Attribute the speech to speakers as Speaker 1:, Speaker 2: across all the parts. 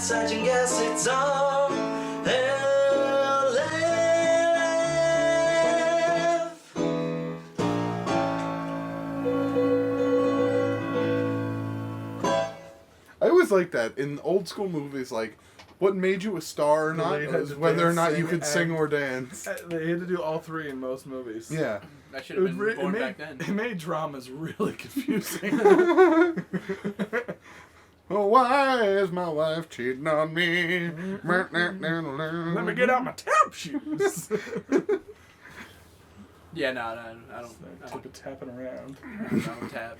Speaker 1: such and guess it's all they'll live.
Speaker 2: I always like that in old school movies, like what made you a star or not was whether or not you could sing or dance.
Speaker 3: They had to do all three in most movies.
Speaker 2: Yeah.
Speaker 4: I should have been born back then.
Speaker 3: It made dramas really confusing.
Speaker 2: Oh, why is my wife cheating on me?
Speaker 3: Let me get out my tap shoes.
Speaker 4: Yeah, no, I don't.
Speaker 3: Tapping around.
Speaker 4: I don't tap.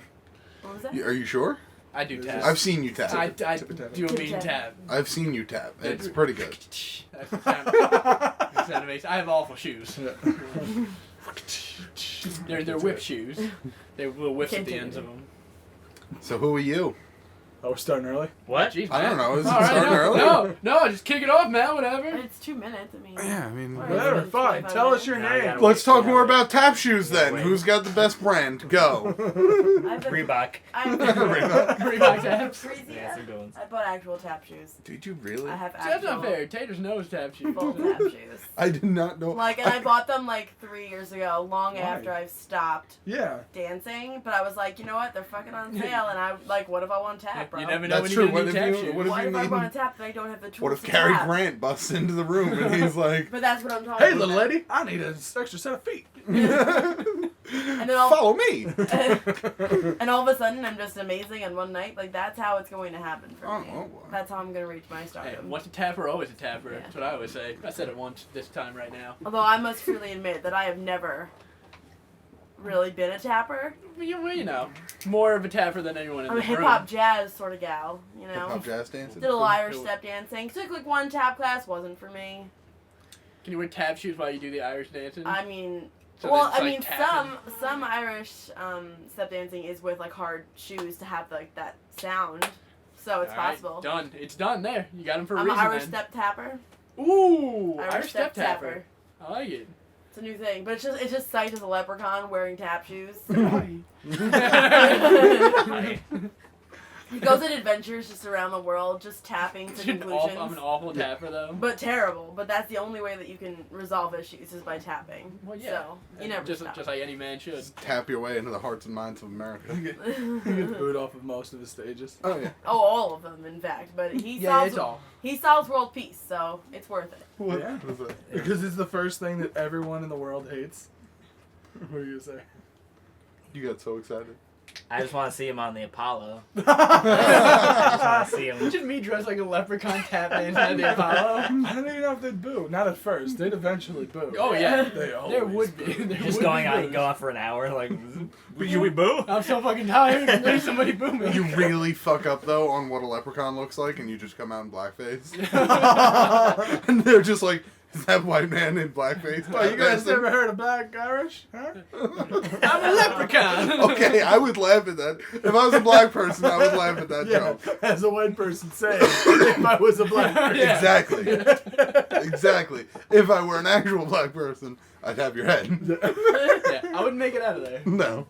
Speaker 5: What was that?
Speaker 2: Are you sure?
Speaker 4: I do tap.
Speaker 2: I've seen you tap.
Speaker 4: I do a mean tap.
Speaker 2: I've seen you tap. It's pretty good.
Speaker 4: That's the sound. That's the sound it makes. I have awful shoes. They're whip shoes. They will whip at the ends of them.
Speaker 2: So who are you?
Speaker 3: Oh, we're starting early?
Speaker 4: What? Jeez,
Speaker 2: I don't know. Is it
Speaker 4: All right,
Speaker 2: starting early?
Speaker 4: No, just kick it off, man. Whatever.
Speaker 5: It's 2 minutes. I mean.
Speaker 2: Yeah, I mean.
Speaker 3: Whatever, fine. Tell us your name.
Speaker 2: Let's talk more about tap shoes then. Who's got the best brand? Go.
Speaker 6: Reebok.
Speaker 4: Reebok taps.
Speaker 6: Yeah, some good ones.
Speaker 5: I bought actual tap shoes.
Speaker 2: Did you really?
Speaker 5: I have
Speaker 4: That's
Speaker 5: actual.
Speaker 4: not fair. Tater's nose tap shoes.
Speaker 5: Full tap shoes.
Speaker 2: I did not know.
Speaker 5: Like, and I bought them like 3 years ago, long after I've stopped dancing. But I was like, you know what? They're fucking on sale, and I like, what if I want to tap, bro?
Speaker 4: You never know
Speaker 2: That's
Speaker 4: when
Speaker 2: true.
Speaker 4: you need tap shoes.
Speaker 5: What if I want to tap and I don't have the tools
Speaker 2: What if
Speaker 5: to
Speaker 2: Cary
Speaker 5: tap?
Speaker 2: Grant busts into the room and he's like,
Speaker 5: But that's what I'm talking
Speaker 3: Hey,
Speaker 5: about.
Speaker 3: little lady, I need an extra set of feet.
Speaker 5: And then
Speaker 2: follow me.
Speaker 5: And all of a sudden, I'm just amazing in one night. Like, that's how it's going to happen for me. That's how I'm going to reach my
Speaker 4: Hey,
Speaker 5: stardom.
Speaker 4: once a tapper, always a tapper. That's what I always say. I said it once this time right now.
Speaker 5: Although I must freely admit that I have never really been a tapper.
Speaker 4: You know, more of a tapper than anyone in
Speaker 5: I'm a
Speaker 4: the room.
Speaker 5: hip-hop jazz sort of gal, you know?
Speaker 2: Hip-hop jazz dancing?
Speaker 5: Did a little Irish step dancing. Took like one tap class, wasn't for me.
Speaker 4: Can you wear tap shoes while you do the Irish dancing?
Speaker 5: I mean,
Speaker 4: So
Speaker 5: well,
Speaker 4: then it's
Speaker 5: I
Speaker 4: like
Speaker 5: mean,
Speaker 4: tapping.
Speaker 5: some Irish step dancing is with like hard shoes to have like that sound, so it's
Speaker 4: All right,
Speaker 5: possible.
Speaker 4: Done. It's done there. You got him for a
Speaker 5: I'm
Speaker 4: reason.
Speaker 5: an Irish
Speaker 4: then.
Speaker 5: step tapper.
Speaker 4: Ooh,
Speaker 5: Irish step tapper.
Speaker 4: I like it.
Speaker 5: It's a new thing, but it's just psyched as a leprechaun wearing tap shoes. He goes on adventures just around the world, just tapping to conclusions.
Speaker 4: I'm an awful tapper, though.
Speaker 5: But terrible. But that's the only way that you can resolve issues is by tapping.
Speaker 4: Well, yeah.
Speaker 5: So, you never
Speaker 4: just
Speaker 5: stop.
Speaker 4: like any man should.
Speaker 2: Tap your way into the hearts and minds of America.
Speaker 3: He gets booed off of most of his stages.
Speaker 2: Oh, yeah.
Speaker 5: Oh, all of them, in fact. But he
Speaker 4: Yeah,
Speaker 5: solves
Speaker 4: it's all.
Speaker 5: he solves world peace, so it's worth it.
Speaker 2: What
Speaker 3: Yeah.
Speaker 2: is it?
Speaker 3: Because it's the first thing that everyone in the world hates. What are you going to say?
Speaker 2: You got so excited.
Speaker 6: I just want to see him on the Apollo. I just want to see him.
Speaker 4: Just me dressed like a leprechaun tap dancing at the Apollo.
Speaker 3: I don't even know if they'd boo. Not at first. They'd eventually boo.
Speaker 4: Oh yeah,
Speaker 3: They always
Speaker 4: there would be.
Speaker 3: boo.
Speaker 4: There
Speaker 6: Just
Speaker 4: would
Speaker 6: going
Speaker 4: be
Speaker 6: on,
Speaker 4: boos.
Speaker 6: go on for an hour, like, should we boo?
Speaker 4: I'm so fucking tired. There's somebody boo me.
Speaker 2: You really fuck up, though, on what a leprechaun looks like, and you just come out in blackface. And they're just like, is that white man in blackface?
Speaker 3: Oh, you guys never heard of Black Irish? Huh?
Speaker 4: I'm a leprechaun.
Speaker 2: Okay, I would laugh at that. If I was a black person, I would laugh at that joke.
Speaker 3: As a white person saying, if I was a black person.
Speaker 4: Yeah.
Speaker 2: Exactly. Exactly. If I were an actual black person, I'd have your head.
Speaker 4: Yeah, I wouldn't make it out of there.
Speaker 2: No.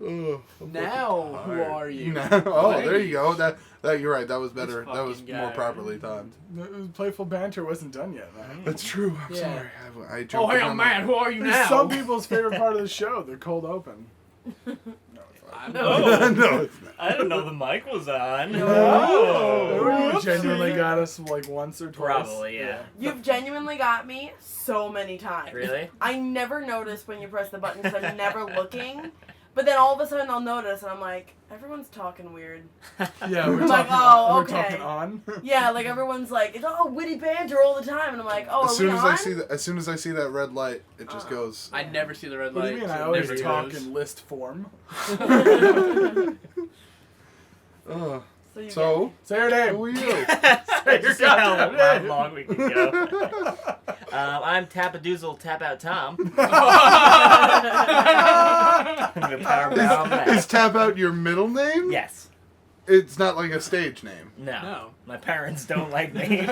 Speaker 2: Oh,
Speaker 4: Now, who are you?
Speaker 2: Oh, there you go. That you're right. That was better.
Speaker 4: This
Speaker 2: That was
Speaker 4: fucking
Speaker 2: more
Speaker 4: guy.
Speaker 2: properly timed.
Speaker 3: The playful banter wasn't done yet, man.
Speaker 2: That's true. I'm
Speaker 4: Yeah.
Speaker 2: sorry. I
Speaker 4: Oh
Speaker 2: jumped
Speaker 4: hell,
Speaker 2: on
Speaker 4: man, who are you
Speaker 3: It's
Speaker 4: now?
Speaker 3: some people's favorite part of the show, the cold open. No, it's not.
Speaker 6: Oh,
Speaker 2: No, it's not.
Speaker 6: I didn't know the mic was on.
Speaker 3: Oh, you
Speaker 4: Whoopsie.
Speaker 3: genuinely got us like once or twice.
Speaker 6: Probably, yeah.
Speaker 5: You've genuinely got me so many times.
Speaker 6: Really?
Speaker 5: I never notice when you press the button because I'm never looking. But then all of a sudden I'll notice and I'm like, everyone's talking weird.
Speaker 3: Yeah, we're
Speaker 5: Like,
Speaker 3: talking,
Speaker 5: oh,
Speaker 3: we're
Speaker 5: okay.
Speaker 3: talking on.
Speaker 5: Yeah, like everyone's like, it's all witty banter all the time. And I'm like, oh,
Speaker 2: As soon
Speaker 5: are we
Speaker 2: as
Speaker 5: on?
Speaker 2: I see that, as soon as I see that red light, it just goes.
Speaker 4: I never see the red
Speaker 3: What do
Speaker 4: light.
Speaker 3: you mean?
Speaker 4: so
Speaker 3: I
Speaker 4: it
Speaker 3: always
Speaker 4: never
Speaker 3: talk
Speaker 4: goes.
Speaker 3: in list form.
Speaker 2: So,
Speaker 3: Say your name.
Speaker 2: who are you?
Speaker 3: Say your
Speaker 6: how
Speaker 3: goddamn name.
Speaker 6: long we can go. I'm Tapadoozle Tap Out Tom. I'm the power brown man.
Speaker 2: Is Tap Out your middle name?
Speaker 6: Yes.
Speaker 2: It's not like a stage name.
Speaker 6: No.
Speaker 4: No.
Speaker 6: My parents don't like me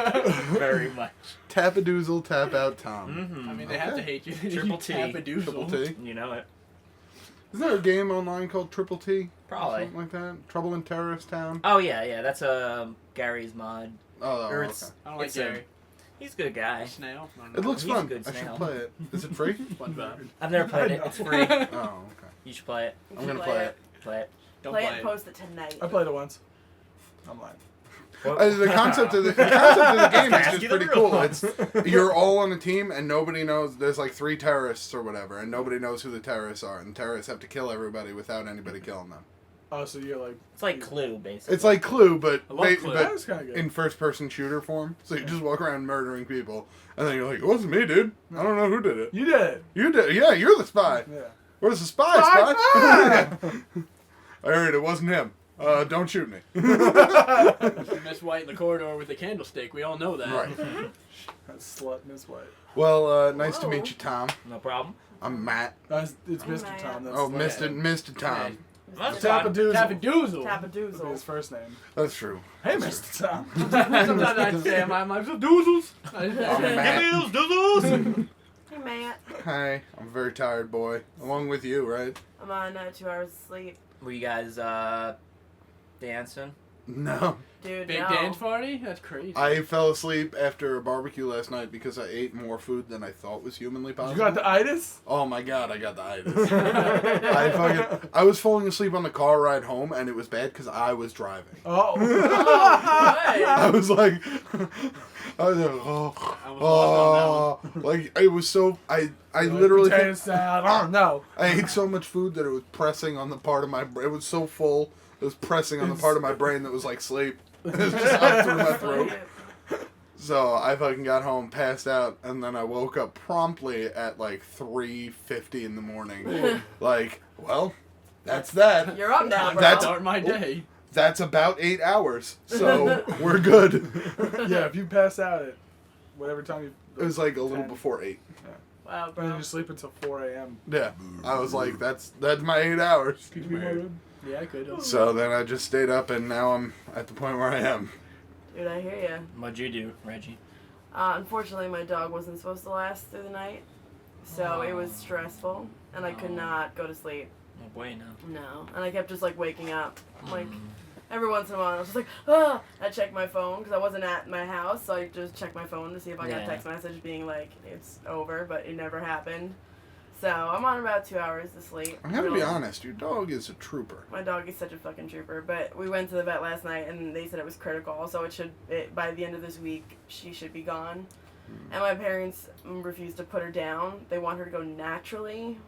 Speaker 6: very much.
Speaker 2: Tapadoozle, Tap Out Tom.
Speaker 6: Mm-hmm.
Speaker 4: I mean, they have to hate you.
Speaker 6: Triple
Speaker 4: You
Speaker 6: T.
Speaker 4: tap a doozle.
Speaker 2: Triple T.
Speaker 6: You know it.
Speaker 2: Isn't there a game online called Triple T?
Speaker 6: Probably.
Speaker 2: Something like that? Trouble in Terrorist Town?
Speaker 6: Oh, yeah. That's Gary's mod.
Speaker 2: Oh,
Speaker 6: Or
Speaker 2: okay.
Speaker 6: it's-
Speaker 4: I don't like
Speaker 6: It's
Speaker 4: Gary.
Speaker 6: He's a good guy.
Speaker 4: Snail. I don't
Speaker 2: It
Speaker 4: know.
Speaker 2: looks
Speaker 6: He's a
Speaker 2: fun.
Speaker 6: good
Speaker 2: I should
Speaker 6: snail.
Speaker 2: play it. Is it free?
Speaker 4: SpongeBob.
Speaker 6: I've never played it. It's free.
Speaker 2: Oh, okay.
Speaker 6: You should play it.
Speaker 5: You
Speaker 2: I'm
Speaker 5: should
Speaker 2: gonna play it.
Speaker 6: Play it.
Speaker 4: Don't
Speaker 5: Play it and post it tonight.
Speaker 3: I played it once. I'm lying.
Speaker 2: The concept of the game is
Speaker 6: Ask
Speaker 2: just
Speaker 6: you the
Speaker 2: pretty
Speaker 6: real
Speaker 2: cool.
Speaker 6: one.
Speaker 2: It's you're all on a team and nobody knows. There's like 3 terrorists or whatever, and nobody knows who the terrorists are. And the terrorists have to kill everybody without anybody killing them.
Speaker 3: Oh, so you're like...
Speaker 6: It's like Clue, basically.
Speaker 2: It's like Clue, but
Speaker 4: I love Clue.
Speaker 3: That was kind of good.
Speaker 2: in first-person shooter form. So you just walk around murdering people, and then you're like, "It wasn't me, dude. I don't know who did it.
Speaker 3: You did it.
Speaker 2: You did. Yeah, you're the spy.
Speaker 3: Yeah.
Speaker 2: Where's the spy? Spy? I heard it wasn't him. Don't shoot me.
Speaker 4: Miss White in the corridor with the candlestick. We all know that.
Speaker 2: Right.
Speaker 3: That slut Miss White.
Speaker 2: Well, nice to
Speaker 5: Whoa.
Speaker 2: meet you, Tom.
Speaker 6: No problem.
Speaker 2: I'm Matt.
Speaker 3: It's
Speaker 5: I'm
Speaker 3: Mr.
Speaker 5: Matt.
Speaker 3: Tom. That's
Speaker 2: Oh,
Speaker 3: his
Speaker 2: Mr. Tom.
Speaker 6: That's
Speaker 3: Tapadoozle.
Speaker 4: Tapadoozle.
Speaker 3: That'd be his
Speaker 5: Tapadoozle.
Speaker 3: first name.
Speaker 2: That's true.
Speaker 3: Hey, Mr. Tom.
Speaker 4: Sometimes I say, I'm like, doozles.
Speaker 2: Matt.
Speaker 6: Doozles.
Speaker 5: Hey, Matt.
Speaker 2: Hi. I'm a very tired boy. Along with you, right?
Speaker 5: I'm on 2 hours of sleep.
Speaker 6: Were you guys dancing?
Speaker 2: No.
Speaker 5: Dude,
Speaker 4: Big
Speaker 5: no.
Speaker 4: dance party? That's crazy.
Speaker 2: I fell asleep after a barbecue last night because I ate more food than I thought was humanly
Speaker 3: You
Speaker 2: possible.
Speaker 3: got the itis?
Speaker 2: Oh my god, I got the itis. I was falling asleep on the car ride home, and it was bad because I was driving.
Speaker 3: Oh.
Speaker 2: I was like, like it was so. I literally.
Speaker 3: Potato salad. Oh, no.
Speaker 2: I ate so much food that it was pressing on the part of my. It was so full. It was pressing on the part of my brain that was like sleep. It was just up through my throat. So I fucking got home, passed out, and then I woke up promptly at like 3:50 in the morning. Like, well, that's that.
Speaker 5: You're up now, bro.
Speaker 2: That's-
Speaker 4: Start my day.
Speaker 2: That's about 8 hours. So we're good.
Speaker 3: Yeah, if you pass out at whatever time you...
Speaker 2: It was like a little
Speaker 3: 10.
Speaker 2: before 8.
Speaker 5: Wow,
Speaker 3: And then
Speaker 5: bro.
Speaker 3: you sleep until 4 a.m.
Speaker 2: Yeah, I was like, that's my 8 hours.
Speaker 3: Could you be more good?
Speaker 4: Yeah, I could.
Speaker 2: So then I just stayed up, and now I'm at the point where I am.
Speaker 5: Dude, I hear ya.
Speaker 6: What'd you do, Reggie?
Speaker 5: Unfortunately, my dog wasn't supposed to last through the night, so it was stressful, and I could not go to sleep.
Speaker 6: Oh boy, no.
Speaker 5: No, and I kept just like waking up, like every once in a while. I was just like, ah! I checked my phone because I wasn't at my house, so I just checked my phone to see if I got a
Speaker 6: Yeah.
Speaker 5: text message being like it's over, but it never happened. So I'm on about 2 hours of sleep.
Speaker 2: I gotta be honest, your dog is a trooper.
Speaker 5: My dog is such a fucking trooper, but we went to the vet last night and they said it was critical, so by the end of this week she should be gone. And my parents refuse to put her down. They want her to go naturally,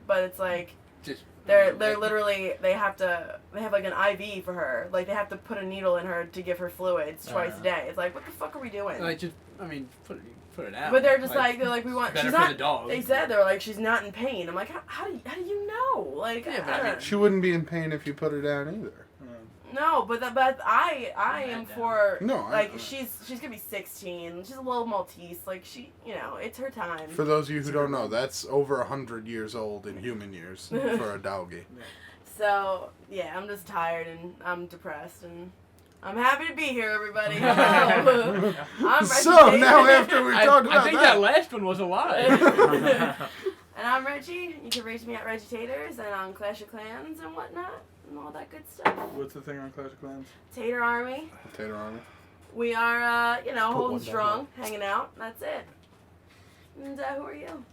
Speaker 5: but it's like
Speaker 4: Just
Speaker 5: they're literally they have like an IV for her. Like they have to put a needle in her to give her fluids twice a day. It's like, what the fuck are we doing?
Speaker 4: like just, I mean, put it out.
Speaker 5: But they're just like we want.
Speaker 4: better
Speaker 5: She's
Speaker 4: for
Speaker 5: not.
Speaker 4: the dog.
Speaker 5: They said they're like she's not in pain. I'm like, how do you know? Like
Speaker 4: Yeah, but
Speaker 5: I
Speaker 4: I mean,
Speaker 5: don't-
Speaker 2: She wouldn't be in pain if you put her down either.
Speaker 5: no, but I am for
Speaker 2: No,
Speaker 5: like she's gonna be 16. She's a little Maltese. Like it's her time.
Speaker 2: For those of you who don't know, that's over 100 years old in human years for a doggy.
Speaker 5: So yeah, I'm just tired and I'm depressed and I'm happy to be here, everybody. Hello. I'm Reggie
Speaker 2: So
Speaker 5: Taylor.
Speaker 2: now after we talked about
Speaker 4: I think that last one was a lie.
Speaker 5: And I'm Reggie. You can reach me at Reggie Taters and on Clash of Clans and whatnot and all that good stuff.
Speaker 3: What's the thing on Clash of Clans?
Speaker 5: Tater Army.
Speaker 2: Tater Army.
Speaker 5: We are, holding
Speaker 3: one down
Speaker 5: strong, hanging out. That's it. And who are you?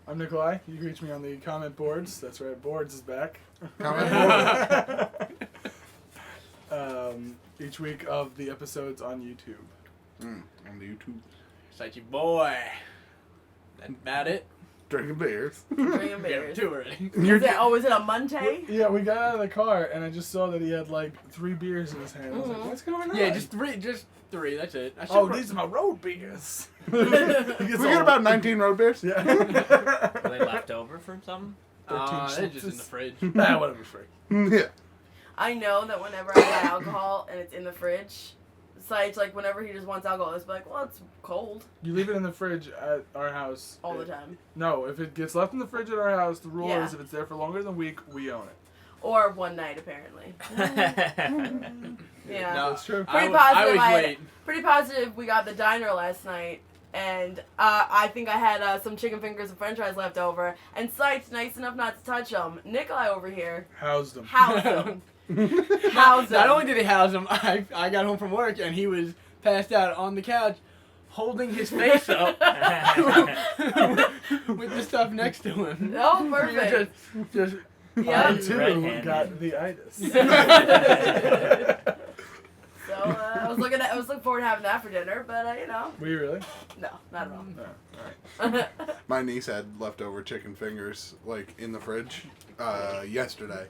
Speaker 3: I'm Nikolai. You can reach me on the comment boards. That's right, boards is back.
Speaker 2: Comment
Speaker 3: Each week of the episodes on YouTube.
Speaker 2: On the YouTube.
Speaker 4: It's like your boy. That's about it.
Speaker 2: Drinking beers.
Speaker 5: Bringing
Speaker 4: Yeah,
Speaker 5: beers.
Speaker 4: 2 already.
Speaker 5: Is it a Monday?
Speaker 3: Yeah, we got out of the car and I just saw that he had like 3 beers in his hand. I was like,
Speaker 5: Mhm.
Speaker 3: what's going on?
Speaker 4: Yeah, just 3. That's it. I
Speaker 3: Oh,
Speaker 4: should-
Speaker 3: these are my road beers.
Speaker 2: We got about 19 road beers.
Speaker 3: Yeah.
Speaker 6: Were they left over from something?
Speaker 4: They're just in the fridge.
Speaker 3: Nah, whatever, free.
Speaker 2: Yeah.
Speaker 5: I know that whenever I buy alcohol and it's in the fridge, Sides, like, whenever he just wants alcohol, it's like, well, it's cold
Speaker 3: You leave it in the fridge at our house.
Speaker 5: all the time.
Speaker 3: No, if it gets left in the fridge at our house, the rule
Speaker 5: Yeah.
Speaker 3: is if it's there for longer than a week, we own it.
Speaker 5: Or one night, apparently. Yeah.
Speaker 4: No,
Speaker 3: That's true.
Speaker 5: Pretty
Speaker 4: I
Speaker 5: positive.
Speaker 4: always wait.
Speaker 5: Pretty positive we got the diner last night, and I think I had some chicken fingers and french fries left over, and Site's nice enough not to touch them. Nikolai over here
Speaker 3: Housed them.
Speaker 5: housed them. Housed
Speaker 4: Not
Speaker 5: them.
Speaker 4: only did he house him, I got home from work and he was passed out on the couch, holding his face up with the stuff next to him.
Speaker 5: Oh, perfect.
Speaker 4: Just
Speaker 3: I
Speaker 5: Yeah.
Speaker 3: too
Speaker 6: Red-handed.
Speaker 3: got the itis.
Speaker 5: So I was looking forward to having that for dinner, but you know,
Speaker 3: Were you really?
Speaker 5: no, not at all.
Speaker 3: No. All right.
Speaker 2: My niece had leftover chicken fingers like in the fridge yesterday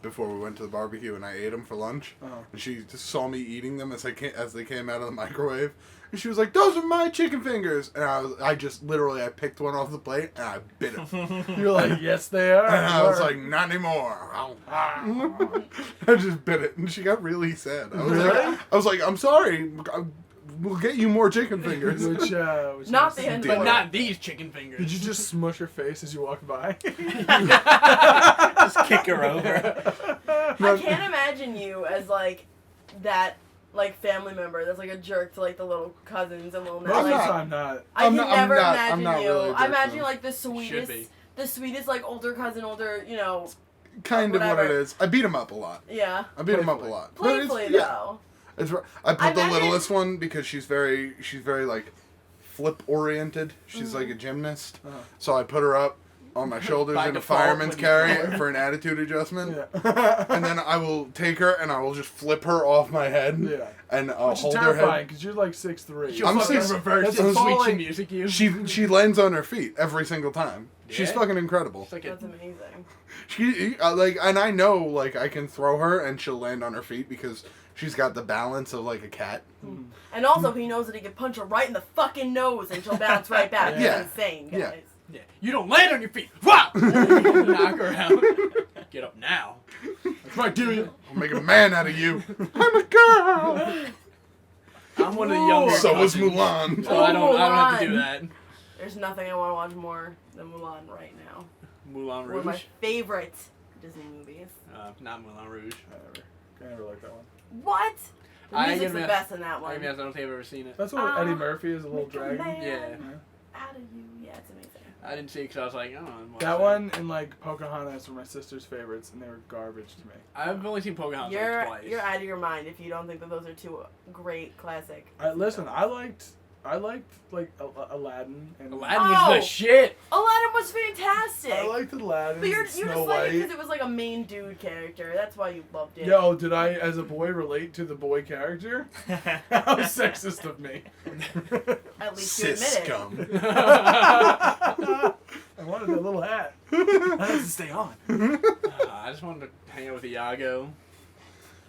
Speaker 2: before we went to the barbecue, and I ate them for lunch.
Speaker 3: Uh-huh.
Speaker 2: And she just saw me eating them as they came out of the microwave, and she was like, "Those are my chicken fingers!" And I just literally picked one off the plate and I bit it.
Speaker 3: You're like, yes, they are.
Speaker 2: And I was like, "Not anymore." I just bit it, and she got really sad. I was like, "I'm sorry. We'll get you more chicken fingers."
Speaker 3: which
Speaker 5: Not the
Speaker 3: is-
Speaker 5: end.
Speaker 4: but not these chicken fingers.
Speaker 3: Did you just smush her face as you walked by?
Speaker 6: Just kick her over.
Speaker 5: I can't imagine you as like that like family member that's like a jerk to like the little cousins and little
Speaker 3: Most of the
Speaker 5: like,
Speaker 3: time, not.
Speaker 5: I
Speaker 2: I'm
Speaker 5: can
Speaker 2: not-
Speaker 5: never
Speaker 2: I'm
Speaker 5: imagine
Speaker 2: not
Speaker 5: you.
Speaker 2: really a jerk
Speaker 5: I
Speaker 2: to
Speaker 5: imagine
Speaker 2: them.
Speaker 5: like the
Speaker 4: Should be.
Speaker 5: sweetest like older cousin, you know,
Speaker 2: Kind of what
Speaker 5: Whatever.
Speaker 2: it is. I beat him up a lot.
Speaker 5: yeah.
Speaker 2: I beat him up a lot. But it's-
Speaker 5: Playfully
Speaker 2: yeah.
Speaker 5: though.
Speaker 2: It's, I put the
Speaker 5: imagine-
Speaker 2: littlest one because she's very like flip oriented. She's like a gymnast.
Speaker 3: Uh-huh.
Speaker 2: So I put her up on my shoulders
Speaker 4: By
Speaker 2: in a
Speaker 4: default,
Speaker 2: fireman's
Speaker 4: when you
Speaker 2: carry
Speaker 4: throw her.
Speaker 2: for an attitude adjustment.
Speaker 3: Yeah.
Speaker 2: And then I will take her and I will just flip her off my head.
Speaker 3: Yeah.
Speaker 2: And I'll
Speaker 3: Which is
Speaker 2: hold her
Speaker 3: terrifying
Speaker 2: head.
Speaker 3: because you're like 6'3".
Speaker 4: She'll
Speaker 2: I'm
Speaker 4: fucking
Speaker 2: six-
Speaker 4: reverse
Speaker 3: that's
Speaker 4: and switch
Speaker 3: falling.
Speaker 4: the music you.
Speaker 2: She lands on her feet every single time. She's
Speaker 4: Yeah?
Speaker 2: fucking incredible.
Speaker 4: It's like a,
Speaker 5: That's amazing.
Speaker 2: She and I know like I can throw her and she'll land on her feet because she's got the balance of like a cat.
Speaker 5: And also he knows that he can punch her right in the fucking nose and she'll bounce right back.
Speaker 2: Yeah.
Speaker 5: It's insane, guys.
Speaker 2: Yeah.
Speaker 4: yeah. You don't land on your feet. Wah! Knock her out. Get up now.
Speaker 3: That's right, give me.
Speaker 2: I'll make a man out of you. I'm a girl.
Speaker 4: I'm one of the younger.
Speaker 2: So was
Speaker 4: cousins,
Speaker 2: Mulan.
Speaker 4: So I don't have to do
Speaker 5: Mulan.
Speaker 4: that.
Speaker 5: There's nothing I want to watch more than Mulan right now.
Speaker 4: Moulin
Speaker 5: One of my
Speaker 4: Rouge.
Speaker 5: favorite Disney movies.
Speaker 4: Not Moulin Rouge.
Speaker 3: I never liked that one.
Speaker 5: What? The
Speaker 4: I
Speaker 5: music's
Speaker 4: can
Speaker 5: the
Speaker 4: admit-
Speaker 5: best in that
Speaker 4: I
Speaker 5: one.
Speaker 4: mean, I don't think I've ever seen it.
Speaker 3: That's what Eddie Murphy is, a little
Speaker 5: Make a
Speaker 3: dragon.
Speaker 5: man
Speaker 4: Yeah.
Speaker 5: Out of you. Yeah, it's amazing.
Speaker 4: I didn't see it because I was like, oh.
Speaker 3: That one and like Pocahontas were my sister's favorites, and they were garbage to me.
Speaker 4: I've only seen Pocahontas
Speaker 5: You're
Speaker 4: like twice.
Speaker 5: you're out of your mind if you don't think that those are two great classic.
Speaker 3: Listen, I liked like Aladdin and
Speaker 4: Aladdin was
Speaker 5: Oh!
Speaker 4: the shit.
Speaker 5: Aladdin was fantastic.
Speaker 3: I liked Aladdin.
Speaker 5: But you're
Speaker 3: and Snow
Speaker 5: just like it
Speaker 3: White.
Speaker 5: because it was like a main dude character. That's why you loved it.
Speaker 3: Yo, did I, as a boy, relate to the boy character? How sexist of me.
Speaker 5: At least you
Speaker 2: Sis
Speaker 5: admit it.
Speaker 2: scum.
Speaker 3: I wanted that little hat. That has to stay on.
Speaker 4: I just wanted to hang out with Iago.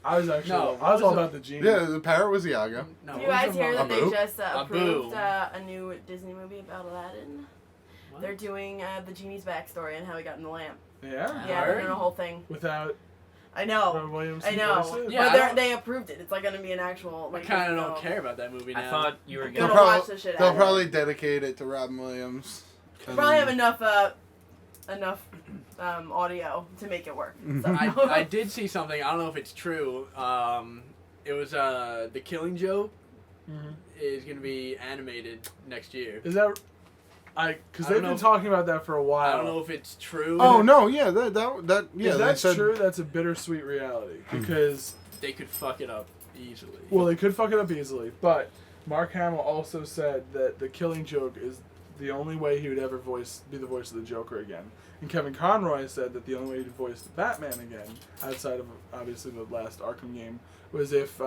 Speaker 3: I was actually,
Speaker 4: No,
Speaker 3: I was
Speaker 4: what
Speaker 3: all
Speaker 4: was
Speaker 3: about the genie.
Speaker 2: Yeah, the parrot was Iago.
Speaker 4: No,
Speaker 5: Do you
Speaker 4: what was
Speaker 5: guys
Speaker 4: the
Speaker 5: hear that
Speaker 2: Abu?
Speaker 5: they just
Speaker 4: Abu.
Speaker 5: approved a new Disney movie about Aladdin?
Speaker 4: What?
Speaker 5: They're doing the genie's backstory and how he got in the lamp.
Speaker 3: Yeah?
Speaker 5: Yeah, they're doing a whole thing.
Speaker 3: Without
Speaker 5: I know.
Speaker 3: Robin Williams.
Speaker 5: I know.
Speaker 3: voice it?
Speaker 4: Yeah, I
Speaker 5: but
Speaker 4: don't-
Speaker 5: they approved it. It's like going to be an actual.
Speaker 4: I
Speaker 5: Like,
Speaker 4: kind of
Speaker 5: film.
Speaker 4: don't care about that movie now.
Speaker 6: I thought you were
Speaker 5: Gonna
Speaker 6: gonna.
Speaker 5: watch the shit out
Speaker 2: They'll
Speaker 5: of it.
Speaker 2: probably dedicate it to Robin Williams.
Speaker 5: Probably have enough audio to make it work. So.
Speaker 4: I did see something. I don't know if it's true. It was The Killing Joke
Speaker 3: Mhm.
Speaker 4: is gonna be animated next year.
Speaker 3: Is that? Because
Speaker 4: I
Speaker 3: they've
Speaker 4: don't
Speaker 3: been
Speaker 4: know.
Speaker 3: talking about that for a while.
Speaker 4: I don't know if it's true.
Speaker 2: Oh no, yeah, that yeah.
Speaker 3: If
Speaker 2: they
Speaker 3: that's
Speaker 2: said,
Speaker 3: true, that's a bittersweet reality. Because,
Speaker 4: They could fuck it up easily.
Speaker 3: well, they could fuck it up easily, but Mark Hamill also said that The Killing Joke is the only way he would ever be the voice of the Joker again. And Kevin Conroy said that the only way he'd voice Batman again, outside of obviously the last Arkham game, was if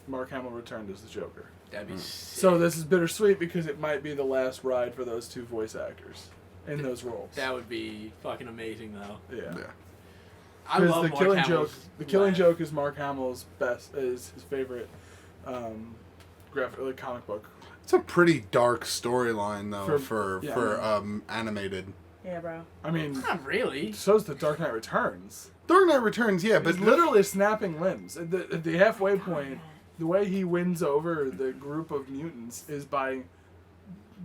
Speaker 3: Mark Hamill returned as the Joker.
Speaker 4: That'd be sick.
Speaker 3: So this is bittersweet because it might be the last ride for those two voice actors in those roles.
Speaker 4: That would be fucking amazing, though.
Speaker 3: Yeah.
Speaker 2: Yeah.
Speaker 4: I
Speaker 3: Because
Speaker 4: love
Speaker 3: the
Speaker 4: Mark
Speaker 3: Killing
Speaker 4: Hamill's
Speaker 3: Joke, the Killing
Speaker 4: laugh.
Speaker 3: Joke is Mark Hamill's is his favorite comic book.
Speaker 2: It's a pretty dark storyline though
Speaker 3: For-
Speaker 2: for
Speaker 3: yeah.
Speaker 2: animated.
Speaker 5: Yeah, bro.
Speaker 3: I mean,
Speaker 4: Not really.
Speaker 3: so's the Dark Knight Returns.
Speaker 2: Dark Knight Returns, yeah,
Speaker 3: But
Speaker 2: but
Speaker 3: literally snapping limbs. At the halfway point, the way he wins over the group of mutants is by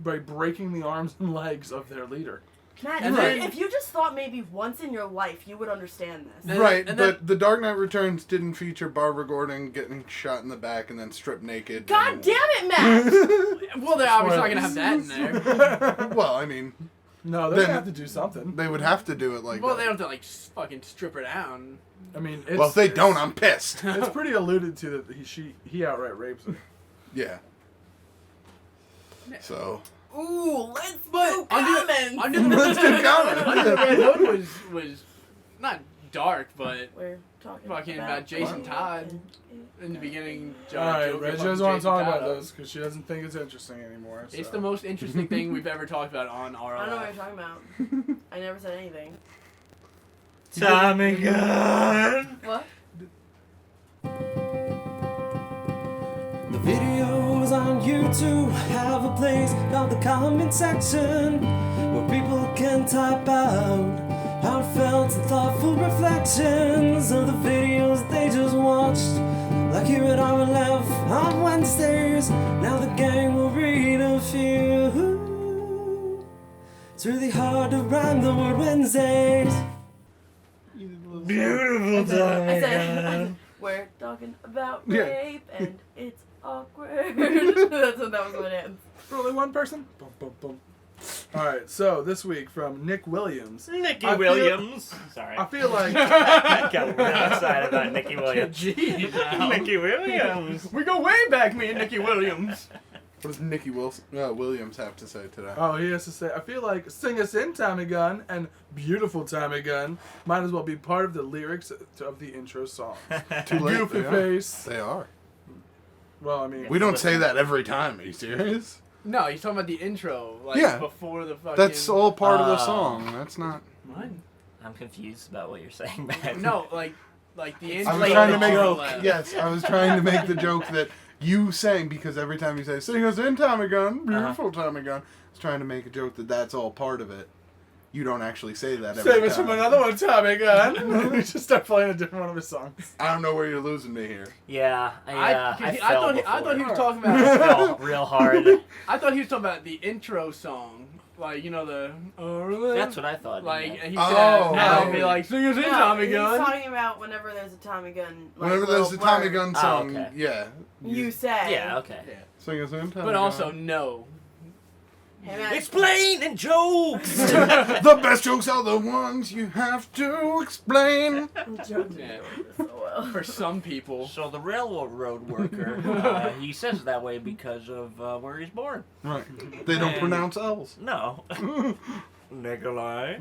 Speaker 3: breaking the arms and legs of their leader.
Speaker 5: Matt,
Speaker 4: And
Speaker 5: if
Speaker 4: then-
Speaker 5: you just thought maybe once in your life you would understand this.
Speaker 4: And
Speaker 2: right,
Speaker 4: then-
Speaker 2: but The Dark Knight Returns didn't feature Barbara Gordon getting shot in the back and then stripped naked.
Speaker 5: God
Speaker 2: and-
Speaker 5: damn it, Matt!
Speaker 4: Well, they're obviously not gonna have that in there.
Speaker 2: Well, I mean,
Speaker 3: No, they
Speaker 2: Then-
Speaker 3: have to do something.
Speaker 2: they would have to do it like
Speaker 4: Well,
Speaker 2: that.
Speaker 4: they don't have to like fucking strip her down.
Speaker 3: I mean, it's,
Speaker 2: Well, if they
Speaker 3: it's-
Speaker 2: don't, I'm pissed.
Speaker 3: It's pretty alluded to that he outright rapes her.
Speaker 2: Yeah. So.
Speaker 5: Ooh, let's
Speaker 4: But
Speaker 5: do comments.
Speaker 4: under the
Speaker 2: Let's do comments.
Speaker 4: Under the Red Hood was not dark, but
Speaker 5: We're talking
Speaker 4: Fucking about Jason Todd. in the beginning.
Speaker 3: Alright,
Speaker 4: Joker
Speaker 3: Reggie
Speaker 4: fucking
Speaker 3: doesn't want to
Speaker 4: Jason
Speaker 3: talk about
Speaker 4: Todd up.
Speaker 3: those because she doesn't think it's interesting anymore. So.
Speaker 4: It's the most interesting thing we've ever talked about on RLF.
Speaker 5: I don't know what you're talking about. I never said anything.
Speaker 6: Tommy Gunn.
Speaker 5: What?
Speaker 1: The videos on YouTube have a place called the comment section where people can type out heartfelt and thoughtful reflections of the videos they just watched. Like here at RLF on Wednesdays, now the gang will read a few. It's really hard to rhyme the word Wednesdays.
Speaker 6: Beautiful Tommy
Speaker 5: I said,
Speaker 6: Gunn.
Speaker 5: we're talking about
Speaker 2: Yeah.
Speaker 5: rape and it's awkward. That's what that was what it is.
Speaker 3: For only one person? Boom, boom, boom. Alright, so this week from Nick Williams.
Speaker 6: Nicky
Speaker 3: I feel-
Speaker 6: Williams. Sorry.
Speaker 3: I feel like
Speaker 6: Got real excited about Nicky Williams.
Speaker 4: Jeez, now.
Speaker 6: Nicky Williams.
Speaker 4: We go way back, me and Nicky Williams.
Speaker 2: What does Nicky Williams have to say today?
Speaker 3: oh, he has to say, I feel like Sing Us In, Tommy Gunn, and Beautiful Tommy Gunn might as well be part of the lyrics of the intro song.
Speaker 2: Too late.
Speaker 3: Goofy
Speaker 2: They are.
Speaker 3: face.
Speaker 2: They are.
Speaker 3: Well, I mean,
Speaker 2: We don't say that every time. Are you serious?
Speaker 4: No, he's talking about the intro, like
Speaker 2: Yeah.
Speaker 4: before the fucking.
Speaker 2: That's all part of the
Speaker 6: Oh.
Speaker 2: song. That's not.
Speaker 4: What?
Speaker 6: I'm confused about what you're saying, man.
Speaker 4: No, like the intro.
Speaker 2: I was trying to
Speaker 4: of
Speaker 2: make
Speaker 4: RLF.
Speaker 2: yes. I was trying to make the joke that you sang because every time you say "Sing Us In, Tommy Gunn," beautiful Tommy Gunn, I was trying to make a joke that that's all part of it. You don't actually say that every
Speaker 3: save
Speaker 2: time.
Speaker 3: us from another one, Tommy Gunn. We should start playing a different one of his songs.
Speaker 2: I don't know where you're losing me here.
Speaker 6: Yeah, I
Speaker 4: thought he was talking about.
Speaker 6: I fell real hard.
Speaker 4: I thought he was talking about the intro song, like the.
Speaker 6: That's what I thought.
Speaker 4: Like
Speaker 6: yeah.
Speaker 4: he
Speaker 2: Oh,
Speaker 4: said, now
Speaker 2: right.
Speaker 4: it'd be like sing us in,
Speaker 5: No,
Speaker 4: Tommy
Speaker 5: he's
Speaker 4: Gunn.
Speaker 5: talking about whenever there's a Tommy Gunn. Like,
Speaker 2: Whenever there's a
Speaker 5: little
Speaker 2: Tommy
Speaker 5: word,
Speaker 2: Gunn
Speaker 6: Oh,
Speaker 2: song,
Speaker 6: okay.
Speaker 2: yeah.
Speaker 5: You say.
Speaker 6: Yeah, okay.
Speaker 2: Sing Us In, Tommy
Speaker 4: But
Speaker 2: Gunn.
Speaker 4: also no.
Speaker 5: Hey, man.
Speaker 6: Explain and jokes!
Speaker 2: The best jokes are the ones you have to explain.
Speaker 5: I'm joking.
Speaker 4: Yeah.
Speaker 5: So well.
Speaker 4: For some people.
Speaker 6: So the railroad worker, he says it that way because of where he's born.
Speaker 2: Right. They don't
Speaker 6: And-
Speaker 2: pronounce L's.
Speaker 6: No. Nikolai.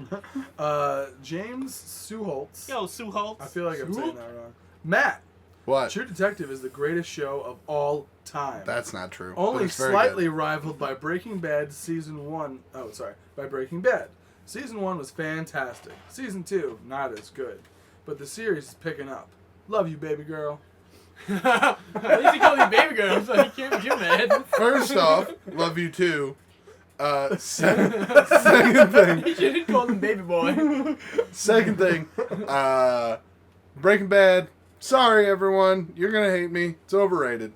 Speaker 3: James Suholtz.
Speaker 6: Yo, Sue Holtz.
Speaker 3: I feel like I'm saying that wrong. Matt,
Speaker 2: What?
Speaker 3: True Detective is the greatest show of all time.
Speaker 2: That's not true. but
Speaker 3: Only
Speaker 2: it's very
Speaker 3: slightly
Speaker 2: good.
Speaker 3: rivaled by Breaking Bad Season 1. Oh, sorry. By Breaking Bad. Season 1 was fantastic. Season 2, not as good. But the series is picking up. Love you, baby girl.
Speaker 4: At least he called me baby girl, so he can't be too mad.
Speaker 2: First off, love you too. Second thing.
Speaker 4: He should have called him baby boy.
Speaker 2: Second thing. Breaking Bad. Sorry, everyone. You're gonna hate me. It's overrated.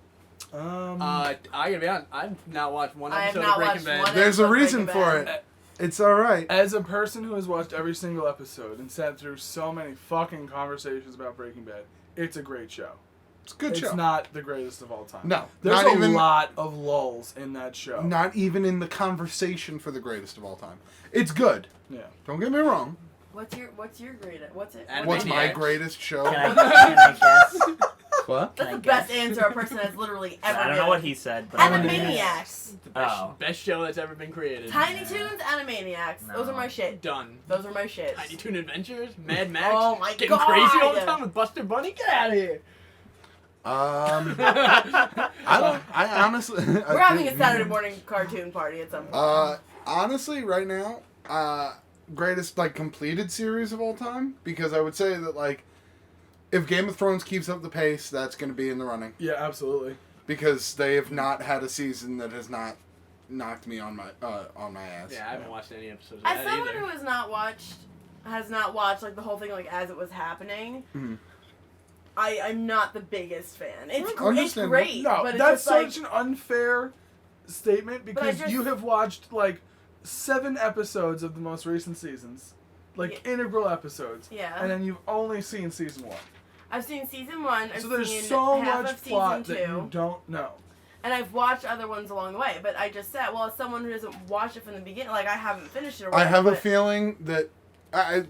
Speaker 4: I gotta be honest, I've not watched one
Speaker 5: I have
Speaker 4: episode
Speaker 5: not
Speaker 4: of Breaking
Speaker 5: watched
Speaker 4: Bad.
Speaker 5: one
Speaker 2: There's a
Speaker 5: episode of
Speaker 2: reason
Speaker 5: Breaking
Speaker 2: for
Speaker 5: Bad.
Speaker 2: it. It's all right.
Speaker 3: As a person who has watched every single episode and sat through so many fucking conversations about Breaking Bad, it's a great show.
Speaker 2: It's a good
Speaker 3: It's
Speaker 2: show.
Speaker 3: not the greatest of all time.
Speaker 2: No,
Speaker 3: There's
Speaker 2: not
Speaker 3: a
Speaker 2: even
Speaker 3: lot of lulls in that show.
Speaker 2: not even in the conversation for the greatest of all time. It's good.
Speaker 3: Yeah.
Speaker 2: Don't get me wrong.
Speaker 5: What's your grade? What's it?
Speaker 4: Animaniacs.
Speaker 2: What's my greatest show?
Speaker 6: Can I guess?
Speaker 2: What?
Speaker 5: That's
Speaker 6: Can I
Speaker 5: the best
Speaker 6: guess?
Speaker 5: answer a person has literally ever
Speaker 6: I don't know
Speaker 5: given.
Speaker 6: what he said, but I'm gonna
Speaker 5: Animaniacs.
Speaker 6: Oh.
Speaker 4: Best show that's ever been created.
Speaker 5: Tiny Toons, Animaniacs. Those are
Speaker 6: No.
Speaker 5: my shit.
Speaker 4: Done.
Speaker 5: Those are my shits.
Speaker 4: Tiny Toon Adventures, Mad Max,
Speaker 5: Oh my
Speaker 4: getting
Speaker 5: God.
Speaker 4: crazy all the time with Buster Bunny. Get out of here.
Speaker 2: I honestly.
Speaker 5: We're having a Saturday morning cartoon party at some point.
Speaker 2: Honestly, right now, greatest completed series of all time, because I would say that if Game of Thrones keeps up the pace, that's going to be in the running,
Speaker 3: Yeah, absolutely.
Speaker 2: because they have not had a season that has not knocked me on my ass.
Speaker 4: Yeah, I haven't watched any episodes of
Speaker 5: As
Speaker 4: that
Speaker 5: someone
Speaker 4: either.
Speaker 5: who has not watched the whole thing as it was happening,
Speaker 2: Mhm.
Speaker 5: I'm not the biggest fan. It's
Speaker 2: Well,
Speaker 5: it's
Speaker 2: understandable.
Speaker 5: great,
Speaker 3: No,
Speaker 5: but it's
Speaker 3: that's
Speaker 5: just
Speaker 3: such an unfair statement because
Speaker 5: just-
Speaker 3: you have watched 7 episodes of the most recent seasons,
Speaker 5: Yeah.
Speaker 3: integral episodes,
Speaker 5: Yeah.
Speaker 3: and then you've only seen season 1.
Speaker 5: I've seen season 1. I've
Speaker 3: So there's
Speaker 5: seen
Speaker 3: so
Speaker 5: half
Speaker 3: much
Speaker 5: of
Speaker 3: plot
Speaker 5: season
Speaker 3: that
Speaker 5: 2,
Speaker 3: you don't know.
Speaker 5: and I've watched other ones along the way. But I just said, well, as someone who doesn't watch it from the beginning, I haven't finished it. Or
Speaker 2: I
Speaker 5: whatever,
Speaker 2: have a
Speaker 5: but-
Speaker 2: feeling that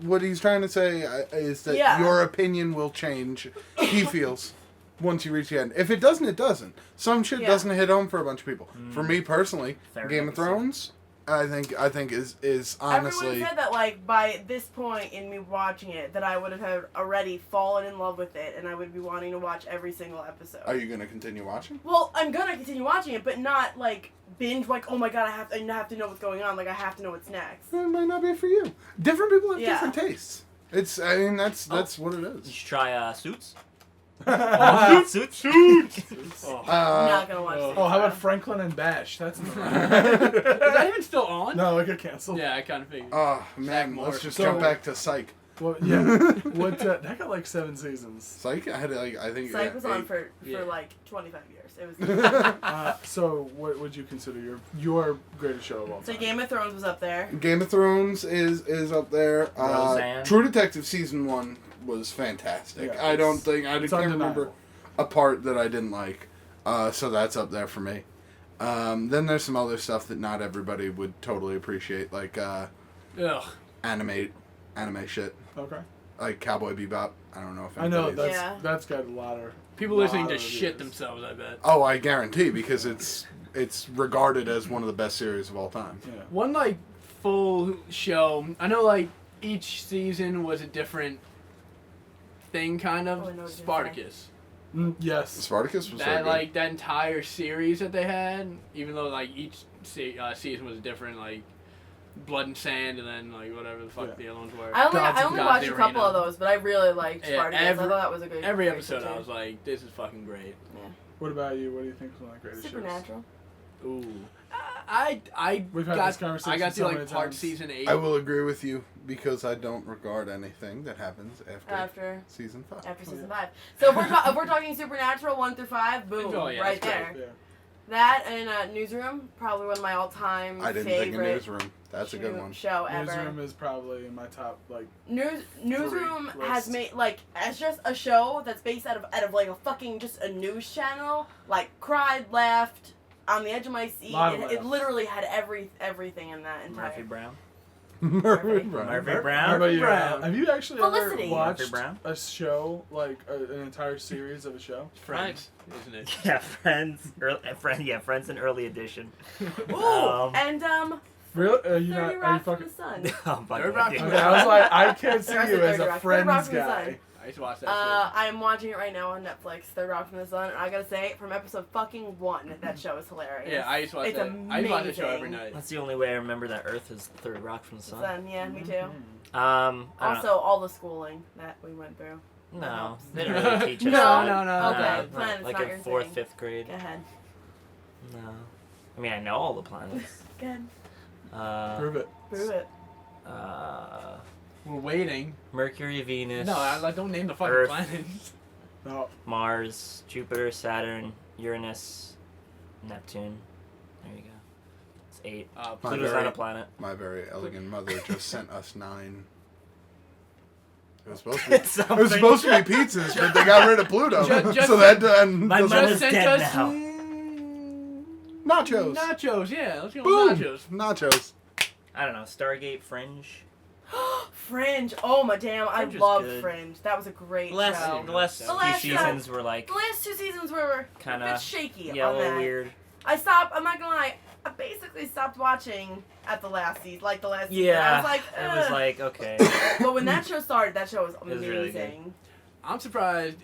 Speaker 2: what he's trying to say is that
Speaker 5: Yeah.
Speaker 2: your opinion will change. He feels. once you reach the end. If it doesn't, it doesn't. Some shit doesn't hit home for a bunch of people. For me personally,
Speaker 6: Fair
Speaker 2: Game
Speaker 6: enough.
Speaker 2: of Thrones, I think is honestly.
Speaker 5: Everyone said that, like, by this point in me watching it, that I would have already fallen in love with it, and I would be wanting to watch every single episode.
Speaker 2: Are you gonna continue watching?
Speaker 5: Well, I'm gonna continue watching it, but not, like, binge, like, oh my god, I have to know what's going on, like, I have to know what's next.
Speaker 2: It might not be for you. Different people have
Speaker 5: Yeah.
Speaker 2: different tastes. That's what it
Speaker 6: You
Speaker 2: is.
Speaker 6: should try Suits.
Speaker 3: Suits.
Speaker 4: Oh.
Speaker 5: I'm not gonna watch
Speaker 3: Oh, how about Franklin and Bash? That's
Speaker 4: Is that even still on?
Speaker 3: no, it got canceled.
Speaker 4: Yeah, I kind of figured.
Speaker 2: Oh man,
Speaker 4: Morris.
Speaker 2: let's just
Speaker 3: So-
Speaker 2: jump back to Psych.
Speaker 3: Well, yeah. What? That got like 7 seasons.
Speaker 2: Psych, I think.
Speaker 5: Psych was on
Speaker 2: 8.
Speaker 5: for
Speaker 4: Yeah.
Speaker 5: like 25 years. It was.
Speaker 3: So, what would you consider your greatest show of all
Speaker 5: So
Speaker 3: time?
Speaker 5: Game of Thrones was up there.
Speaker 2: Game of Thrones is up there.
Speaker 6: Roseanne.
Speaker 2: True Detective season 1 was fantastic.
Speaker 3: Yeah,
Speaker 2: I don't
Speaker 3: it's-
Speaker 2: think I
Speaker 3: it's
Speaker 2: can't
Speaker 3: undeniable.
Speaker 2: remember a part that I didn't like. So that's up there for me. Then there's some other stuff that not everybody would totally appreciate, like
Speaker 4: Ugh.
Speaker 2: anime shit,
Speaker 3: Okay.
Speaker 2: like Cowboy Bebop. I don't know if
Speaker 3: I know
Speaker 2: anybody's-
Speaker 3: that's got a lot of
Speaker 4: People listening to
Speaker 3: of
Speaker 4: shit
Speaker 3: reviews.
Speaker 4: themselves, I bet.
Speaker 2: Oh, I guarantee, because it's regarded as one of the best series of all time.
Speaker 3: Yeah.
Speaker 4: One, like, full show. I know, like, each season was a different thing, kind
Speaker 5: Oh, I know
Speaker 4: of.
Speaker 5: what you're
Speaker 4: Spartacus.
Speaker 3: Yes.
Speaker 2: Spartacus was so
Speaker 4: That,
Speaker 2: good.
Speaker 4: like, that entire series that they had, even though, like, each season was different, like, Blood and Sand, and then, like, whatever the fuck
Speaker 3: Yeah.
Speaker 4: the other ones were.
Speaker 5: I only
Speaker 3: God's
Speaker 5: watched a
Speaker 4: Arena.
Speaker 5: couple of those, but I really liked
Speaker 4: Yeah,
Speaker 5: Spartacus. I thought that was a good.
Speaker 4: Every
Speaker 5: great
Speaker 4: episode,
Speaker 5: show,
Speaker 4: I
Speaker 5: too.
Speaker 4: was like, this is fucking great.
Speaker 3: What about you? What do you think is one of the greatest
Speaker 5: Supernatural.
Speaker 4: Ooh. I
Speaker 3: We've had
Speaker 4: got,
Speaker 3: this conversation
Speaker 4: I got
Speaker 3: so
Speaker 4: to, like,
Speaker 3: many
Speaker 4: part
Speaker 3: times.
Speaker 4: season 8.
Speaker 2: I will agree with you, because I don't regard anything that happens after season 5.
Speaker 5: After season 5. So if we're talking Supernatural 1 through 5, boom,
Speaker 4: Oh, yeah,
Speaker 5: right
Speaker 4: that's
Speaker 5: there.
Speaker 3: shows? Yeah.
Speaker 5: That and Newsroom, probably one of my all-time
Speaker 2: I didn't
Speaker 5: favorite
Speaker 2: think of Newsroom. That's a good one.
Speaker 5: show ever.
Speaker 3: Newsroom is probably in my top, like,
Speaker 5: Newsroom
Speaker 3: Three
Speaker 5: has
Speaker 3: list.
Speaker 5: made, like, as just a show that's based out of like a fucking just a news channel. Like, cried, laughed, on the edge of my seat.
Speaker 3: Lot of
Speaker 5: It
Speaker 3: laughs.
Speaker 5: literally had everything in that entire.
Speaker 6: Murphy Brown.
Speaker 2: Murphy
Speaker 6: Murphy
Speaker 3: How
Speaker 6: Brown.
Speaker 3: about you?
Speaker 4: Brown.
Speaker 3: Have you actually
Speaker 5: Felicity.
Speaker 3: ever watched
Speaker 6: Murphy Brown?
Speaker 3: a show, like an entire series of a show?
Speaker 4: Friends, isn't it?
Speaker 6: Yeah, Friends. Friends in early edition.
Speaker 5: Ooh, and
Speaker 3: Really?
Speaker 5: 30
Speaker 3: Are you
Speaker 5: Rock
Speaker 3: fucking?
Speaker 5: from the Sun.
Speaker 6: I'm fucking
Speaker 4: Third Rock
Speaker 6: with you.
Speaker 3: Okay, I was like, I can't see
Speaker 5: The rest
Speaker 3: you
Speaker 5: of
Speaker 3: as
Speaker 5: 30
Speaker 3: a
Speaker 5: Rock. 30
Speaker 3: Friends
Speaker 5: Rock from the
Speaker 3: guy.
Speaker 5: Sun.
Speaker 4: I used to watch that
Speaker 5: I am watching it right now on Netflix, Third Rock from the Sun, and I gotta say, from episode fucking 1, that show is hilarious.
Speaker 4: shit. Yeah, I used to watch
Speaker 5: It's
Speaker 4: that. I used to watch that show every
Speaker 5: amazing.
Speaker 4: night.
Speaker 6: That's the only way I remember that Earth is the third rock from the sun.
Speaker 5: Sun, yeah, me too.
Speaker 6: I don't
Speaker 5: Also, all the schooling that we went through.
Speaker 6: No, they don't really teach us
Speaker 5: No?
Speaker 6: that.
Speaker 4: No.
Speaker 5: Okay, planets
Speaker 6: like
Speaker 5: not
Speaker 6: in
Speaker 5: your
Speaker 6: 4th,
Speaker 5: thing.
Speaker 6: 5th grade.
Speaker 5: Go ahead.
Speaker 6: No. I mean, I know all the planets.
Speaker 5: Go ahead.
Speaker 3: Prove it.
Speaker 5: Prove it.
Speaker 4: We're waiting.
Speaker 6: Mercury, Venus.
Speaker 4: No, I don't name the fucking
Speaker 6: Earth.
Speaker 4: planets.
Speaker 3: No.
Speaker 6: Mars, Jupiter, Saturn, Uranus, Neptune. There you go. It's 8.
Speaker 4: Uh,
Speaker 2: My
Speaker 6: Pluto's
Speaker 2: very-
Speaker 6: not a planet.
Speaker 2: My very elegant mother just sent us 9. It was supposed to be,
Speaker 6: It's
Speaker 2: it was supposed to be pizzas, but they got rid of Pluto.
Speaker 4: Just-
Speaker 2: so that
Speaker 6: My
Speaker 2: doesn't-
Speaker 6: mother's
Speaker 4: just sent
Speaker 6: dead
Speaker 4: us
Speaker 6: now.
Speaker 2: nachos.
Speaker 4: Nachos, yeah. Let's go
Speaker 2: Boom.
Speaker 4: with nachos.
Speaker 2: Nachos.
Speaker 6: I don't know. Stargate, Fringe.
Speaker 5: Fringe. Oh my damn, I
Speaker 6: Fringe was
Speaker 5: loved
Speaker 6: good.
Speaker 5: Fringe. That was a great
Speaker 6: The last
Speaker 5: show.
Speaker 6: few
Speaker 5: last
Speaker 6: seasons were like
Speaker 5: The last 2 seasons were
Speaker 6: kind
Speaker 5: a bit
Speaker 6: of
Speaker 5: shaky
Speaker 6: yeah, a
Speaker 5: on
Speaker 6: little
Speaker 5: that.
Speaker 6: weird.
Speaker 5: I'm not gonna lie, I basically stopped watching at the last season, like the last season.
Speaker 6: Yeah,
Speaker 5: I was like,
Speaker 6: it was
Speaker 5: "Ugh."
Speaker 6: like okay.
Speaker 5: But when that show started, that show was
Speaker 6: was really good.
Speaker 5: amazing.
Speaker 4: I'm surprised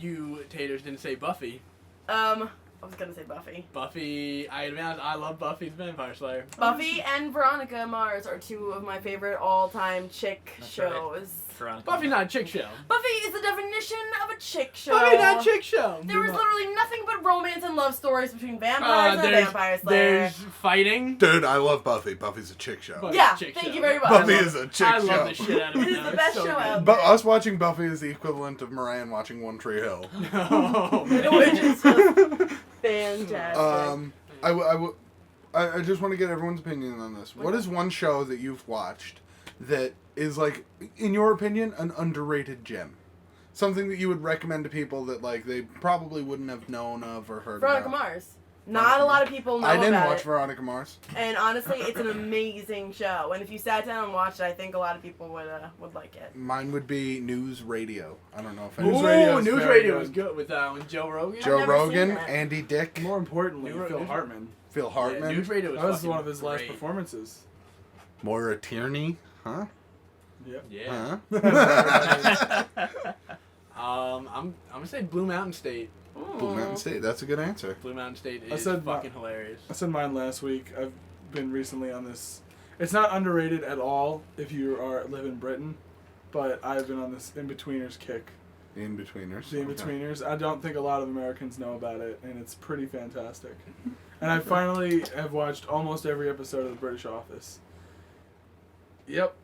Speaker 4: you, Taters, didn't say Buffy.
Speaker 5: I was gonna say Buffy.
Speaker 4: Buffy, I admit, I love Buffy the Vampire Slayer.
Speaker 5: Buffy and Veronica Mars are 2 of my favorite all-time chick
Speaker 6: That's right.
Speaker 5: shows.
Speaker 6: Drunk.
Speaker 4: Buffy not a chick show.
Speaker 5: Buffy is the definition of a chick show.
Speaker 4: Buffy not a chick show.
Speaker 5: There was literally nothing but romance and love stories between vampires and a
Speaker 4: there's,
Speaker 5: vampire slayer.
Speaker 4: there's fighting.
Speaker 2: Dude, I love Buffy. Buffy's a chick show.
Speaker 4: Buffy-
Speaker 5: Yeah,
Speaker 4: chick
Speaker 5: thank
Speaker 4: show.
Speaker 5: you very much.
Speaker 2: Buffy is a chick
Speaker 4: I
Speaker 2: show.
Speaker 4: love the shit out of it.
Speaker 5: It is
Speaker 4: now.
Speaker 5: the
Speaker 4: It's
Speaker 5: best
Speaker 4: so
Speaker 5: show
Speaker 4: good.
Speaker 5: out
Speaker 2: But us watching Buffy is the equivalent of Moran watching One Tree Hill.
Speaker 4: Oh, man.
Speaker 5: Which is just fantastic.
Speaker 2: I just want to get everyone's opinion on this. What is one show that you've watched that is, like, in your opinion, an underrated gem? Something that you would recommend to people that, like, they probably wouldn't have known of or heard
Speaker 5: Veronica
Speaker 2: about.
Speaker 5: Mars. Not a lot of people know
Speaker 2: I didn't
Speaker 5: about
Speaker 2: watch
Speaker 5: it.
Speaker 2: Veronica Mars.
Speaker 5: And honestly, it's an amazing show. And if you sat down and watched it, I think a lot of people would like it.
Speaker 2: Mine would be news radio. I don't know if
Speaker 3: News
Speaker 2: anyone.
Speaker 3: radio is
Speaker 4: News
Speaker 3: very
Speaker 4: radio
Speaker 3: good.
Speaker 4: was good with Joe Rogan.
Speaker 2: Joe
Speaker 5: never seen
Speaker 2: Rogan,
Speaker 5: that.
Speaker 2: Andy Dick,
Speaker 3: More importantly,
Speaker 4: News-
Speaker 3: Phil
Speaker 4: news-
Speaker 3: Hartman.
Speaker 2: Phil Hartman,
Speaker 4: Yeah, news radio was
Speaker 3: That was
Speaker 4: fucking
Speaker 3: one of his last
Speaker 4: great.
Speaker 3: performances.
Speaker 2: Moira Tierney, huh?
Speaker 3: Yep.
Speaker 4: Yeah.
Speaker 2: Huh?
Speaker 4: I'm gonna say Blue Mountain State.
Speaker 2: Blue Mountain State. That's a good answer.
Speaker 4: Blue Mountain State
Speaker 3: I
Speaker 4: is
Speaker 3: said
Speaker 4: fucking hilarious.
Speaker 3: I said mine last week. I've been recently on this. It's not underrated at all if you live in Britain, but I've been on this In-Betweeners kick.
Speaker 2: The In-Betweeners.
Speaker 3: The In-Betweeners. I don't think a lot of Americans know about it, and it's pretty fantastic. And I finally have watched almost every episode of The British Office. Yep.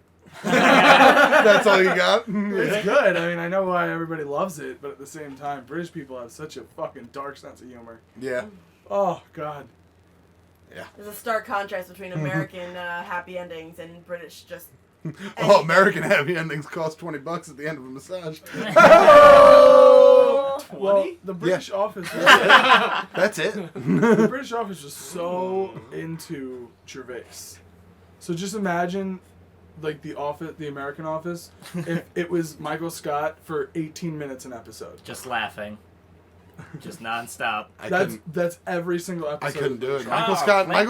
Speaker 2: That's all you got?
Speaker 3: It's good. I mean, I know why everybody loves it, but at the same time, British people have such a fucking dark sense of humor.
Speaker 2: Yeah.
Speaker 3: Oh, God.
Speaker 5: There's a stark contrast between American happy endings and British just.
Speaker 2: Oh, American happy endings cost $20 at the end of a massage.
Speaker 3: Well, the British Office.
Speaker 2: That's it.
Speaker 3: The British Office was so into Gervais. So just imagine, like the American Office, if it was Michael Scott for 18 minutes an episode.
Speaker 6: Just laughing. Just nonstop.
Speaker 3: That's every single episode.
Speaker 2: I couldn't do it.
Speaker 6: Oh,
Speaker 2: Michael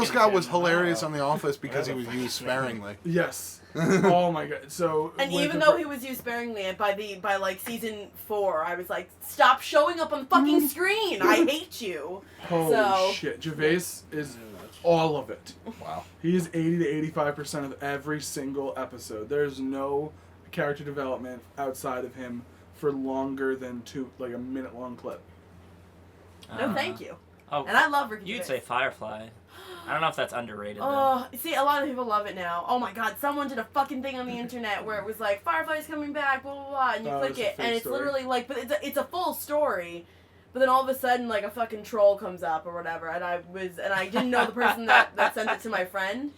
Speaker 2: Scott was
Speaker 6: Plankinson.
Speaker 2: hilarious
Speaker 6: Wow.
Speaker 2: on The Office because he was used sparingly.
Speaker 3: Yes. Oh my god. So.
Speaker 5: And
Speaker 3: with
Speaker 5: even
Speaker 3: the
Speaker 5: though
Speaker 3: Brit-
Speaker 5: he was used sparingly, and by like season 4, I was like, stop showing up on the fucking screen. I hate you.
Speaker 3: Holy
Speaker 5: so-
Speaker 3: shit, Gervais is all of it.
Speaker 2: Wow.
Speaker 3: He is 80 to 85% of every single episode. There's no character development outside of him for longer than a minute long clip.
Speaker 5: No, thank you.
Speaker 6: Oh,
Speaker 5: And I love Ricky
Speaker 6: you'd
Speaker 5: Gervais.
Speaker 6: say Firefly. I don't know if that's underrated though.
Speaker 5: Oh, see, a lot of people love it now. Oh my god, someone did a fucking thing on the internet where it was like, Firefly's coming back, blah, blah, blah, and you
Speaker 3: Oh,
Speaker 5: click
Speaker 3: it's a
Speaker 5: it,
Speaker 3: fake
Speaker 5: and it's
Speaker 3: story.
Speaker 5: literally like, but it's a full story, but then all of a sudden, like, a fucking troll comes up or whatever, and I didn't know the person that sent it to my friend,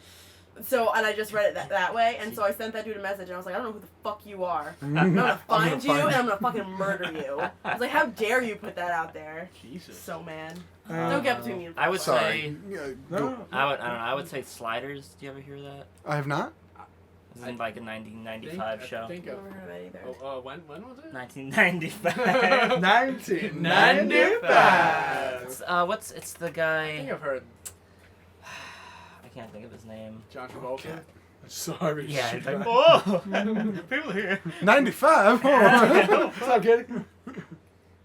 Speaker 5: so, and I just read it that way, and so I sent that dude a message, and I was like, I don't know who the fuck you are. I'm gonna find you, and I'm gonna fucking murder you. I was like, how dare you put that out there?
Speaker 4: Jesus.
Speaker 5: So mad.
Speaker 3: Uh,
Speaker 5: Don't get between me and
Speaker 6: I would
Speaker 2: Sorry.
Speaker 6: say.
Speaker 2: Yeah,
Speaker 3: No.
Speaker 2: go-
Speaker 6: I don't know. I would say Sliders. Do you ever hear that?
Speaker 2: I have not.
Speaker 6: This is like a 1995 show.
Speaker 4: I think
Speaker 5: I've
Speaker 4: of,
Speaker 5: never heard of it either.
Speaker 4: when was it?
Speaker 6: 1995.
Speaker 3: 1995.
Speaker 6: It's the
Speaker 4: I think
Speaker 6: guy.
Speaker 4: I've heard
Speaker 6: I can't think of his name.
Speaker 4: John Travolta.
Speaker 3: Sorry.
Speaker 6: Yeah.
Speaker 3: shit.
Speaker 6: It's like, oh, people here.
Speaker 2: 95.
Speaker 3: What's up, Kitty?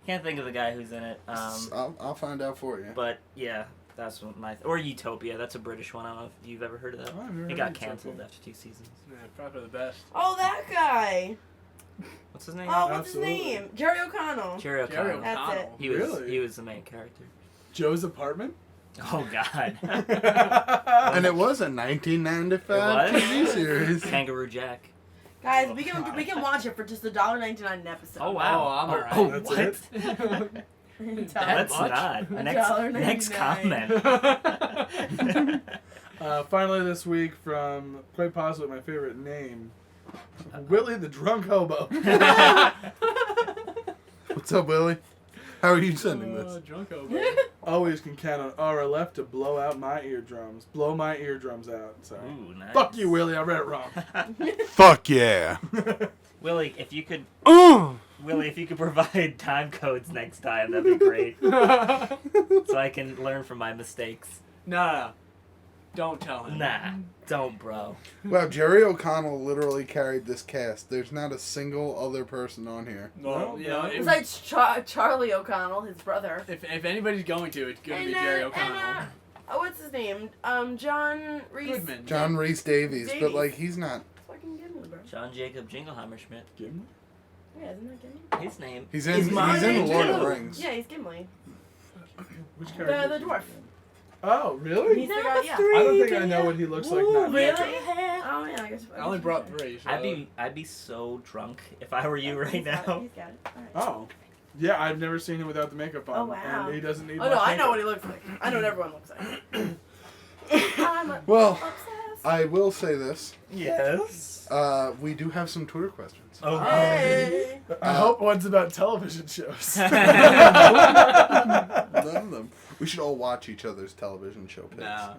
Speaker 6: Can't think of the guy who's in it.
Speaker 2: I'll find out for you.
Speaker 6: But yeah, that's what or Utopia. That's a British one. I don't know if you've ever heard of that.
Speaker 3: Oh, I've never
Speaker 6: It
Speaker 3: heard
Speaker 6: got
Speaker 3: of Utopia.
Speaker 6: canceled after 2 seasons.
Speaker 4: Yeah, probably the best.
Speaker 5: Oh, that guy!
Speaker 6: What's his name?
Speaker 5: Oh, what's
Speaker 3: Absolutely.
Speaker 5: his name? Jerry O'Connell.
Speaker 6: Jerry
Speaker 4: Jerry
Speaker 6: O'Connell.
Speaker 5: That's
Speaker 4: O'Connell.
Speaker 5: it.
Speaker 3: Really?
Speaker 6: He was the main character.
Speaker 3: Joe's apartment?
Speaker 6: Oh God.
Speaker 2: And it was a 1995
Speaker 6: It was?
Speaker 2: TV series.
Speaker 6: Kangaroo Jack.
Speaker 5: Guys, we can watch it for just $1.99 an episode.
Speaker 6: Oh wow.
Speaker 4: Oh, I'm alright.
Speaker 6: Oh,
Speaker 3: That's
Speaker 6: what?
Speaker 3: it?
Speaker 6: Let's
Speaker 4: much?
Speaker 6: not.
Speaker 5: $1.99.
Speaker 6: Next comment.
Speaker 3: Finally this week from quite possibly my favorite name, Willie the Drunk Hobo.
Speaker 2: What's up, Willie? How are you sending this?
Speaker 4: Drunk over.
Speaker 3: Always can count on RLF to blow out my eardrums. Blow my eardrums out. Sorry.
Speaker 6: Ooh, nice.
Speaker 3: Fuck you, Willie. I read it wrong.
Speaker 2: Fuck yeah.
Speaker 6: Willie, if you could
Speaker 2: Ooh.
Speaker 6: Willie, if you could provide time codes next time, that'd be great. So I can learn from my mistakes.
Speaker 4: No. Don't tell him.
Speaker 6: Nah, don't, bro.
Speaker 2: Wow, Jerry O'Connell literally carried this cast. There's not a single other person on here.
Speaker 4: No, you know,
Speaker 5: Besides Charlie O'Connell, his brother.
Speaker 4: if anybody's going to, it's going to be
Speaker 5: And,
Speaker 4: Jerry
Speaker 5: and,
Speaker 4: O'Connell.
Speaker 5: what's his name? John Reese.
Speaker 4: Goodman.
Speaker 2: John Rhys Davies, but like he's not.
Speaker 5: Fucking Gimli, bro.
Speaker 6: John Jacob Jingleheimer Schmidt.
Speaker 3: Gimli?
Speaker 5: Yeah, isn't that Gimli?
Speaker 6: His name.
Speaker 2: He's in.
Speaker 6: is
Speaker 2: He's
Speaker 6: mine
Speaker 2: in the Lord of
Speaker 6: too.
Speaker 2: the Rings.
Speaker 5: Yeah, he's Gimli.
Speaker 3: Which
Speaker 5: The
Speaker 3: character?
Speaker 5: dwarf.
Speaker 3: Oh, really?
Speaker 5: He's the guy, yeah.
Speaker 3: I don't think I know what he looks like. Not
Speaker 5: Really?
Speaker 3: yet.
Speaker 5: Oh yeah, I guess.
Speaker 4: I only brought 3. So
Speaker 6: I'd be so drunk if I were you right
Speaker 5: He's got it,
Speaker 6: now.
Speaker 5: he's got it. All right.
Speaker 3: Oh. Yeah, I've never seen him without the makeup on.
Speaker 5: Oh, wow.
Speaker 3: And he doesn't need
Speaker 5: Oh no,
Speaker 3: much
Speaker 5: I know what
Speaker 3: makeup.
Speaker 5: he looks like. I know what everyone looks like. I'm
Speaker 2: Well,
Speaker 5: obsessed.
Speaker 2: I will say this.
Speaker 6: Yes.
Speaker 2: We do have some Twitter questions.
Speaker 6: Oh.
Speaker 5: Hey.
Speaker 3: I hope one's about television shows.
Speaker 2: None of them. We should all watch each other's television show picks.
Speaker 4: No.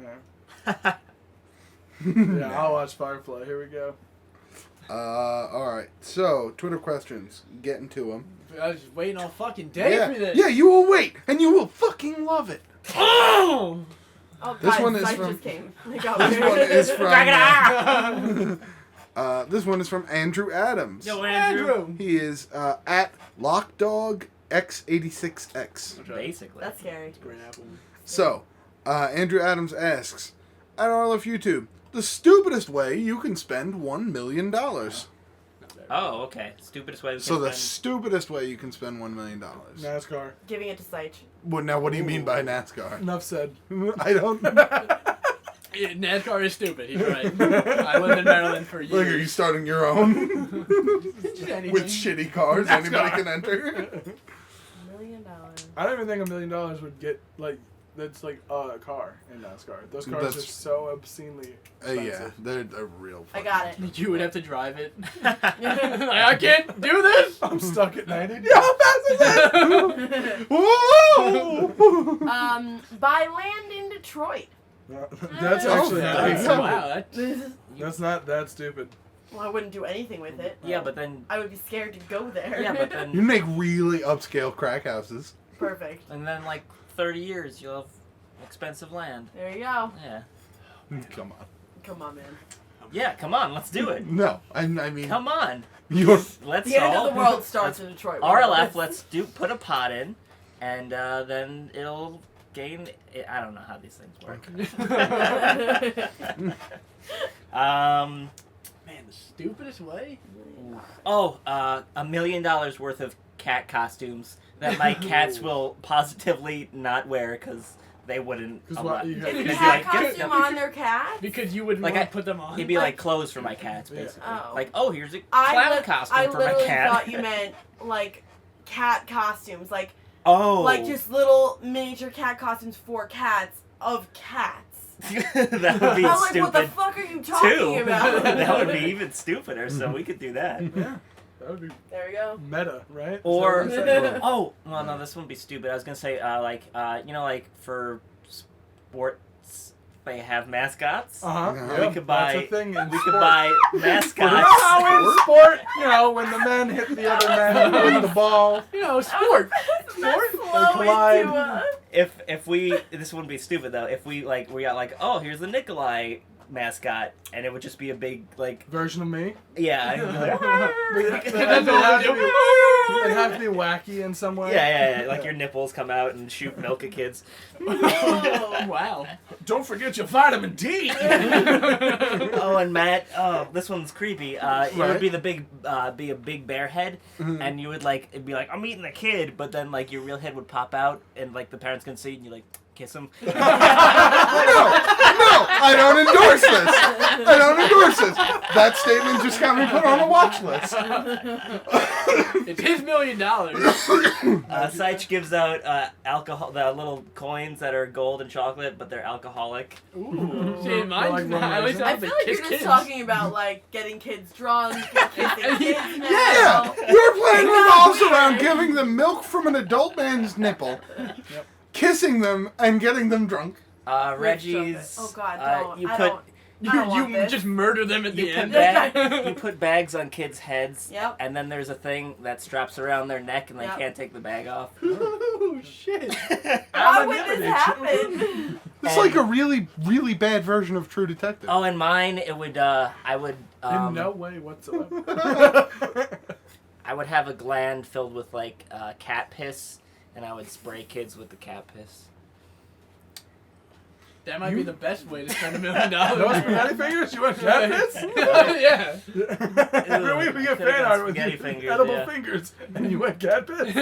Speaker 3: Yeah. Yeah, I'll watch Firefly. Here we go.
Speaker 2: Alright. So, Twitter questions. Getting to them.
Speaker 4: I was waiting all fucking day for this.
Speaker 2: Yeah, you will wait, and you will fucking love it.
Speaker 4: Oh!
Speaker 5: Oh,
Speaker 2: This
Speaker 5: God,
Speaker 2: one is
Speaker 5: Sight
Speaker 2: from-
Speaker 5: just came. It got
Speaker 2: This
Speaker 5: weird.
Speaker 2: one is from...
Speaker 6: Ah!
Speaker 2: this one is from Andrew Adams.
Speaker 6: Yo, Andrew.
Speaker 2: He is at LockDogX86X.
Speaker 6: Basically.
Speaker 5: That's scary.
Speaker 4: Green apple.
Speaker 2: So, Andrew Adams asks, at RLF YouTube, the stupidest way you can spend $1 million.
Speaker 6: Oh, okay. Stupidest way we can
Speaker 2: So the
Speaker 6: spend-
Speaker 2: stupidest way you can spend $1 million.
Speaker 3: NASCAR.
Speaker 5: Giving it to Sight.
Speaker 2: Well, now, what do you mean by NASCAR?
Speaker 3: Enough said.
Speaker 2: I don't.
Speaker 4: Yeah, NASCAR is stupid. He's right. I lived in Maryland for years.
Speaker 2: Look, are you starting your own
Speaker 4: Just anything.
Speaker 2: with shitty cars? Anybody can enter.
Speaker 5: $1 million.
Speaker 3: I don't even think $1 million would get like that's like a car in NASCAR. Those cars
Speaker 2: That's-
Speaker 3: are so obscenely expensive.
Speaker 2: Yeah, they're real.
Speaker 5: I got it.
Speaker 4: You would have to drive it. I can't do this.
Speaker 3: I'm stuck at 90.
Speaker 2: Yeah, how fast is that? Whoa!
Speaker 5: Buy land in Detroit.
Speaker 3: That's
Speaker 5: Oh,
Speaker 3: actually
Speaker 2: yeah.
Speaker 3: pretty
Speaker 2: That's-
Speaker 3: simple.
Speaker 4: Wow.
Speaker 3: That's not that stupid.
Speaker 5: Well, I wouldn't do anything with it.
Speaker 6: Yeah, but then.
Speaker 5: I would be scared to go there.
Speaker 6: Yeah, but
Speaker 2: You
Speaker 6: then.
Speaker 2: make really upscale crack houses.
Speaker 5: Perfect.
Speaker 6: And then, like, 30 years, you'll have expensive land.
Speaker 5: There you go.
Speaker 6: Yeah.
Speaker 2: Come on.
Speaker 5: Come on, man.
Speaker 6: Yeah, come on, let's do it.
Speaker 2: No, I mean,
Speaker 6: Come on.
Speaker 2: you're.
Speaker 6: Let's
Speaker 5: The end
Speaker 6: all.
Speaker 5: of the world starts in Detroit.
Speaker 6: RLF, let's put a pot in, and then it'll gain. I don't know how these things work.
Speaker 4: Man, the stupidest way?
Speaker 6: Oh, $1 million worth of cat costumes that my cats will positively not wear because they wouldn't.
Speaker 3: Because
Speaker 6: allow-
Speaker 3: what? You
Speaker 5: Is
Speaker 6: It'd
Speaker 5: the
Speaker 6: be
Speaker 3: got,
Speaker 5: cat
Speaker 6: like, get-
Speaker 5: costume on their cat?
Speaker 4: Because you wouldn't
Speaker 6: Like
Speaker 4: want
Speaker 6: I-
Speaker 4: to put them on.
Speaker 6: It'd be like clothes for my cats,
Speaker 3: Yeah.
Speaker 6: basically.
Speaker 5: Oh.
Speaker 6: Like, oh, here's a
Speaker 5: I
Speaker 6: clown costume for my
Speaker 5: literally
Speaker 6: cat.
Speaker 5: thought you meant like cat costumes, like
Speaker 6: Oh,
Speaker 5: like just little miniature cat costumes for cats of cats.
Speaker 6: that would be
Speaker 5: I'm like,
Speaker 6: stupid.
Speaker 5: what the fuck are you talking
Speaker 6: too.
Speaker 5: about?
Speaker 6: That would be even stupider. So we could do that.
Speaker 3: Yeah. That would be
Speaker 5: There we go.
Speaker 3: meta, right? Is
Speaker 6: Or
Speaker 3: that what you're saying?
Speaker 6: oh, well, no, this wouldn't be stupid. I was gonna say you know, like for sports they have mascots.
Speaker 3: Uh-huh.
Speaker 2: Yeah.
Speaker 3: Yep,
Speaker 6: We could buy-
Speaker 3: That's a thing in
Speaker 6: We could
Speaker 3: sport.
Speaker 6: buy
Speaker 3: You know
Speaker 6: mascots.
Speaker 3: how in sport, you know, when the men hit the other men with the ball.
Speaker 4: You know, sport.
Speaker 5: Sport.
Speaker 3: collide.
Speaker 5: Into a...
Speaker 6: If we this wouldn't be stupid though. If we got like, oh, here's the Nikolai mascot, and it would just be a big like
Speaker 3: Version of me.
Speaker 6: yeah. I'd be like,
Speaker 3: It'd have to be wacky in some way.
Speaker 6: yeah, like your nipples come out and shoot milk at kids.
Speaker 5: Oh.
Speaker 4: Wow.
Speaker 3: Don't forget your vitamin D.
Speaker 6: Oh, and Matt, oh, this one's creepy. It
Speaker 2: Right.
Speaker 6: would be be a big bear head, and you would like, it'd be like, I'm eating the kid, but then like your real head would pop out, and like the parents can see, and you like kiss him.
Speaker 2: No, I don't endorse this. I don't endorse this. That statement just got me put on a watch list.
Speaker 4: It's his $1 million.
Speaker 6: Seich gives out alcohol, the little coins that are gold and chocolate, but they're alcoholic.
Speaker 3: Ooh.
Speaker 4: See, mine's
Speaker 3: Like
Speaker 4: not. At least
Speaker 5: I
Speaker 4: I
Speaker 5: feel
Speaker 4: don't
Speaker 5: like you're
Speaker 4: kiss
Speaker 5: just
Speaker 4: kids.
Speaker 5: talking about like getting kids drunk, kissing kids now.
Speaker 2: Yeah, your plan revolves around giving them milk from an adult man's nipple, kissing them, and getting them drunk.
Speaker 6: Reggie's.
Speaker 5: Oh God, don't.
Speaker 6: You
Speaker 5: I
Speaker 6: put
Speaker 5: don't. I don't want
Speaker 4: You
Speaker 5: this.
Speaker 4: just murder them at
Speaker 6: you
Speaker 4: the
Speaker 6: put
Speaker 4: end.
Speaker 6: you put bags on kids' heads,
Speaker 5: Yep.
Speaker 6: and then there's a thing that straps around their neck, and they
Speaker 5: Yep.
Speaker 6: can't take the bag off.
Speaker 4: Oh shit.
Speaker 5: Why would this happen?
Speaker 2: It's
Speaker 6: And-
Speaker 2: like a really, really bad version of True Detective.
Speaker 6: Oh, and mine, it would. I would.
Speaker 3: In no way whatsoever.
Speaker 6: I would have a gland filled with like cat piss, and I would spray kids with the cat piss.
Speaker 4: That might be the best way to spend $1 million.
Speaker 3: No spaghetti fingers? You want cat piss?
Speaker 4: Yeah.
Speaker 3: Every week we get
Speaker 6: Could've
Speaker 3: fan
Speaker 6: got
Speaker 3: art with
Speaker 6: spaghetti
Speaker 3: you
Speaker 6: fingers,
Speaker 3: edible
Speaker 6: yeah.
Speaker 3: fingers, and you went cat piss.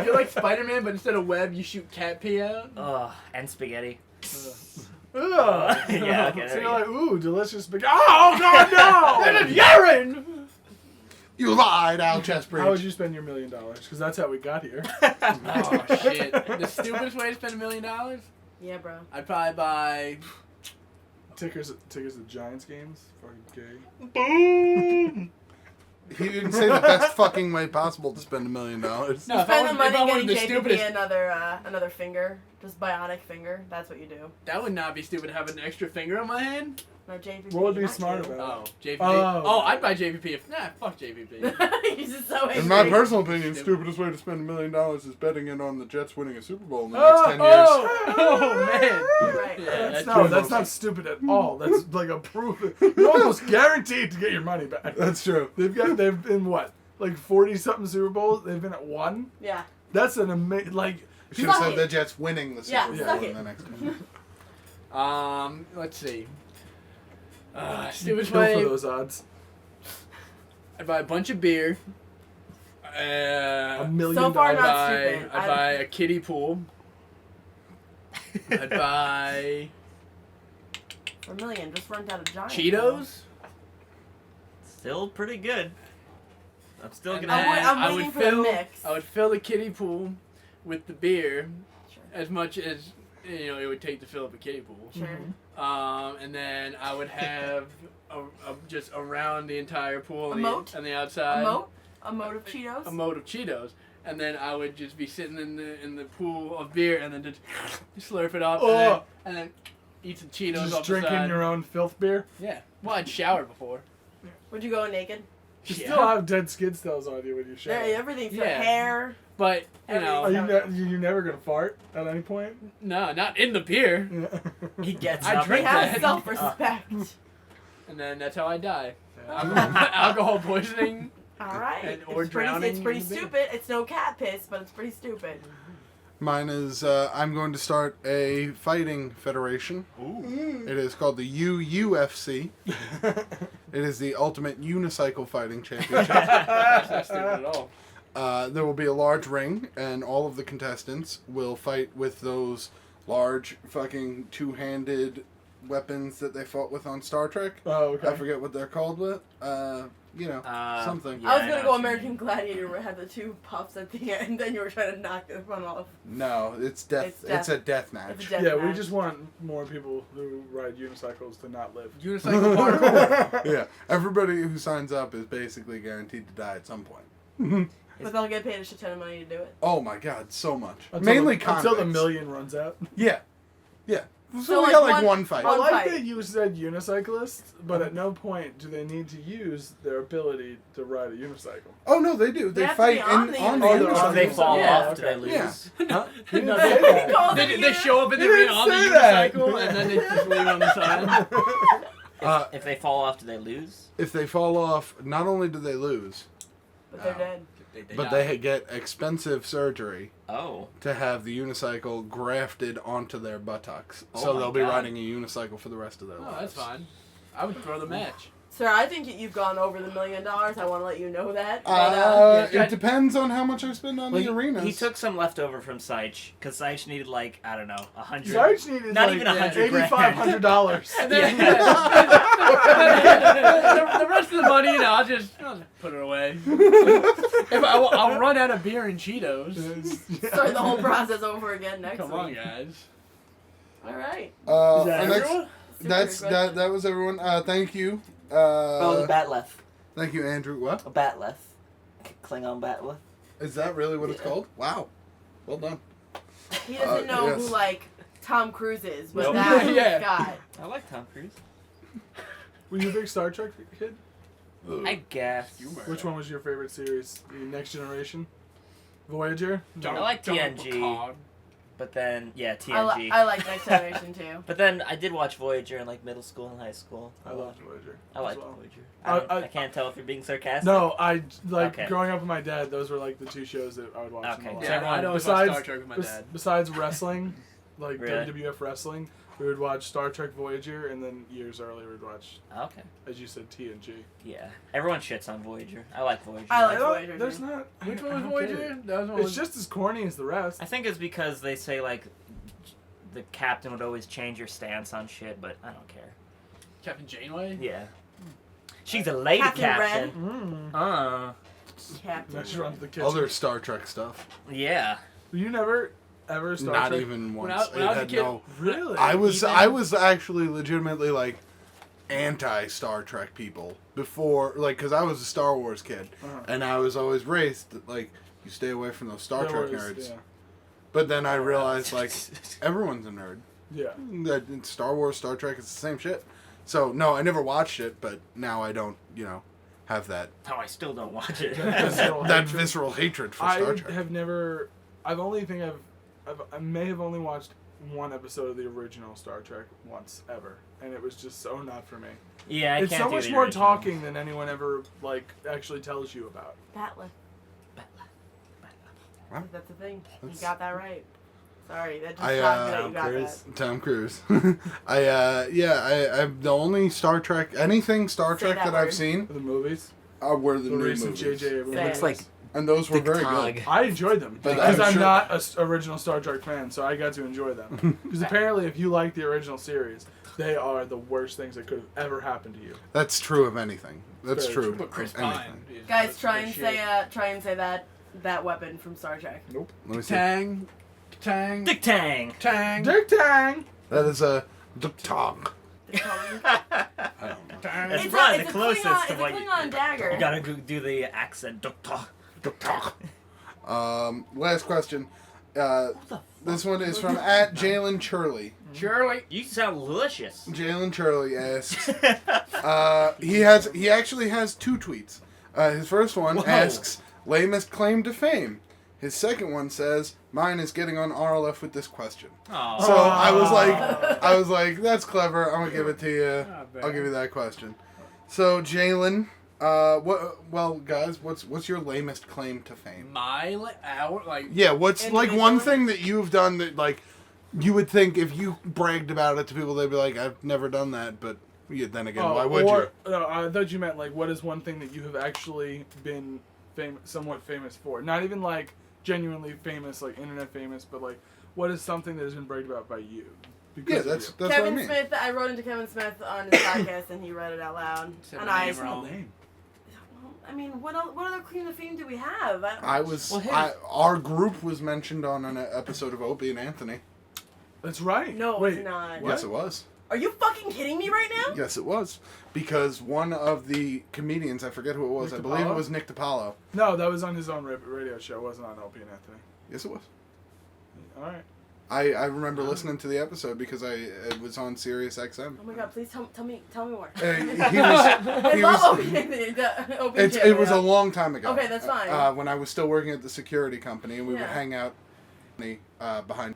Speaker 4: You're like Spider-Man, but instead of web, you shoot cat pee out.
Speaker 6: Oh, and spaghetti.
Speaker 3: Ugh.
Speaker 6: Yeah, okay,
Speaker 3: So
Speaker 6: there
Speaker 3: you're
Speaker 6: you
Speaker 3: like, ooh, delicious spaghetti. Oh God, no!
Speaker 4: It's urine.
Speaker 2: You lied, Al Chessbridge.
Speaker 3: How would you spend your $1 million? Because that's how we got here.
Speaker 4: Oh shit. The stupidest way to spend $1 million?
Speaker 5: Yeah, bro.
Speaker 4: I'd probably buy.
Speaker 3: Tickers at Giants games. Fucking gay.
Speaker 6: Boom!
Speaker 2: He didn't say the best fucking way possible to spend $1 million.
Speaker 4: No, if I
Speaker 5: Spend the
Speaker 4: wanted
Speaker 5: money
Speaker 4: the
Speaker 5: getting JPP
Speaker 4: stupidest.
Speaker 5: another finger. Just bionic finger. That's what you do.
Speaker 4: That would not be stupid to have an extra finger on my hand.
Speaker 5: No, JVP.
Speaker 3: What would be
Speaker 5: not
Speaker 3: smart
Speaker 5: you.
Speaker 3: about it?
Speaker 4: Oh, JVP.
Speaker 3: Oh.
Speaker 4: Oh, I'd buy JVP if. Nah, fuck JVP.
Speaker 5: He's just so angry.
Speaker 2: In my personal opinion,
Speaker 4: Stupid.
Speaker 2: stupidest way to spend $1 million is betting it on the Jets winning a Super Bowl in the
Speaker 3: Oh,
Speaker 2: next 10 years.
Speaker 4: Oh man.
Speaker 5: You're right.
Speaker 4: Yeah,
Speaker 3: That's
Speaker 4: that's
Speaker 3: not stupid at all. That's like a proof. You're almost guaranteed to get your money back.
Speaker 2: That's true.
Speaker 3: They've been what, like 40-something Super Bowls. They've been at one.
Speaker 5: Yeah.
Speaker 3: That's an amazing. Like,
Speaker 2: You should have
Speaker 5: Suck
Speaker 2: said
Speaker 5: it.
Speaker 2: the Jets winning the Super
Speaker 5: Yeah,
Speaker 2: Bowl
Speaker 5: suck
Speaker 2: in
Speaker 5: it.
Speaker 2: the next year.
Speaker 4: Let's see.
Speaker 3: you
Speaker 4: Stupidest
Speaker 3: kill for
Speaker 4: way.
Speaker 3: those odds.
Speaker 4: I'd buy a bunch of beer.
Speaker 3: $1 million.
Speaker 5: So far,
Speaker 4: I'd
Speaker 5: not
Speaker 4: buy,
Speaker 5: stupid.
Speaker 4: I'd buy a kiddie pool. I'd buy
Speaker 5: $1 million. Just rent out a giant.
Speaker 4: Cheetos.
Speaker 6: Still pretty good. I'm still
Speaker 4: And
Speaker 6: gonna.
Speaker 4: then
Speaker 5: I'm
Speaker 4: I
Speaker 5: waiting
Speaker 4: would
Speaker 5: for the
Speaker 4: fill.
Speaker 5: mix.
Speaker 4: I would fill the kiddie pool with the beer
Speaker 5: Sure.
Speaker 4: as much as it would take to fill up a kiddie pool.
Speaker 5: Sure.
Speaker 4: And then I would have just around the entire pool
Speaker 5: A
Speaker 4: on
Speaker 5: moat?
Speaker 4: the outside.
Speaker 5: A moat of Cheetos.
Speaker 4: A moat of Cheetos. And then I would just be sitting in the pool of beer and then just slurp it up
Speaker 3: Oh.
Speaker 4: and then eat some Cheetos
Speaker 3: Just
Speaker 4: off the
Speaker 3: drinking
Speaker 4: side.
Speaker 3: your own filth beer.
Speaker 4: Yeah. Well, I'd showered before.
Speaker 5: Would you go naked?
Speaker 3: You
Speaker 4: Yeah.
Speaker 3: still have dead skid cells on you when you shower.
Speaker 5: Yeah, everything's your
Speaker 4: Yeah.
Speaker 5: hair.
Speaker 4: But, you know,
Speaker 3: Are you never gonna fart at any point?
Speaker 4: no, not in the beer.
Speaker 6: He gets
Speaker 4: I
Speaker 6: up.
Speaker 4: drink
Speaker 5: He
Speaker 6: and-
Speaker 5: has
Speaker 4: that.
Speaker 5: self-respect.
Speaker 4: And then that's how I die.
Speaker 3: Yeah.
Speaker 4: Alcohol poisoning.
Speaker 5: All right.
Speaker 4: And- or
Speaker 5: it's pretty,
Speaker 4: drowning
Speaker 5: it's pretty
Speaker 4: in the beer.
Speaker 5: stupid. It's no cat piss, but it's pretty stupid.
Speaker 2: Mine is I'm going to start a fighting federation.
Speaker 6: Ooh.
Speaker 2: It is called the UUFC. It is the Ultimate Unicycle Fighting Championship.
Speaker 4: That's not stupid at all.
Speaker 2: There will be a large ring, and all of the contestants will fight with those large fucking two-handed weapons that they fought with on Star Trek.
Speaker 3: Oh, okay.
Speaker 2: I forget what they're called with. Something.
Speaker 6: Yeah,
Speaker 5: I was
Speaker 6: I
Speaker 5: gonna
Speaker 6: know
Speaker 5: go
Speaker 6: what you
Speaker 5: American Gladiator where I had the two puffs at the end, and then you were trying to knock this one off.
Speaker 2: No, it's death.
Speaker 5: It's
Speaker 2: It's a death
Speaker 5: It's
Speaker 2: match.
Speaker 5: a death
Speaker 3: Yeah, we
Speaker 5: match.
Speaker 3: just want more people who ride unicycles to not live.
Speaker 4: Unicycle parkour.
Speaker 2: Yeah, everybody who signs up is basically guaranteed to die at some point.
Speaker 5: But they'll get paid a shit ton of money to do it.
Speaker 2: Oh my god, so much.
Speaker 3: Until
Speaker 2: Mainly
Speaker 3: the, until the
Speaker 2: convicts.
Speaker 3: million runs out.
Speaker 2: Yeah, yeah. So,
Speaker 5: So,
Speaker 2: we
Speaker 5: like,
Speaker 2: got like
Speaker 5: one-
Speaker 2: one fight.
Speaker 3: I like
Speaker 5: fight.
Speaker 3: that you said unicyclist, but at no point do they need to use their ability to ride a unicycle.
Speaker 2: Oh no, they do. They
Speaker 5: They have to
Speaker 2: fight
Speaker 5: be on the
Speaker 2: on the
Speaker 3: unicycle.
Speaker 2: unicycle.
Speaker 3: Oh,
Speaker 6: If they fall
Speaker 3: Yeah,
Speaker 6: off, do
Speaker 3: okay.
Speaker 6: they lose?
Speaker 2: Yeah.
Speaker 3: Huh? He didn't
Speaker 4: No,
Speaker 3: say
Speaker 5: they
Speaker 3: that.
Speaker 5: call
Speaker 4: They,
Speaker 5: it
Speaker 4: they show up in the
Speaker 3: He
Speaker 4: ring
Speaker 3: didn't
Speaker 4: on the
Speaker 3: say that.
Speaker 4: unicycle and then they just leave on the side.
Speaker 6: If they fall off, do they lose?
Speaker 2: If they fall off, not only do they lose,
Speaker 5: But they're
Speaker 2: Oh.
Speaker 5: dead.
Speaker 2: but they get expensive surgery
Speaker 6: Oh.
Speaker 2: to have the unicycle grafted onto their buttocks.
Speaker 6: Oh
Speaker 2: So
Speaker 6: my
Speaker 2: they'll be
Speaker 6: God.
Speaker 2: riding a unicycle for the rest of their
Speaker 4: Oh,
Speaker 2: lives.
Speaker 4: that's fine. I would throw the match.
Speaker 5: Sir, I think you've gone over the $1 million. I want to let you know that. But,
Speaker 4: yeah,
Speaker 2: It depends on how much I spend on
Speaker 6: Well,
Speaker 2: the arenas.
Speaker 6: he took some left over from Seich, because Seich needed like, I don't know, 100.
Speaker 3: Sarge needed
Speaker 6: Not
Speaker 3: like
Speaker 6: even 100 grand.
Speaker 3: $8,500.
Speaker 4: And then, the rest of the money, I'll just put it away. I'll run out of beer and Cheetos.
Speaker 5: start the whole process over again next
Speaker 4: Come
Speaker 5: week.
Speaker 4: on, guys.
Speaker 5: All right.
Speaker 3: Is that
Speaker 2: our next-
Speaker 3: everyone?
Speaker 2: That's that was everyone. Thank you.
Speaker 6: Oh, the Batleth.
Speaker 2: Thank you, Andrew. What?
Speaker 6: A Batleth. Klingon Batleth.
Speaker 2: Is that really what it's
Speaker 6: Yeah.
Speaker 2: called? Wow. Well done.
Speaker 5: He doesn't know
Speaker 2: yes.
Speaker 5: who, like, Tom Cruise is, but
Speaker 6: Nope.
Speaker 5: that's
Speaker 4: Yeah.
Speaker 5: Scott.
Speaker 6: I like Tom Cruise.
Speaker 3: Were you a big Star Trek kid?
Speaker 6: I guess.
Speaker 3: Which one was your favorite series? The Next Generation? Voyager?
Speaker 6: I like TNG.
Speaker 4: Picard.
Speaker 6: But then, yeah, TNG.
Speaker 5: I like Next Generation, too.
Speaker 6: But then I did watch Voyager in like middle school and high school.
Speaker 3: I loved Voyager.
Speaker 6: I like
Speaker 3: as well.
Speaker 6: Voyager.
Speaker 3: I-
Speaker 6: I can't tell if you're being sarcastic.
Speaker 3: No, I like
Speaker 6: Okay.
Speaker 3: growing up with my dad. Those were like the two shows that I would watch.
Speaker 6: Okay.
Speaker 3: a lot.
Speaker 6: So
Speaker 4: Yeah,
Speaker 6: everyone-
Speaker 4: I know it's
Speaker 3: besides-
Speaker 4: Star Trek with my dad.
Speaker 3: Besides wrestling, like
Speaker 6: Really?
Speaker 3: WWF wrestling, we would watch Star Trek Voyager, and then years earlier we'd watch,
Speaker 6: Okay.
Speaker 3: as you said, TNG.
Speaker 6: Yeah. Everyone shits on Voyager. I like Voyager.
Speaker 5: I like
Speaker 3: I don't-
Speaker 5: Voyager,
Speaker 3: There's
Speaker 5: too.
Speaker 3: not.
Speaker 4: Which
Speaker 3: I
Speaker 4: one was
Speaker 3: don't get
Speaker 4: Voyager?
Speaker 3: it.
Speaker 4: That was one
Speaker 3: It's
Speaker 4: with-
Speaker 3: just as corny as the rest.
Speaker 6: I think it's because they say like the captain would always change her stance on shit, but I don't care.
Speaker 4: Captain Janeway?
Speaker 6: Yeah. She's a lady
Speaker 5: Captain
Speaker 6: captain.
Speaker 3: Mm.
Speaker 5: Captain.
Speaker 3: Now she runs the kitchen.
Speaker 2: Other Star Trek stuff.
Speaker 6: Yeah.
Speaker 3: You never, ever Star
Speaker 2: Not
Speaker 3: Trek?
Speaker 2: even
Speaker 4: When
Speaker 2: once.
Speaker 4: I was a
Speaker 2: had
Speaker 4: kid-
Speaker 2: no.
Speaker 3: Really?
Speaker 2: I was
Speaker 4: Even-
Speaker 2: actually legitimately like anti Star Trek people before, like, because I was a Star Wars kid,
Speaker 3: Uh-huh.
Speaker 2: and I was always raised that, like, you stay away from those Star
Speaker 3: There
Speaker 2: Trek
Speaker 3: was-
Speaker 2: nerds.
Speaker 3: yeah.
Speaker 2: But then I realized, like, everyone's a nerd.
Speaker 3: Yeah.
Speaker 2: That in Star Wars, Star Trek, it's the same shit. So, no, I never watched it, but now I don't, have that
Speaker 6: No, I still don't watch it.
Speaker 2: that visceral hatred for Star Trek.
Speaker 3: I have never. I may have only watched one episode of the original Star Trek once ever, and it was just so not for me.
Speaker 6: Yeah,
Speaker 3: It's so much more talking than anyone ever actually tells you about.
Speaker 5: Batlin.
Speaker 2: What?
Speaker 5: That's the thing. You got that right. Sorry, that just
Speaker 2: I,
Speaker 5: shocked me that you
Speaker 6: Tom
Speaker 5: got
Speaker 6: Cruise.
Speaker 5: that.
Speaker 2: Tom Cruise. I'm the only Star Trek, anything Star
Speaker 5: Say
Speaker 2: Trek
Speaker 5: that
Speaker 2: that I've
Speaker 5: word.
Speaker 2: seen
Speaker 3: The movies,
Speaker 2: were the
Speaker 3: the
Speaker 2: new
Speaker 3: recent
Speaker 2: movies.
Speaker 3: J.J. Abrams.
Speaker 5: Say
Speaker 6: It looks like
Speaker 2: And those were very
Speaker 6: TikTok.
Speaker 2: good.
Speaker 3: I enjoyed them
Speaker 2: But
Speaker 3: because
Speaker 2: I'm
Speaker 3: I'm
Speaker 2: sure-
Speaker 3: not an original Star Trek fan, so I got to enjoy them. Because apparently, if you like the original series, they are the worst things that could have ever happened to you.
Speaker 2: That's true of anything. That's
Speaker 3: Very
Speaker 2: true.
Speaker 3: true.
Speaker 4: But Chris
Speaker 2: of anything.
Speaker 4: Pine. is
Speaker 5: Guys,
Speaker 4: the
Speaker 5: try and
Speaker 4: shit.
Speaker 5: say that weapon from Star Trek.
Speaker 3: Nope.
Speaker 2: Let me see.
Speaker 4: Tang. Tang.
Speaker 6: Dick Tang.
Speaker 4: Tang.
Speaker 3: Dick Tang.
Speaker 2: That is a Duk-Tong.
Speaker 5: They call it-
Speaker 2: I don't know.
Speaker 4: Tang.
Speaker 6: That's
Speaker 5: It's
Speaker 6: probably
Speaker 5: a
Speaker 6: the closest
Speaker 5: Klingon,
Speaker 6: to
Speaker 5: it's a
Speaker 6: what
Speaker 5: Klingon dagger.
Speaker 6: you gotta do the accent.
Speaker 2: Duk-Tong. Last question.
Speaker 6: What the
Speaker 2: This one is from @Jalen Churley.
Speaker 4: Shirley.
Speaker 6: You sound delicious.
Speaker 2: Jalen Churley asks. He actually has 2 tweets. His first one
Speaker 6: Whoa.
Speaker 2: asks, "Lamest claim to fame." His second one says, "Mine is getting on RLF with this question."
Speaker 6: Oh.
Speaker 2: So I was like, that's clever. I'm gonna give it to you.
Speaker 4: bad.
Speaker 2: I'll give you that question. So Jalen, guys, what's your lamest claim to fame? Yeah, what's like one
Speaker 5: Individually?
Speaker 2: thing that you've done that like you would think if you bragged about it to people, they'd be like, "I've never done that," but then again, why would you?
Speaker 3: No, I thought you meant like, what is one thing that you have actually been somewhat famous for? Not even like genuinely famous, like internet famous, but like, what is something that has been bragged about by you?
Speaker 2: Yeah,
Speaker 3: of
Speaker 2: that's
Speaker 3: you?
Speaker 2: what I
Speaker 5: Kevin
Speaker 2: mean.
Speaker 5: Smith, I wrote into Kevin Smith on his podcast and he read it out loud.
Speaker 4: Said
Speaker 5: And
Speaker 4: my
Speaker 5: I,
Speaker 4: name wrong.
Speaker 3: Name.
Speaker 5: I mean, what other claim to fame do we have?
Speaker 6: Well,
Speaker 2: Our group was mentioned on an episode of Opie and Anthony.
Speaker 3: That's right.
Speaker 5: No,
Speaker 3: Wait,
Speaker 5: it's not.
Speaker 3: What?
Speaker 2: Yes, it was.
Speaker 5: Are you fucking kidding me right now?
Speaker 2: Yes, it was. Because one of the comedians, I forget who it was,
Speaker 3: Nick
Speaker 2: I believe it
Speaker 3: DiPaolo?
Speaker 2: was Nick DiPaolo.
Speaker 3: No, that was on his own radio show. It wasn't on Opie and Anthony.
Speaker 2: Yes, it was.
Speaker 3: All right.
Speaker 2: I remember listening to the episode because it was on Sirius XM.
Speaker 5: Oh my god, please tell me more.
Speaker 2: He was,
Speaker 5: I
Speaker 2: he
Speaker 5: love
Speaker 2: was,
Speaker 5: Opie and Anthony. Opie and
Speaker 2: it
Speaker 5: Jim,
Speaker 2: was
Speaker 5: yeah.
Speaker 2: a long time ago.
Speaker 5: Okay, that's fine.
Speaker 2: When I was still working at the security company, and we would
Speaker 5: Yeah.
Speaker 2: hang out behind.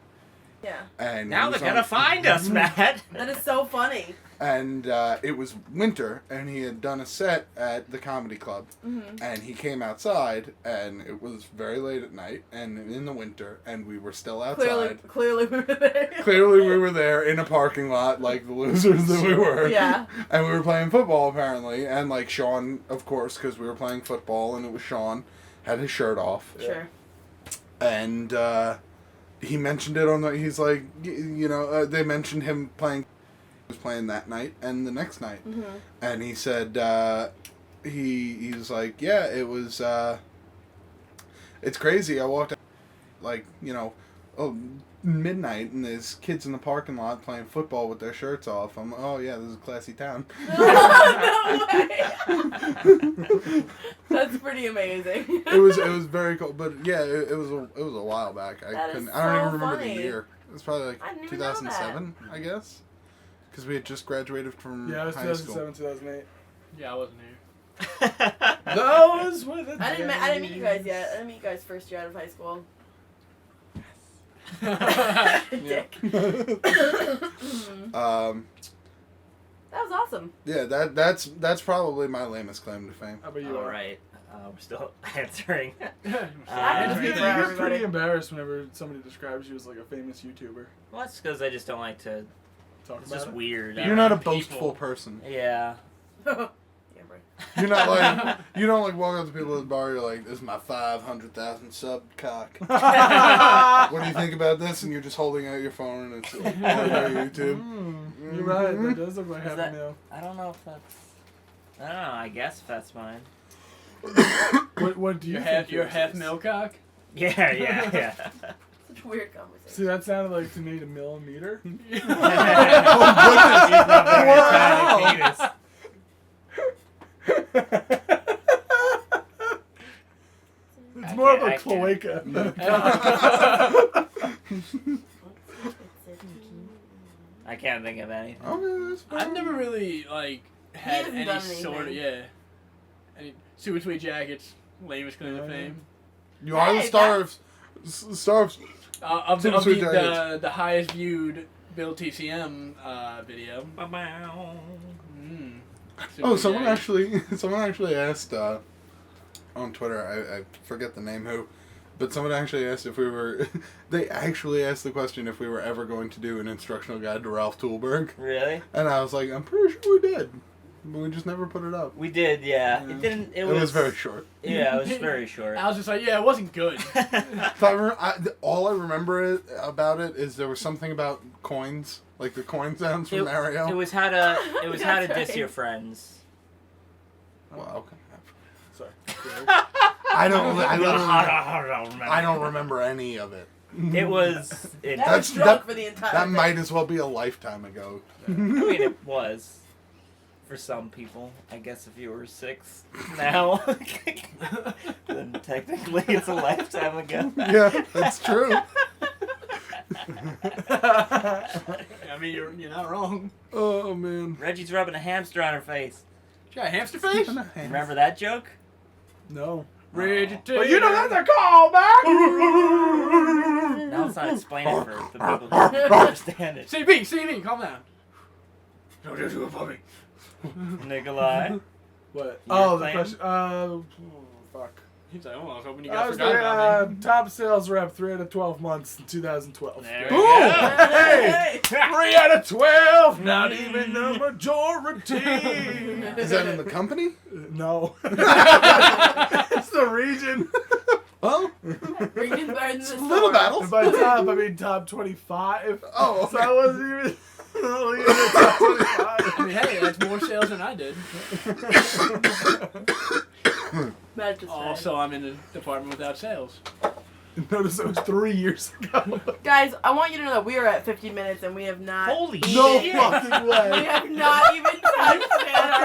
Speaker 5: Yeah.
Speaker 2: And
Speaker 6: Now
Speaker 2: he
Speaker 6: they're
Speaker 2: was
Speaker 6: gonna
Speaker 2: on-
Speaker 6: find us, Matt.
Speaker 5: That is so funny.
Speaker 2: And it was winter, and he had done a set at the comedy club, and he came outside, and it was very late at night, and in the winter, and we were still outside.
Speaker 5: Clearly we were there.
Speaker 2: Clearly, we were there in a parking lot, like the losers that we were.
Speaker 5: Yeah.
Speaker 2: And we were playing football, apparently, and like Sean, of course, because we were playing football, and it was Sean, had his shirt off,
Speaker 5: Sure.
Speaker 2: and he mentioned it on the. He's like, they mentioned him playing. Was playing that night and the next night, and he said he was like, yeah, it was it's crazy. I walked out, like, midnight, and there's kids in the parking lot playing football with their shirts off. I'm like, oh yeah, this is a classy town.
Speaker 5: No way. That's pretty amazing.
Speaker 2: It was very cool, but yeah, it was a while back.
Speaker 5: That is
Speaker 2: I don't even
Speaker 5: so
Speaker 2: remember
Speaker 5: funny.
Speaker 2: the year. It was probably like
Speaker 5: I didn't even know
Speaker 2: 2007, I guess, because we had just graduated from
Speaker 3: Yeah, it was
Speaker 2: high school.
Speaker 3: 2007, 2008.
Speaker 4: Yeah, I wasn't here.
Speaker 3: Those were the
Speaker 5: I didn't meet you guys yet. I didn't meet you guys first year out of high school. Dick. That was awesome.
Speaker 2: Yeah, that's probably my lamest claim to fame.
Speaker 3: How about you?
Speaker 6: All right. We're still answering.
Speaker 5: I can
Speaker 3: You
Speaker 5: speak for
Speaker 3: get
Speaker 5: everybody.
Speaker 3: pretty embarrassed whenever somebody describes you as like a famous YouTuber.
Speaker 6: Well, that's because I just don't like to.
Speaker 3: Talk
Speaker 6: It's
Speaker 3: about
Speaker 6: just
Speaker 3: it.
Speaker 6: weird.
Speaker 2: You're not a
Speaker 6: People-
Speaker 2: boastful person.
Speaker 6: Yeah.
Speaker 5: Yeah, bro.
Speaker 2: You're not like you don't like walk up to people at the bar. You're like, "This is my 500,000 sub cock." What do you think about this? And you're just holding out your phone and it's on your YouTube.
Speaker 3: You're right. That does look like half
Speaker 6: that-
Speaker 3: a meal.
Speaker 6: I don't know if that's. I don't know. I guess that's mine.
Speaker 3: What do you
Speaker 4: You're
Speaker 3: think?
Speaker 4: half, you're
Speaker 3: yours
Speaker 4: half
Speaker 3: is?
Speaker 4: milcock?
Speaker 6: Yeah.
Speaker 5: Such a weird conversation.
Speaker 3: See, that sounded like to me a millimeter.
Speaker 2: Wow.
Speaker 3: It's more of a
Speaker 6: I can't.
Speaker 3: cloaca.
Speaker 6: think of anything.
Speaker 2: Okay, that's fine.
Speaker 4: I've never really like had
Speaker 5: hasn't
Speaker 4: any
Speaker 5: done
Speaker 4: sort of
Speaker 5: anything.
Speaker 4: any super sweet jackets, lamest claim to fame.
Speaker 2: You are the
Speaker 5: Hey,
Speaker 2: star of
Speaker 4: Of
Speaker 2: Super Sweet
Speaker 4: the
Speaker 2: Jackets.
Speaker 4: the highest viewed Bill TCM video.
Speaker 2: Oh,
Speaker 4: Super Jackets.
Speaker 2: someone actually asked on Twitter. I forget the name who, but someone actually asked if we were. They actually asked the question if we were ever going to do an instructional guide to Ralph Toolberg,
Speaker 6: Really?
Speaker 2: and I was like, I'm pretty sure we did, but we just never put it up.
Speaker 6: We did, yeah.
Speaker 4: Yeah.
Speaker 6: It didn't. It
Speaker 2: It
Speaker 6: was
Speaker 2: was very short.
Speaker 6: Yeah, it was very short.
Speaker 4: I was just like, yeah, it wasn't good.
Speaker 2: If I all I remember about it is there was something about coins, like the coin sounds from Mario.
Speaker 6: It was how to. It was how to
Speaker 5: That's
Speaker 6: diss
Speaker 5: right.
Speaker 6: your friends.
Speaker 2: Well, okay.
Speaker 3: Sorry.
Speaker 2: I
Speaker 6: I
Speaker 2: don't remember any of it.
Speaker 6: It was.
Speaker 5: That
Speaker 2: That's-
Speaker 5: was drunk
Speaker 2: that-
Speaker 5: for the entire
Speaker 2: That
Speaker 5: thing.
Speaker 2: might as well be a lifetime ago.
Speaker 6: I mean, it was. For some people, I guess if you were 6 now, then technically it's a lifetime ago.
Speaker 2: Yeah, that's true.
Speaker 4: I mean, you're not wrong.
Speaker 2: Oh man.
Speaker 6: Reggie's rubbing a hamster on her face.
Speaker 4: You got a hamster face?
Speaker 6: Remember that joke?
Speaker 3: No.
Speaker 4: Rigid
Speaker 3: But you know that's a callback!
Speaker 6: Now let's not explain it for the people who don't understand it.
Speaker 4: CB, calm down. Don't do it for me.
Speaker 6: Nikolai.
Speaker 3: What?
Speaker 6: Your
Speaker 3: Oh, the
Speaker 6: claim?
Speaker 3: question. Fuck.
Speaker 4: He's like, oh, I was hoping you
Speaker 3: I
Speaker 4: guys
Speaker 3: was
Speaker 4: forgot about me.
Speaker 3: top sales rep 3 out of 12 months in 2012.
Speaker 6: There we
Speaker 3: Boom!
Speaker 6: go.
Speaker 3: Hey! 3 out of 12! Not even the majority!
Speaker 2: Is that in the company?
Speaker 3: No. It's the region.
Speaker 2: Well,
Speaker 5: Region better than the
Speaker 2: little
Speaker 5: store.
Speaker 2: battle.
Speaker 3: And by top, I mean top 25.
Speaker 2: Oh,
Speaker 3: So
Speaker 2: okay.
Speaker 3: I wasn't even only in the top 25.
Speaker 4: I mean, hey, that's more sales than I did.
Speaker 5: Matt just
Speaker 4: Also, I'm in the department without sales.
Speaker 3: Notice it was 3 years ago.
Speaker 5: Guys, I want you to know that we are at 15 minutes and we have not.
Speaker 6: Holy
Speaker 3: No
Speaker 6: shit!
Speaker 3: fucking
Speaker 5: We
Speaker 3: way.
Speaker 5: have not even touched
Speaker 6: Are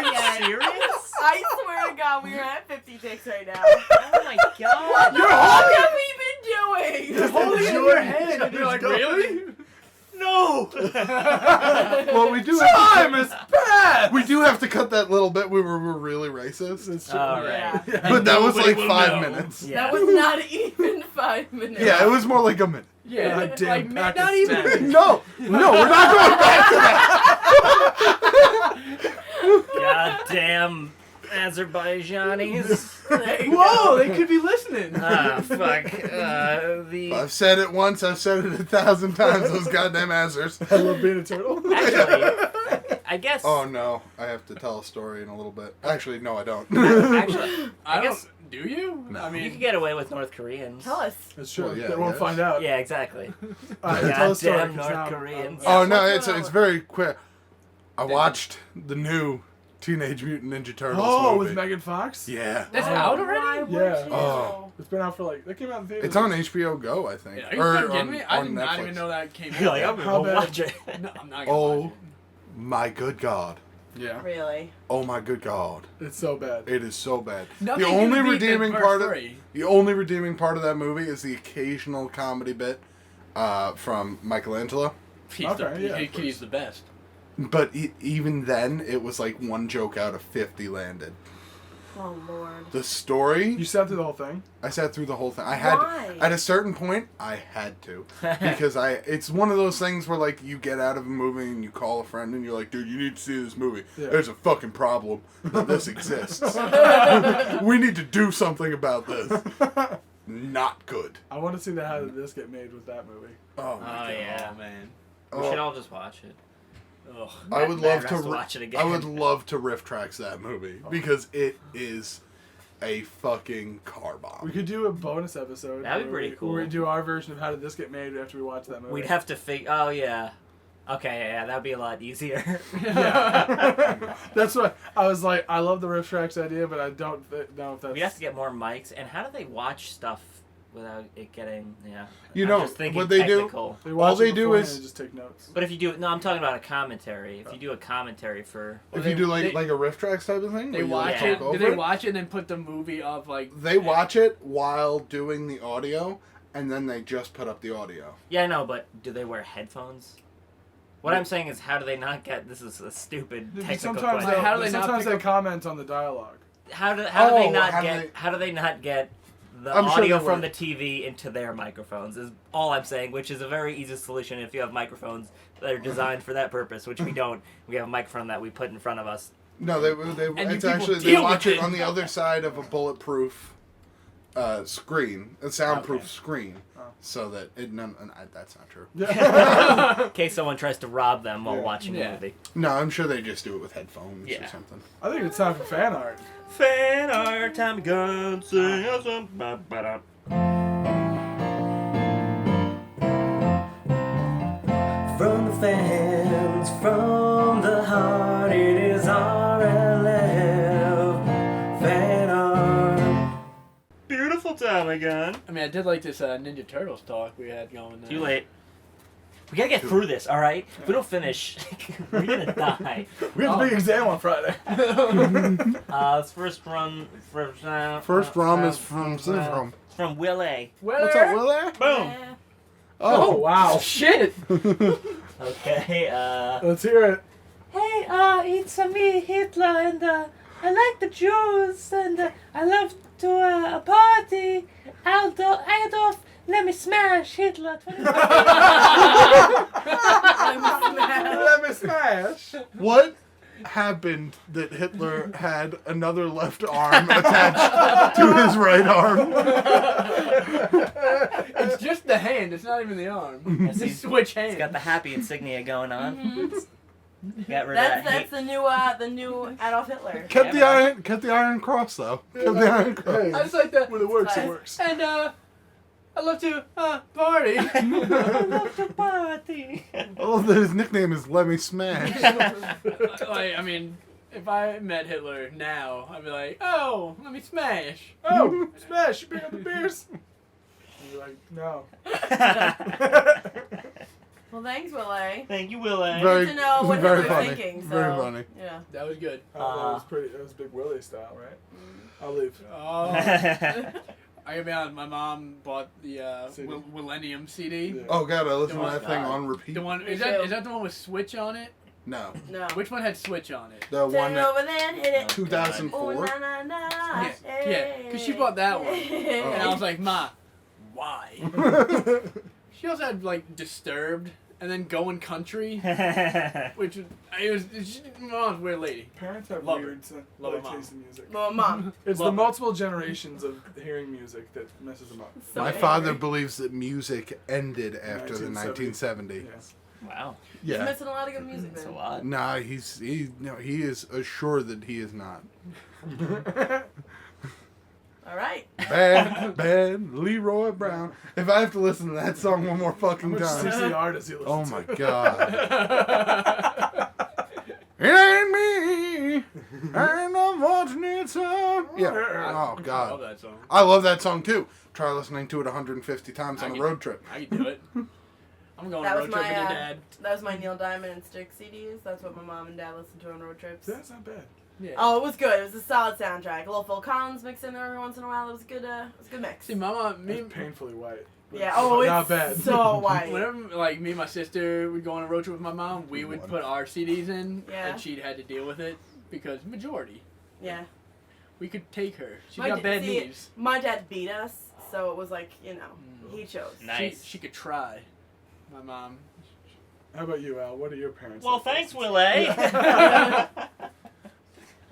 Speaker 5: it
Speaker 6: you
Speaker 5: yet.
Speaker 6: serious?
Speaker 5: I swear to God, we are at 56 right now.
Speaker 6: Oh my god!
Speaker 5: What have we been doing?
Speaker 3: You're holding
Speaker 4: in your hand, and you're like, really?
Speaker 6: No!
Speaker 2: Well, we do.
Speaker 3: Time is bad!
Speaker 2: We do have to cut that little bit where we're really racist.
Speaker 3: That's true.
Speaker 6: All
Speaker 5: Yeah.
Speaker 6: right.
Speaker 2: But that was
Speaker 6: Nobody
Speaker 2: like
Speaker 6: will
Speaker 2: 5
Speaker 6: know.
Speaker 2: minutes.
Speaker 6: Yeah.
Speaker 5: That was not even 5 minutes.
Speaker 2: Yeah, it was more like a minute.
Speaker 4: Yeah,
Speaker 3: Goddamn
Speaker 4: like, man, not
Speaker 3: Pakistan.
Speaker 4: even.
Speaker 2: No, we're not going back to that.
Speaker 6: Goddamn Azerbaijanis.
Speaker 5: There you
Speaker 4: Whoa,
Speaker 5: go.
Speaker 4: they could be listening.
Speaker 6: Ah, fuck.
Speaker 2: I've said it once. I've said it 1,000 times. Those goddamn Azers.
Speaker 3: I love being a turtle.
Speaker 6: Actually, I guess.
Speaker 2: Oh no, I have to tell a story in a little bit. Actually, no, I don't.
Speaker 6: Actually,
Speaker 4: I
Speaker 6: guess-
Speaker 4: don't. Do you?
Speaker 2: No.
Speaker 4: I
Speaker 6: you
Speaker 4: mean,
Speaker 6: can get away with North Koreans.
Speaker 5: Tell us.
Speaker 3: That's true.
Speaker 2: Well, yeah,
Speaker 3: they won't
Speaker 2: yes.
Speaker 3: find out.
Speaker 6: Yeah, exactly.
Speaker 3: Alright, tell a story.
Speaker 6: Goddamn
Speaker 3: 'cause
Speaker 6: North
Speaker 3: now-
Speaker 6: Koreans.
Speaker 2: Oh no,
Speaker 5: what's
Speaker 2: it's
Speaker 5: going on?
Speaker 2: very quick. I watched the new Teenage Mutant Ninja Turtles
Speaker 3: Oh,
Speaker 2: movie.
Speaker 3: with Megan Fox?
Speaker 2: Yeah,
Speaker 4: that's
Speaker 3: Oh.
Speaker 4: out
Speaker 5: Why
Speaker 4: already.
Speaker 5: would
Speaker 2: Yeah.
Speaker 5: you?
Speaker 2: Oh.
Speaker 3: It's been out for like, that came out in theaters.
Speaker 2: it's on HBO Go, I think,
Speaker 4: Yeah, are you
Speaker 2: or
Speaker 4: fucking kidding
Speaker 2: on,
Speaker 4: me? I
Speaker 2: on
Speaker 4: did
Speaker 2: Netflix.
Speaker 4: not even know that came out.
Speaker 6: You're like, I'm
Speaker 3: How
Speaker 6: gonna
Speaker 3: bad?
Speaker 6: watch it.
Speaker 4: No, I'm not gonna
Speaker 2: Oh
Speaker 4: watch
Speaker 2: my good God!
Speaker 3: Yeah.
Speaker 5: Really?
Speaker 2: Oh my good God!
Speaker 3: It's so bad.
Speaker 2: It is so bad.
Speaker 4: it. Nothing
Speaker 2: the only
Speaker 4: can beat
Speaker 2: redeeming
Speaker 4: the
Speaker 2: part
Speaker 4: first
Speaker 2: of
Speaker 4: three.
Speaker 2: the only redeeming part of that movie is the occasional comedy bit from Michelangelo.
Speaker 4: He's,
Speaker 3: Okay, yeah, of
Speaker 4: he's the best.
Speaker 2: But even then, it was like one joke out of 50 landed.
Speaker 5: Oh, Lord.
Speaker 2: The story,
Speaker 3: You sat through the whole thing?
Speaker 2: I sat through the whole thing. I had
Speaker 5: Why?
Speaker 2: at a certain point, I had to because it's one of those things where like you get out of a movie and you call a friend and you're like, dude, you need to see this movie.
Speaker 3: Yeah.
Speaker 2: There's a fucking problem that this exists. We need to do something about this. Not good.
Speaker 3: I want to see the How Did This Get Made with that movie.
Speaker 2: Oh my
Speaker 6: Oh,
Speaker 2: God.
Speaker 6: yeah.
Speaker 4: Oh man.
Speaker 6: We should all just watch it.
Speaker 4: Ugh.
Speaker 2: I would
Speaker 6: Matt
Speaker 2: love to
Speaker 6: has to watch it again.
Speaker 2: I would love to riff tracks that movie because it is a fucking car
Speaker 3: We
Speaker 2: bomb.
Speaker 3: could do a bonus episode.
Speaker 6: That'd be
Speaker 3: where
Speaker 6: pretty
Speaker 3: we-
Speaker 6: cool.
Speaker 3: Where we do our version of How Did This Get Made after we watch that movie.
Speaker 6: We'd have to Oh, yeah. Okay, yeah, that'd be a lot easier.
Speaker 3: Yeah. That's what I was like. I love the riff tracks idea, but I don't know if that's.
Speaker 6: We have to get more mics. And how do they watch stuff without it getting, yeah.
Speaker 2: You
Speaker 6: I'm
Speaker 2: know,
Speaker 6: just thinking
Speaker 2: what they do-
Speaker 6: technical.
Speaker 3: They watch
Speaker 2: all they
Speaker 3: it
Speaker 2: do
Speaker 3: beforehand
Speaker 2: is-
Speaker 3: and just take notes.
Speaker 6: But if you do, no, I'm talking about a commentary. If you do a commentary for,
Speaker 2: If
Speaker 4: Well,
Speaker 2: you do
Speaker 4: they-
Speaker 2: like a riff tracks type of thing,
Speaker 4: They
Speaker 2: where you,
Speaker 4: watch
Speaker 2: like,
Speaker 6: Yeah.
Speaker 4: it.
Speaker 2: talk
Speaker 4: Do
Speaker 2: over
Speaker 4: they
Speaker 2: it,
Speaker 4: watch it and then put the movie of like?
Speaker 2: they watch it while doing the audio, and then they just put up the audio.
Speaker 6: yeah, I know, but do they wear headphones? What I'm saying is, how do they not get? This is a stupid technical
Speaker 3: Sometimes
Speaker 6: question.
Speaker 4: How do they not
Speaker 3: sometimes
Speaker 4: pick
Speaker 3: they
Speaker 4: up-
Speaker 3: comment on the dialogue.
Speaker 6: How do
Speaker 2: Oh,
Speaker 6: they not
Speaker 2: how do
Speaker 6: get?
Speaker 2: they-
Speaker 6: How do they not get the
Speaker 2: I'm sure
Speaker 6: audio
Speaker 2: they
Speaker 6: from
Speaker 2: would.
Speaker 6: the TV into their microphones? Is all I'm saying, which is a very easy solution if you have microphones that are designed for that purpose, which we don't. We have a microphone that we put in front of us.
Speaker 2: No,
Speaker 4: And you
Speaker 2: it's
Speaker 4: people
Speaker 2: actually they
Speaker 4: deal
Speaker 2: watch
Speaker 4: with
Speaker 2: it
Speaker 4: it.
Speaker 2: on the other side of a bulletproof screen, a soundproof
Speaker 6: Okay.
Speaker 2: screen,
Speaker 3: Oh.
Speaker 2: so that it. No, that's not true.
Speaker 6: In case someone tries to rob them while
Speaker 3: Yeah.
Speaker 6: watching
Speaker 4: Yeah.
Speaker 6: the movie.
Speaker 2: No, I'm sure they just do it with headphones or
Speaker 6: Yeah.
Speaker 2: something.
Speaker 3: I think it's time for fan art.
Speaker 6: Fan art time, Gunn, sing us a ba-ba-da.
Speaker 1: From the fans, from the heart, it is RLF fan art.
Speaker 6: Beautiful time again.
Speaker 4: I mean, I did like this Ninja Turtles talk we had going there.
Speaker 6: Too late. We gotta get through this, alright? If we don't finish, we're gonna die.
Speaker 3: We have a big exam on Friday.
Speaker 6: This first run.
Speaker 2: First rum is from Syndrome.
Speaker 6: It's from Will A.
Speaker 2: What's up, Willa?
Speaker 6: Boom!
Speaker 5: Yeah.
Speaker 3: Oh, wow.
Speaker 4: Shit!
Speaker 6: Okay,
Speaker 3: Let's hear it.
Speaker 6: Hey, it's me, Hitler, and I like the Jews, and I love to party. Adolf, let me smash Hitler.
Speaker 3: Let me smash.
Speaker 2: What happened that Hitler had another left arm attached to his right arm?
Speaker 4: It's just the hand. It's not even the arm. It's
Speaker 6: He's-
Speaker 4: the switch hand.
Speaker 6: He's got the happy insignia going on. Got rid of
Speaker 5: That's
Speaker 6: that.
Speaker 5: the new Adolf Hitler.
Speaker 2: Kept the Iron Cross though. Kept the Iron Cross.
Speaker 3: Hey,
Speaker 4: I just like that.
Speaker 3: when it works, it
Speaker 5: Fine.
Speaker 3: works.
Speaker 4: And I love to party.
Speaker 6: I love to party.
Speaker 2: I love that his nickname is Lemmy Smash.
Speaker 4: Like, I mean, if I met Hitler now, I'd be like, oh, let me smash.
Speaker 3: Oh, smash. You bring up the beers. And you're like, no.
Speaker 5: Well, thanks, Will.
Speaker 6: Thank you, Will A.
Speaker 2: Very-
Speaker 5: Good to know what
Speaker 2: very
Speaker 5: Hitler's
Speaker 2: funny.
Speaker 5: thinking. So,
Speaker 2: Very funny.
Speaker 5: Yeah.
Speaker 4: That was good.
Speaker 3: Oh, that was Big Willie style, right? I'll leave.
Speaker 4: Oh. I gotta be honest, my mom bought the
Speaker 3: CD.
Speaker 4: Millennium CD.
Speaker 3: Yeah.
Speaker 2: Oh god, I listen to
Speaker 4: Oh,
Speaker 2: that thing
Speaker 6: God.
Speaker 2: on repeat.
Speaker 4: The one
Speaker 5: Me
Speaker 4: is that
Speaker 5: too.
Speaker 4: is that the one with Switch on it?
Speaker 2: No,
Speaker 5: No.
Speaker 4: Which one had Switch on it?
Speaker 2: the one
Speaker 5: Turn
Speaker 2: that
Speaker 5: over there and hit it.
Speaker 2: 2004.
Speaker 5: Oh, na, na, na.
Speaker 4: Yeah, because she bought that one, and I was like, Ma, why? She also had like Disturbed, and then Going Country, which was my mom's a weird lady.
Speaker 3: Parents have
Speaker 4: Love
Speaker 3: weird
Speaker 4: Love her
Speaker 3: taste in music.
Speaker 5: Well, Mom.
Speaker 3: It's the
Speaker 4: Love it.
Speaker 3: multiple generations of hearing music that messes them up.
Speaker 5: So
Speaker 2: My
Speaker 5: angry.
Speaker 2: father believes that music ended after the
Speaker 3: 1970.
Speaker 2: 1970s.
Speaker 3: Yes.
Speaker 6: Wow,
Speaker 5: He's
Speaker 2: Yeah.
Speaker 5: missing a lot of good music
Speaker 6: that's a
Speaker 5: then.
Speaker 6: lot.
Speaker 2: Nah, he is assured that he is not.
Speaker 5: All right.
Speaker 2: Bad Leroy Brown. If I have to listen to that song one more
Speaker 3: How
Speaker 2: fucking
Speaker 3: much
Speaker 2: time.
Speaker 3: CCR does he listen
Speaker 2: Oh
Speaker 3: to?
Speaker 2: my god. It ain't me. Ain't no fortunate son. Yeah. Oh
Speaker 4: I love
Speaker 2: god.
Speaker 4: that song.
Speaker 2: I love that song too. Try listening to it 150 times on a
Speaker 4: I
Speaker 2: road trip.
Speaker 4: I can do it. I'm going
Speaker 5: That
Speaker 4: on a
Speaker 5: was
Speaker 4: road trip with
Speaker 5: my,
Speaker 4: your dad.
Speaker 5: That was my Neil Diamond and Styx CDs. That's what my mom and dad listened to on road trips.
Speaker 3: That's not bad.
Speaker 4: Yeah.
Speaker 5: Oh, it was good. It was a solid soundtrack. A little Phil Collins mixed in there every once in a while. It was good. It was a good mix.
Speaker 4: See, my mom, me,
Speaker 3: It's painfully white. but
Speaker 5: Yeah. Oh, it's
Speaker 3: not bad.
Speaker 5: so white.
Speaker 4: whenever like me and my sister would go on a road trip with my mom, we would put our CDs in,
Speaker 5: Yeah.
Speaker 4: and she'd had to deal with it because majority.
Speaker 5: Yeah.
Speaker 4: We could take her. She's
Speaker 5: My
Speaker 4: got
Speaker 5: da-
Speaker 4: bad
Speaker 5: see,
Speaker 4: knees.
Speaker 5: My dad beat us, so it was like, he chose.
Speaker 6: Nice.
Speaker 4: She could try. My mom.
Speaker 3: How about you, Al? What are your parents?
Speaker 6: Well,
Speaker 3: like?
Speaker 6: thanks, Will A.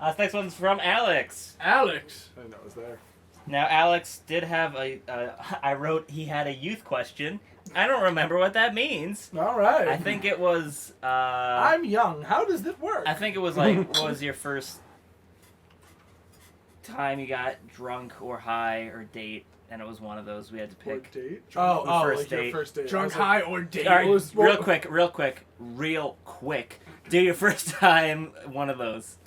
Speaker 6: This next one's from Alex.
Speaker 4: Alex.
Speaker 3: I didn't know it was there.
Speaker 6: Now, Alex did have I wrote he had a youth question. I don't remember what that means.
Speaker 3: All right.
Speaker 6: I think it was.
Speaker 3: I'm young. How does this work?
Speaker 6: I think it was like, what was your first time you got drunk or high or date? And it was one of those we had to
Speaker 3: Or
Speaker 6: pick.
Speaker 3: date?
Speaker 6: Oh,
Speaker 3: Oh,
Speaker 6: first
Speaker 3: like your
Speaker 6: date.
Speaker 3: first date. I
Speaker 4: Drunk,
Speaker 3: was like,
Speaker 4: high, or date.
Speaker 6: All right,
Speaker 3: was-
Speaker 6: real quick. Do your first time one of those.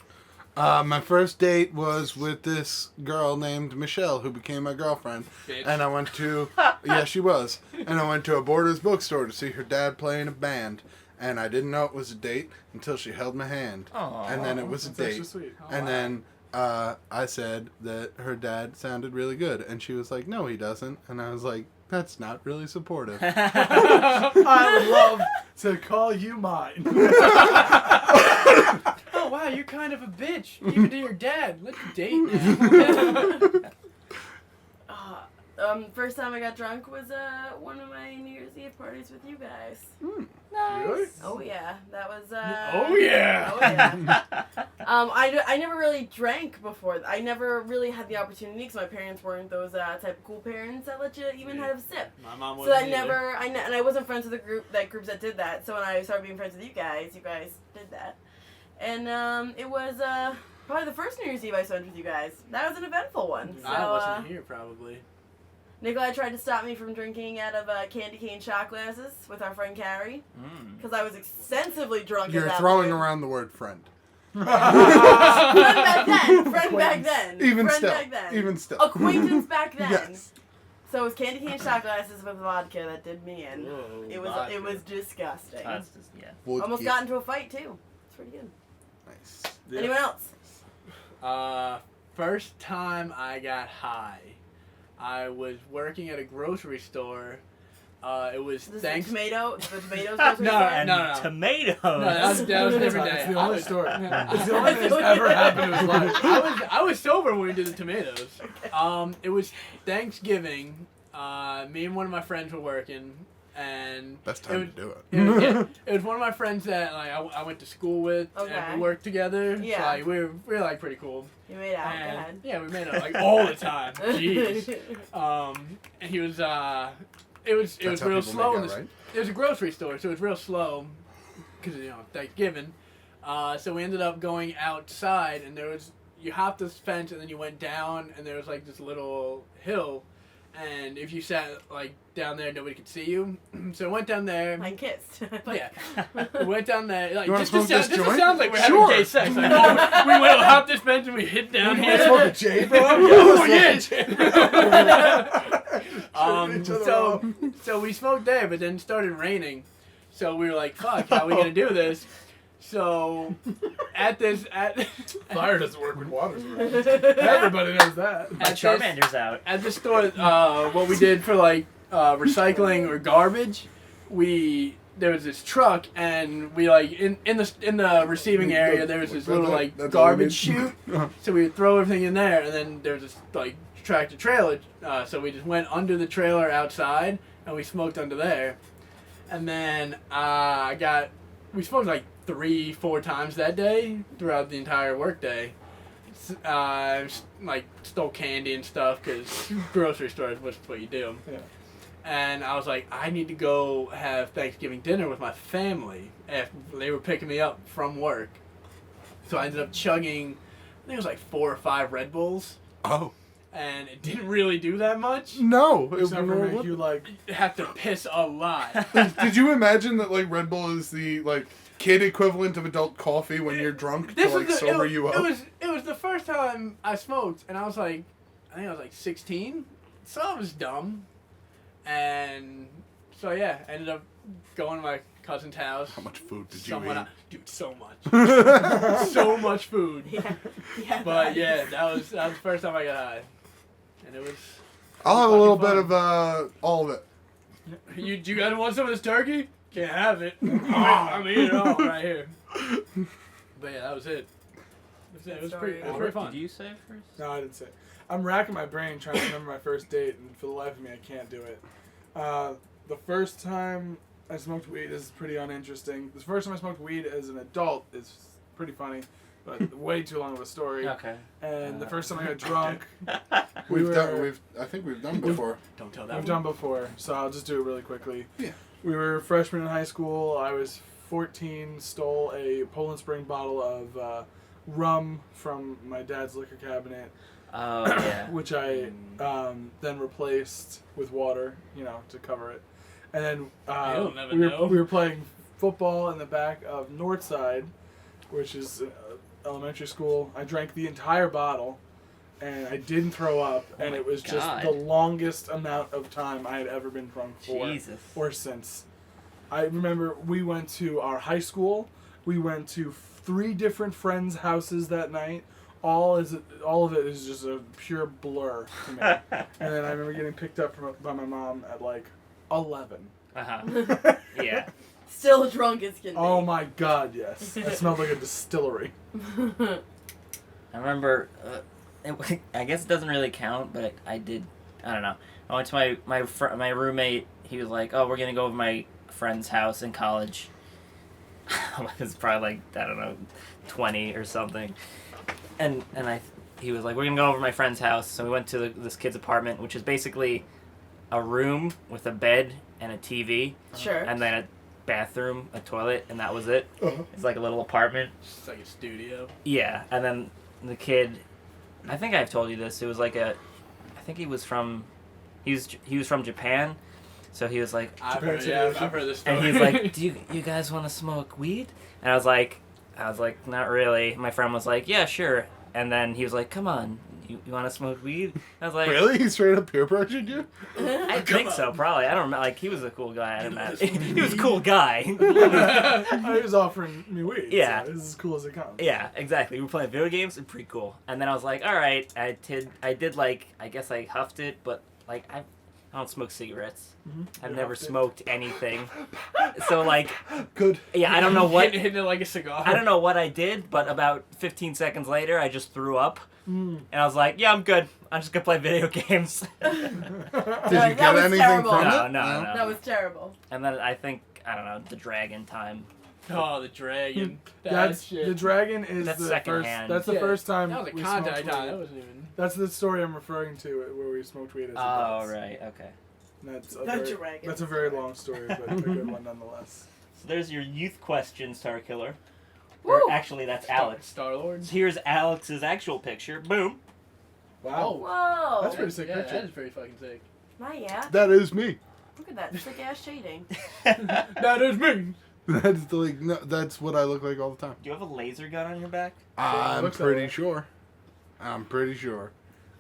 Speaker 2: My first date was with this girl named Michelle, who became my girlfriend.
Speaker 4: Bitch.
Speaker 2: And I went to, yeah, she was. And I went to a Borders bookstore to see her dad play in a band. And I didn't know it was a date until she held my hand.
Speaker 6: Aw.
Speaker 2: And then it was a
Speaker 3: That's actually
Speaker 2: date.
Speaker 3: sweet.
Speaker 2: And then I said that her dad sounded really good, and she was like, "No, he doesn't," and I was like, "That's not really supportive."
Speaker 3: I would love to call you mine.
Speaker 4: Oh wow, you're kind of a bitch, even to your dad. Let's date now.
Speaker 5: First time I got drunk was one of my New Year's Eve parties with you guys.
Speaker 6: Nice.
Speaker 3: Really?
Speaker 5: Oh yeah, that was.
Speaker 4: Oh yeah.
Speaker 5: Oh yeah. I never really drank before. I never really had the opportunity because my parents weren't those type of cool parents that let you even have a sip.
Speaker 4: My mom
Speaker 5: So
Speaker 4: wasn't
Speaker 5: I never, and I wasn't friends with the groups that did that. So when I started being friends with you guys did that, and it was probably the first New Year's Eve I spent with you guys. That was an eventful one. So,
Speaker 4: I wasn't here probably.
Speaker 5: Nikolai tried to stop me from drinking out of candy cane shot glasses with our friend Carrie because I was extensively drunk.
Speaker 2: You're
Speaker 5: at that
Speaker 2: throwing
Speaker 5: point.
Speaker 2: around the word friend.
Speaker 5: Friend back then. Friend back then.
Speaker 2: Even
Speaker 5: friend
Speaker 2: still.
Speaker 5: Back then.
Speaker 2: Even still.
Speaker 5: Acquaintance back then.
Speaker 2: Yes.
Speaker 5: So it was candy cane shot glasses with vodka that did me in.
Speaker 4: Whoa,
Speaker 5: It was disgusting.
Speaker 6: That's just, yeah.
Speaker 5: Almost got into a fight too. It's pretty good.
Speaker 2: Nice.
Speaker 3: Yeah.
Speaker 5: Anyone else?
Speaker 4: First time I got high, I was working at a grocery store. It was
Speaker 5: The
Speaker 4: thanks.
Speaker 5: tomatoes.
Speaker 4: No,
Speaker 6: And
Speaker 4: no.
Speaker 6: tomatoes.
Speaker 4: No, that was a different day.
Speaker 3: It's the only story.
Speaker 4: Yeah.
Speaker 3: It's the only thing that's ever happened in his life.
Speaker 4: I was sober when we did the tomatoes. It was Thanksgiving. Me and one of my friends were working, and
Speaker 2: Best time to do it.
Speaker 4: it was one of my friends that like I went to school with,
Speaker 5: Okay.
Speaker 4: and we worked together.
Speaker 5: Yeah.
Speaker 4: So, like, we were like pretty cool.
Speaker 5: You made out. Go
Speaker 4: And,
Speaker 5: ahead.
Speaker 4: yeah, we made out like all the time. Jeez. And he was it was
Speaker 2: That's how
Speaker 4: real
Speaker 2: people
Speaker 4: slow.
Speaker 2: make out, right?
Speaker 4: It was a grocery store, so it was real slow because Thanksgiving. So we ended up going outside, and you hopped this fence, and then you went down, and there was like this little hill, and if you sat like down there, nobody could see you. So I went down there.
Speaker 5: I kissed.
Speaker 4: Yeah, we went down there. Like,
Speaker 2: You wanna
Speaker 4: this
Speaker 2: smoke this joint?
Speaker 4: sounds like we're
Speaker 2: Sure.
Speaker 4: having gay sex. Like, we went hop this fence and we hit down
Speaker 2: You
Speaker 4: here.
Speaker 2: wanna smoke a J, bro?
Speaker 4: Oh yeah.
Speaker 2: Each other
Speaker 4: So we smoked there, but then it started raining. So we were like, "Fuck, how are we gonna do this?" So
Speaker 3: Fire doesn't work when water's around. Everybody knows that.
Speaker 6: My Charmander's out.
Speaker 4: at the store, what we did for like recycling or garbage, there was this truck, and we like in the receiving area there was this little like
Speaker 2: That's all we
Speaker 4: garbage
Speaker 2: need.
Speaker 4: chute. So we would throw everything in there, and then there was this like tractor trailer. So we just went under the trailer outside, and we smoked under there. And then we smoked like 3-4 times that day throughout the entire workday. Like stole candy and stuff because grocery stores was what you do.
Speaker 3: Yeah.
Speaker 4: And I was like, I need to go have Thanksgiving dinner with my family after they were picking me up from work. So I ended up chugging, I think it was like 4 or 5 Red Bulls,
Speaker 2: Oh.
Speaker 4: and it didn't really do that much.
Speaker 2: No.
Speaker 3: Except for make you like.
Speaker 4: You have to piss a lot.
Speaker 2: Did you imagine that like Red Bull is the like kid equivalent of adult coffee when you're drunk to like sober you up?
Speaker 4: It was the first time I smoked, and I think I was like 16, so I was dumb. And so yeah, I ended up going to my cousin's house.
Speaker 2: How much food did you eat?
Speaker 4: Dude, so much. So much food.
Speaker 5: Yeah.
Speaker 4: But yeah, that was the first time I got high. And it was...
Speaker 2: I'll have a
Speaker 4: fucking
Speaker 2: little
Speaker 4: fun.
Speaker 2: bit of all of it.
Speaker 4: You guys want some of this turkey? Can't have it. I'm eating it all right here. But yeah, that was it. It was pretty
Speaker 6: What
Speaker 4: fun.
Speaker 6: did you say first?
Speaker 3: No, I didn't say. I'm racking my brain trying to remember my first date, and for the life of me, I can't do it. The first time I smoked weed is pretty uninteresting. The first time I smoked weed as an adult is pretty funny, but way too long of a story.
Speaker 6: Okay.
Speaker 3: And the first time I got drunk,
Speaker 2: I think we've done before.
Speaker 4: Don't tell that
Speaker 3: we've
Speaker 4: one.
Speaker 3: done before, so I'll just do it really quickly.
Speaker 2: Yeah.
Speaker 3: We were freshmen in high school. I was 14, stole a Poland Spring bottle of rum from my dad's liquor cabinet,
Speaker 6: Oh, yeah.
Speaker 3: which I then replaced with water, to cover it. And then
Speaker 4: You'll never know.
Speaker 3: we were playing football in the back of Northside, which is elementary school. I drank the entire bottle, and I didn't throw up,
Speaker 6: Oh
Speaker 3: and
Speaker 6: my
Speaker 3: it was just
Speaker 6: God.
Speaker 3: the longest amount of time I had ever been drunk for.
Speaker 6: Jesus.
Speaker 3: Or since. I remember we went to our high school. We went to 3 different friends' houses that night. all of it is just a pure blur to me. And then I remember getting picked up by my mom at like 11.
Speaker 1: Yeah.
Speaker 5: Still drunk as can be.
Speaker 3: Oh my god, yes. I smelled like a distillery.
Speaker 1: I remember, I guess it doesn't really count, but I don't know. I went to my roommate. He was like, "Oh, we're gonna go over my friend's house in college." I was probably like, I don't know, 20 or something. And he was like, "We're gonna go over to my friend's house." So we went to this kid's apartment, which is basically a room with a bed and a TV.
Speaker 5: Sure.
Speaker 1: And then a bathroom, a toilet, and that was it.
Speaker 3: Uh-huh.
Speaker 1: It's like a little apartment.
Speaker 4: It's like a studio.
Speaker 1: Yeah, and then the kid, I think I've told you this. It was like I think he was from Japan, so he was like,
Speaker 4: I've heard this story.
Speaker 1: and he's like, "Do you guys want to smoke weed?" And I was like, "Not really." My friend was like, "Yeah, sure." And then he was like, "Come on, you want to smoke weed?" I was like,
Speaker 2: Really? He straight up peer pressured you?
Speaker 1: I think so, probably. I don't remember. Like, he was a cool guy. I don't know. He was a cool guy.
Speaker 3: He was offering me weed.
Speaker 1: Yeah.
Speaker 3: So this is as cool as it comes.
Speaker 1: Yeah, exactly. We were playing video games. It's pretty cool. And then I was like, all right. I did like, I guess I huffed it, but like I don't smoke cigarettes.
Speaker 3: Mm-hmm.
Speaker 1: I've never smoked anything. So like,
Speaker 2: Good.
Speaker 1: yeah, I don't know what.
Speaker 4: Hitting it like a cigar.
Speaker 1: I don't know what I did, but about 15 seconds later, I just threw up.
Speaker 3: Mm.
Speaker 1: And I was like, yeah, I'm good. I'm just gonna play video games.
Speaker 2: Did you
Speaker 5: That
Speaker 2: get
Speaker 5: was
Speaker 2: anything
Speaker 5: terrible.
Speaker 2: from
Speaker 1: No,
Speaker 2: it?
Speaker 1: no.
Speaker 5: That was terrible.
Speaker 1: And then I think, I don't know, the dragon time.
Speaker 4: Oh, the dragon.
Speaker 3: That's
Speaker 4: shit.
Speaker 3: the dragon is
Speaker 1: That's
Speaker 3: the
Speaker 1: secondhand.
Speaker 3: first. That's the
Speaker 4: Yeah,
Speaker 3: first time
Speaker 4: That was a
Speaker 3: we
Speaker 4: contact
Speaker 3: smoked
Speaker 4: time.
Speaker 3: weed.
Speaker 4: That wasn't even.
Speaker 3: That's the story I'm referring to, where we smoked weed as
Speaker 1: Oh,
Speaker 3: adults.
Speaker 1: right, okay.
Speaker 3: That's a
Speaker 5: The
Speaker 3: very,
Speaker 5: dragon.
Speaker 3: that's a very long story, but a good one nonetheless.
Speaker 1: So there's your youth question, Star Killer.
Speaker 5: Woo!
Speaker 1: Or actually, that's Alex.
Speaker 4: Star Lord.
Speaker 1: So here's Alex's actual picture. Boom.
Speaker 3: Wow.
Speaker 5: Whoa.
Speaker 3: That's pretty sick
Speaker 4: Yeah,
Speaker 3: picture.
Speaker 4: that is pretty fucking sick.
Speaker 5: My yeah.
Speaker 2: That is me.
Speaker 5: Look at that sick ass shading.
Speaker 4: That is me.
Speaker 2: That's like no, that's what I look like all the time.
Speaker 1: Do you have a laser gun on your back?
Speaker 2: I'm
Speaker 3: looks that
Speaker 2: pretty
Speaker 3: way.
Speaker 2: sure. I'm pretty sure.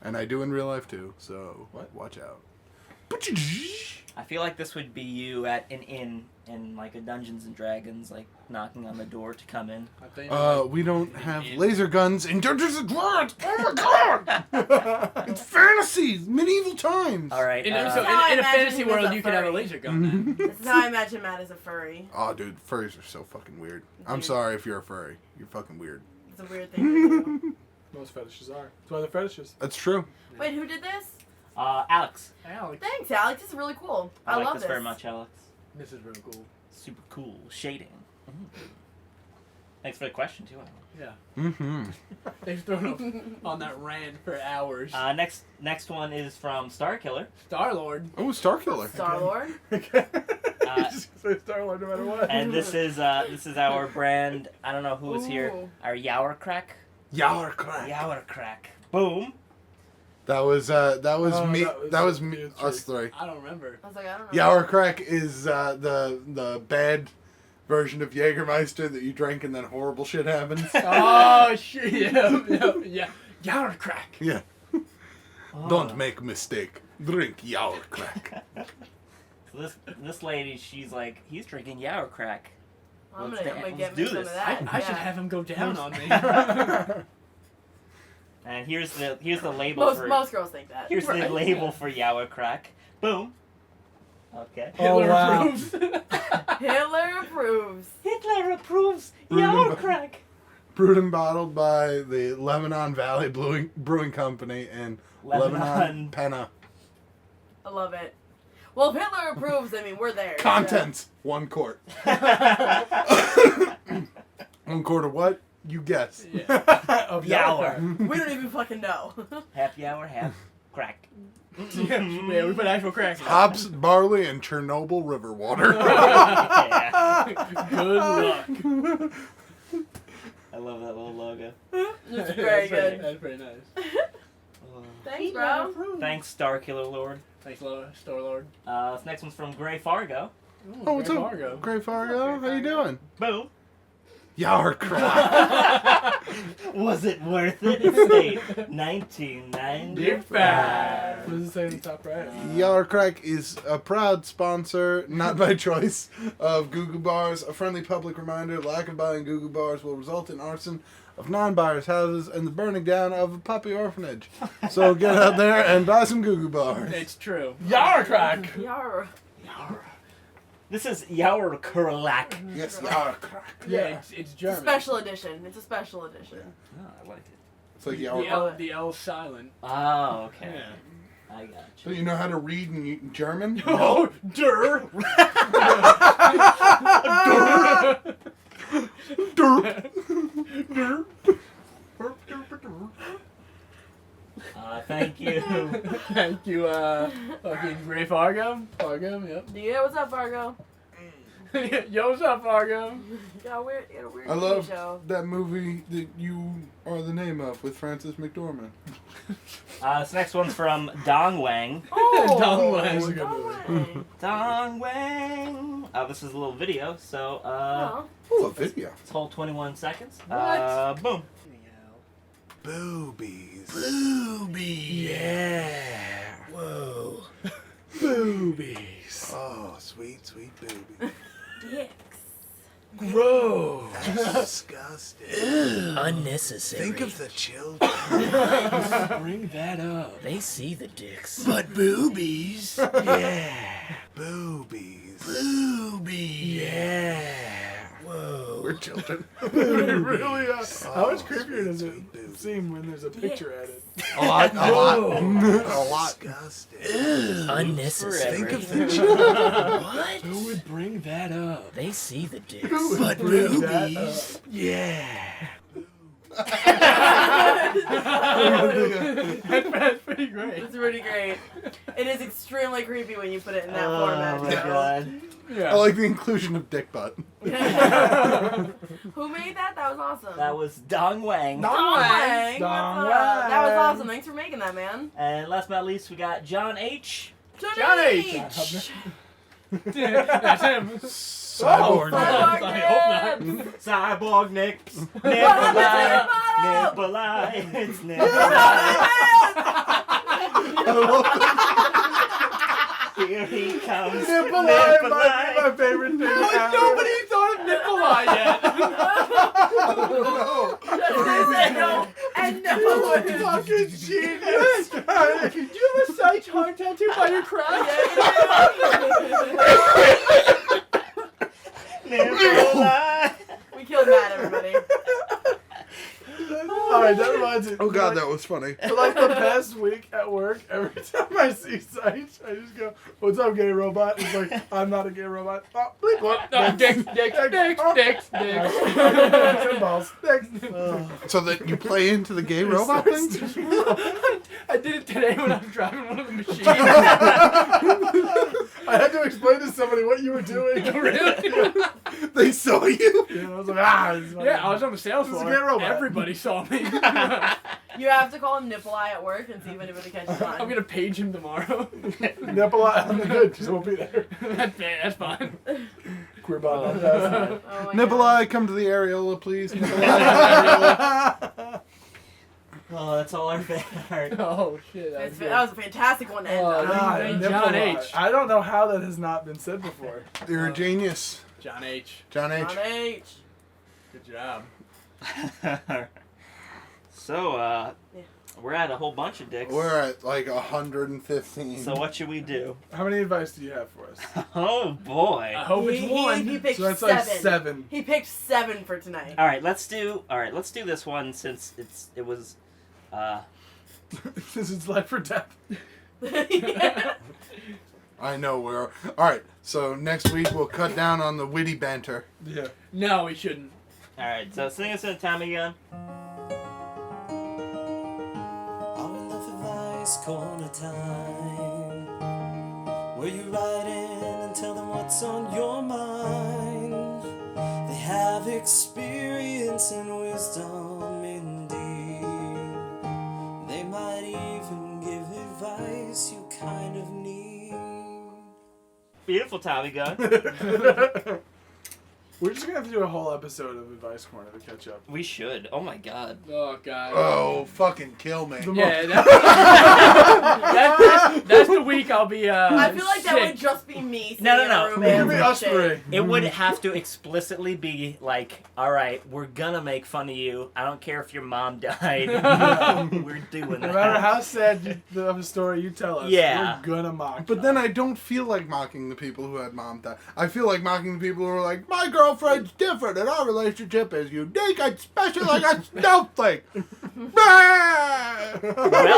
Speaker 2: And I do in real life too, so
Speaker 3: What?
Speaker 2: watch out.
Speaker 1: I feel like this would be you at an inn in like a Dungeons and Dragons, like knocking on the door to come in.
Speaker 4: I think
Speaker 2: We don't have
Speaker 4: in-
Speaker 2: laser guns in Dungeons and Dragons. Oh my god! It's fantasy, medieval times.
Speaker 1: All right.
Speaker 4: In,
Speaker 1: uh,
Speaker 4: so
Speaker 5: That's how I
Speaker 4: in a
Speaker 5: imagine
Speaker 4: fantasy
Speaker 5: him as
Speaker 4: world,
Speaker 5: a
Speaker 4: you could have a
Speaker 5: furry.
Speaker 4: laser gun. Then.
Speaker 5: This is how I imagine Matt as a furry.
Speaker 2: Oh, dude, furries are so fucking weird. I'm
Speaker 5: Dude.
Speaker 2: sorry if you're a furry. You're fucking weird.
Speaker 5: It's a weird thing to do.
Speaker 3: Most fetishes are. That's why they're fetishes.
Speaker 2: That's true.
Speaker 5: Wait, who did this?
Speaker 1: Alex.
Speaker 4: Alex,
Speaker 5: Thanks, Alex. This is really cool.
Speaker 1: I like
Speaker 5: love
Speaker 1: this very much, Alex.
Speaker 4: this is really cool.
Speaker 1: Super cool shading. Thanks for the question too. Alex.
Speaker 4: Yeah,
Speaker 2: Mm-hmm.
Speaker 4: they've thrown up on that rant for hours.
Speaker 1: Next one is from Star Killer.
Speaker 4: Star Lord.
Speaker 2: Oh, Starkiller.
Speaker 5: Star Lord.
Speaker 3: Just say Star-Lord no matter what.
Speaker 1: And this is our brand. I don't know who is here.
Speaker 5: Ooh.
Speaker 1: Our Yauercrack.
Speaker 2: Yauercrack.
Speaker 1: Yauercrack. Boom.
Speaker 2: That was
Speaker 3: Oh,
Speaker 2: me.
Speaker 3: that
Speaker 2: That
Speaker 3: was
Speaker 2: was me.
Speaker 3: me, it's
Speaker 2: Us
Speaker 3: true.
Speaker 2: three.
Speaker 4: I don't remember.
Speaker 5: I was like, I don't know.
Speaker 2: Yauercrack is the bad version of Jägermeister that you drink and then horrible shit happens.
Speaker 4: Oh shit! Yeah. Yauercrack.
Speaker 2: Yeah.
Speaker 1: Oh.
Speaker 2: Don't make a mistake. Drink Yauercrack.
Speaker 1: So this lady, she's like, he's drinking Yauercrack.
Speaker 5: I'm
Speaker 1: Let's
Speaker 5: gonna
Speaker 1: do
Speaker 5: get
Speaker 1: this.
Speaker 5: me some of that.
Speaker 4: I should
Speaker 5: yeah.
Speaker 4: have him go down on me.
Speaker 1: And here's the label for
Speaker 5: Most girls think that.
Speaker 1: here's the
Speaker 4: Right.
Speaker 1: label for Yauercrack. Boom. Okay.
Speaker 3: Oh,
Speaker 4: Hitler
Speaker 3: wow.
Speaker 4: approves.
Speaker 5: Hitler approves.
Speaker 1: Hitler approves
Speaker 2: Yauercrack. Brewed and bottled by the Lebanon Valley Brewing Company in Lebanon, Penna.
Speaker 5: I love it. Well, if Hitler approves, I mean, we're there.
Speaker 2: Contents: 1 quart. 1 quart of what? You guess.
Speaker 4: Yeah.
Speaker 3: Of
Speaker 1: Yower.
Speaker 5: So we don't even fucking know.
Speaker 1: Happy hour, half crack.
Speaker 4: Yeah, we put actual crack in it.
Speaker 2: Hops, barley, and Chernobyl river water.
Speaker 1: Yeah.
Speaker 4: Good luck.
Speaker 1: I love that little logo.
Speaker 5: It's very good.
Speaker 4: That's pretty nice.
Speaker 5: Thanks, bro.
Speaker 1: Thanks, Star Killer Lord.
Speaker 4: Thanks, Star Lord.
Speaker 1: This next one's from Gray Fargo.
Speaker 2: Oh, what's
Speaker 4: Great
Speaker 2: up,
Speaker 4: Fargo.
Speaker 2: Gray Fargo? How you doing?
Speaker 1: Boom.
Speaker 2: Yar crack.
Speaker 1: Was it worth it? It's date 1995.
Speaker 3: What does it say in the top right?
Speaker 2: Yar crack is a proud sponsor, not by choice, of Goo Goo Bars. A friendly public reminder: lack of buying Goo Goo Bars will result in arson of non-buyers' houses and the burning down of a puppy orphanage. So get out there and buy some Goo Goo Bars.
Speaker 4: It's true.
Speaker 3: Yar crack.
Speaker 5: Yar.
Speaker 1: This is Yauerkurlak.
Speaker 2: Yes, Yar crack.
Speaker 4: Yeah, it's
Speaker 5: It's a
Speaker 4: German.
Speaker 5: special edition. It's a special edition.
Speaker 1: Oh, I like it.
Speaker 2: It's like
Speaker 4: The
Speaker 2: Yar.
Speaker 4: the L silent.
Speaker 1: Oh, okay.
Speaker 4: Yeah.
Speaker 1: I got
Speaker 2: So
Speaker 1: you.
Speaker 2: you know how to read in German?
Speaker 4: Oh, der.
Speaker 1: Thank you.
Speaker 4: Thank you, fucking Ray Fargo. Fargo, yep.
Speaker 5: Yeah, what's up, Fargo?
Speaker 4: Yo, what's up, Fargo?
Speaker 5: Got a weird
Speaker 2: I
Speaker 5: TV
Speaker 2: love
Speaker 5: show.
Speaker 2: that movie that you are the name of with Frances McDormand.
Speaker 1: This next one's from Dong Wang.
Speaker 5: Oh,
Speaker 4: Dong
Speaker 3: That's a
Speaker 4: Wang.
Speaker 3: good movie.
Speaker 1: Dong Wang. This is a little video, so
Speaker 5: Oh.
Speaker 2: Oh, a video.
Speaker 1: let's hold 21 seconds.
Speaker 4: What?
Speaker 1: Boom.
Speaker 2: Boobies.
Speaker 4: Boobies.
Speaker 1: Yeah.
Speaker 4: Whoa. Boobies.
Speaker 2: Oh, sweet, sweet boobies.
Speaker 5: Dicks.
Speaker 4: Gross.
Speaker 2: That's disgusting.
Speaker 1: Unnecessary.
Speaker 2: Think of the children.
Speaker 4: Bring that up.
Speaker 1: They see the dicks.
Speaker 4: But boobies.
Speaker 1: Yeah.
Speaker 2: Boobies.
Speaker 4: Boobies.
Speaker 1: Yeah.
Speaker 4: Whoa.
Speaker 2: We're children.
Speaker 3: It really
Speaker 2: Oh,
Speaker 3: How much creepier does it
Speaker 2: sweet boobies.
Speaker 3: seem when there's a picture added?
Speaker 2: A lot. A lot. A lot. Disgusting.
Speaker 1: Unnecessary.
Speaker 2: Think of the children.
Speaker 1: What?
Speaker 4: Who would bring that up?
Speaker 1: They see the dicks.
Speaker 4: But
Speaker 3: Bring that
Speaker 4: boobies.
Speaker 1: Yeah.
Speaker 4: That's pretty great.
Speaker 5: It's really great. It is extremely creepy when you put it in that
Speaker 1: Oh
Speaker 5: format.
Speaker 1: my
Speaker 5: so.
Speaker 1: god.
Speaker 2: I
Speaker 4: Yeah.
Speaker 2: like the inclusion of dick butt.
Speaker 5: Who made that? That was awesome.
Speaker 1: That was Dong Wang.
Speaker 5: Dong Wang.
Speaker 3: Dong
Speaker 5: What's up?
Speaker 3: Wang.
Speaker 5: That was awesome. Thanks for making that, man.
Speaker 1: And last but not least, we got John H.
Speaker 4: John H. That's him.
Speaker 2: Cyborg.
Speaker 4: Oh,
Speaker 5: Cyborg
Speaker 4: I hope not.
Speaker 1: Cyborg Nips. Nikolai. It's Nikolai. Here he comes.
Speaker 3: Nikolai might be my favorite thing.
Speaker 4: Nobody thought of Nikolai yet.
Speaker 5: And no.
Speaker 3: Fucking genius.
Speaker 4: Do you have a Sage heart tattoo by your crotch?
Speaker 1: Nikolai.
Speaker 5: We killed Matt, everybody.
Speaker 3: Alright, that reminds me.
Speaker 2: Oh god, that was funny.
Speaker 3: For like the past week at work, every time I see Sight, I just go, "What's up, gay robot?" He's like, "I'm not a gay robot." Oh, bleep, what?
Speaker 4: Dicks.
Speaker 3: And balls. Next.
Speaker 2: So that you play into the gay robot thing?
Speaker 4: I did it today when I was driving one of the machines.
Speaker 3: I had to explain to somebody what you were doing.
Speaker 4: Really?
Speaker 2: They saw you?
Speaker 3: Yeah, I was like, ah. This is
Speaker 4: Yeah, I was on the sales
Speaker 3: This is a
Speaker 4: floor.
Speaker 3: gay robot.
Speaker 4: Everybody saw me.
Speaker 5: You have to call him Nikolai at work and see if anybody catches on.
Speaker 4: I'm gonna page him tomorrow.
Speaker 3: Nipple. I'm good. Just won't be there.
Speaker 4: That's fine.
Speaker 3: Queer bot.
Speaker 5: Oh my
Speaker 2: Nikolai, come to the areola, please. Nikolai.
Speaker 1: Oh, that's all our fan art.
Speaker 4: Oh shit.
Speaker 5: God. That was a fantastic one to end
Speaker 4: Oh,
Speaker 5: on.
Speaker 3: God,
Speaker 4: John
Speaker 3: Nipple
Speaker 4: H.
Speaker 3: H. I don't know how that has not been said before.
Speaker 2: You're a genius.
Speaker 4: John H.
Speaker 2: John H.
Speaker 5: On H.
Speaker 4: Good job.
Speaker 1: So, we're at a whole bunch of dicks.
Speaker 2: We're at like 115.
Speaker 1: So what should we do?
Speaker 3: How many advice do you have for us?
Speaker 1: Oh boy.
Speaker 4: I hope it's one.
Speaker 5: He picked
Speaker 3: So that's
Speaker 5: 7.
Speaker 3: like 7.
Speaker 5: He picked 7 for tonight.
Speaker 1: All right, let's do this one since it was
Speaker 3: This is life or death.
Speaker 5: Yeah.
Speaker 2: I know we're... Alright, so next week we'll cut down on the witty banter.
Speaker 3: Yeah.
Speaker 4: No, we shouldn't.
Speaker 1: all right. So sing us in Tommy Gun.
Speaker 7: Our love advice corner time, where you write in and tell them what's on your mind. They have experience and wisdom indeed. They might even give advice you kind of need.
Speaker 1: Beautiful Tommy Gun.
Speaker 3: We're just gonna have to do a whole episode of Advice Corner to catch up.
Speaker 8: We should. Oh my god.
Speaker 4: Oh god.
Speaker 2: Oh, fucking kill me.
Speaker 4: Yeah, that's the week I'll be.
Speaker 5: I feel like that
Speaker 4: sick.
Speaker 5: would just be me. sitting
Speaker 8: No, no,
Speaker 5: in
Speaker 8: no.
Speaker 5: a room
Speaker 3: It could be
Speaker 5: and
Speaker 3: us
Speaker 5: shit.
Speaker 3: three.
Speaker 8: It would have to explicitly be like, all right, we're gonna make fun of you. I don't care if your mom died. We're doing
Speaker 3: No
Speaker 8: that.
Speaker 3: matter how sad of a story you tell us,
Speaker 8: Yeah.
Speaker 3: we're gonna mock.
Speaker 2: But then I don't feel like mocking the people who had mom die. I feel like mocking the people who are like, my girlfriend's different and our relationship is unique and special like a snowflake.
Speaker 8: Well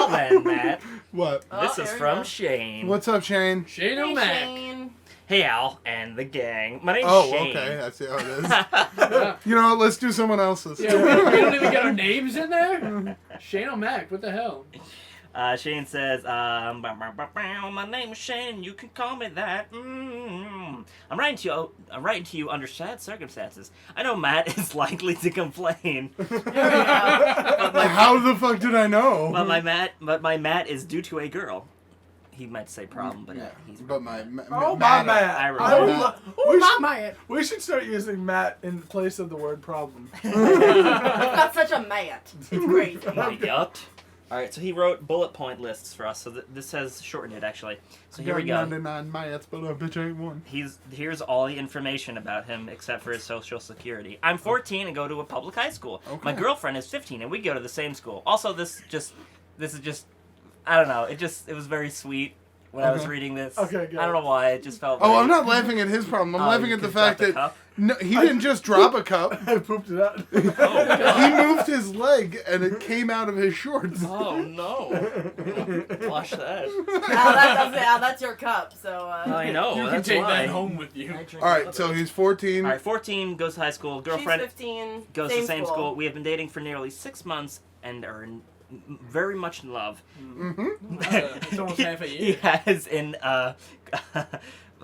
Speaker 8: then, Matt,
Speaker 2: What?
Speaker 5: Oh,
Speaker 8: this is
Speaker 5: here we
Speaker 8: from
Speaker 5: go.
Speaker 8: Shane.
Speaker 2: What's up, Shane?
Speaker 4: Shane
Speaker 5: Hey,
Speaker 4: O'Mac.
Speaker 5: Shane.
Speaker 8: Hey Al and the gang. My name's
Speaker 2: Oh,
Speaker 8: Shane.
Speaker 2: okay. I see how it is.
Speaker 4: Yeah,
Speaker 2: You know what? Let's do someone else's.
Speaker 4: we don't even get our names in there. Shane O'Mac, what the hell?
Speaker 8: Shane says, my name is Shane, you can call me that. I'm writing to you under sad circumstances. I know Matt is likely to complain.
Speaker 2: How the fuck did I know?
Speaker 8: But my Matt is due to a girl. He might say problem, but he's
Speaker 2: But my
Speaker 3: Oh, my
Speaker 2: Matt.
Speaker 3: Matt.
Speaker 8: I
Speaker 3: I
Speaker 8: remember.
Speaker 3: would lo-
Speaker 4: Oh,
Speaker 3: we,
Speaker 4: my
Speaker 3: should,
Speaker 4: man.
Speaker 3: we should start using Matt in place of the word problem.
Speaker 5: That's such a Matt. It's crazy.
Speaker 8: Yup. Alright, so he wrote bullet point lists for us, so this has shortened it actually. So here we go.
Speaker 2: 99 Mats, but a bitch ain't one.
Speaker 8: Here's all the information about him except for his social security. I'm 14 and go to a public high school.
Speaker 2: Okay.
Speaker 8: My girlfriend is 15 and we go to the same school. Also, this is just I don't know. It was very sweet when I was reading this.
Speaker 3: Okay, good.
Speaker 8: I don't know why. It just felt.
Speaker 2: Oh,
Speaker 8: very-
Speaker 2: I'm not laughing at his problem. I'm
Speaker 8: Oh,
Speaker 2: laughing
Speaker 8: you
Speaker 2: at the
Speaker 8: could
Speaker 2: fact
Speaker 8: drop the
Speaker 2: that
Speaker 8: cup?
Speaker 2: no, he didn't just drop a cup.
Speaker 3: I pooped it out.
Speaker 8: Oh,
Speaker 2: He moved his leg and it came out of his shorts.
Speaker 8: oh no! Wash that.
Speaker 5: Al, that's your cup, so.
Speaker 8: I know.
Speaker 4: You can
Speaker 8: that's
Speaker 4: take
Speaker 8: why.
Speaker 4: that home with you.
Speaker 2: All right, so he's 14.
Speaker 8: All right, 14 goes to high school.
Speaker 5: She's
Speaker 8: Girlfriend
Speaker 5: 15.
Speaker 8: goes to the same school. We have been dating for nearly 6 months and are very much in love.
Speaker 4: It's almost half a
Speaker 8: He
Speaker 4: year.
Speaker 8: has in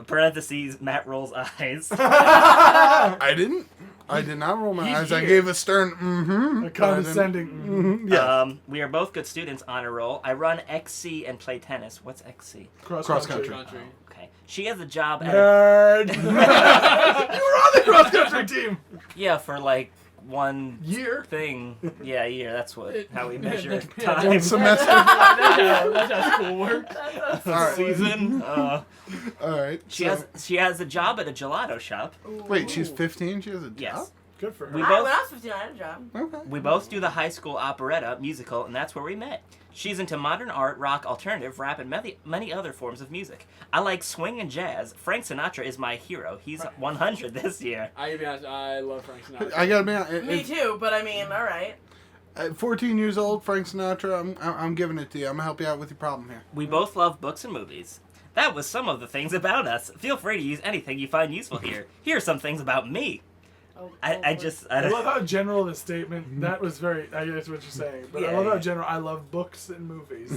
Speaker 8: parentheses Matt rolls eyes.
Speaker 2: I did not roll my
Speaker 8: He's
Speaker 2: eyes. I
Speaker 8: here.
Speaker 2: gave a stern mm-hmm.
Speaker 3: A condescending.
Speaker 2: Mm-hmm. Yes.
Speaker 8: We are both good students, honor roll. I run XC and play tennis. What's XC?
Speaker 3: Cross
Speaker 2: country.
Speaker 3: country.
Speaker 8: Okay. She has a job at
Speaker 3: Nerd. You were on the cross country team.
Speaker 8: yeah for like one
Speaker 3: Year.
Speaker 8: thing. Yeah, a year. That's how we measure
Speaker 4: Yeah,
Speaker 8: time.
Speaker 2: One semester.
Speaker 4: That's how school works.
Speaker 2: All right.
Speaker 8: Season.
Speaker 2: All right.
Speaker 8: She
Speaker 2: so-
Speaker 8: has a job at a gelato shop.
Speaker 2: Wait, she's 15. She has a job.
Speaker 8: Yes.
Speaker 3: Good for her.
Speaker 8: We
Speaker 5: When
Speaker 8: both-
Speaker 5: I was 15, I had a job.
Speaker 2: Okay.
Speaker 8: We both do the high school operetta musical, and that's where we met. She's into modern art, rock, alternative, rap, and many other forms of music. I like swing and jazz. Frank Sinatra is my hero. He's 100 this year.
Speaker 4: I be honest, I love Frank Sinatra.
Speaker 2: I gotta be honest.
Speaker 5: Me too, but I mean, all right.
Speaker 2: At 14 years old, Frank Sinatra. I'm giving it to you. I'm gonna help you out with your problem here.
Speaker 8: We both love books and movies. That was some of the things about us. Feel free to use anything you find useful here. Here are some things about me.
Speaker 5: Oh,
Speaker 8: I
Speaker 3: I love
Speaker 8: don't
Speaker 3: how general the statement. That was very. I guess what you're saying, but I
Speaker 8: Yeah,
Speaker 3: love how
Speaker 8: yeah.
Speaker 3: general. I love books and movies.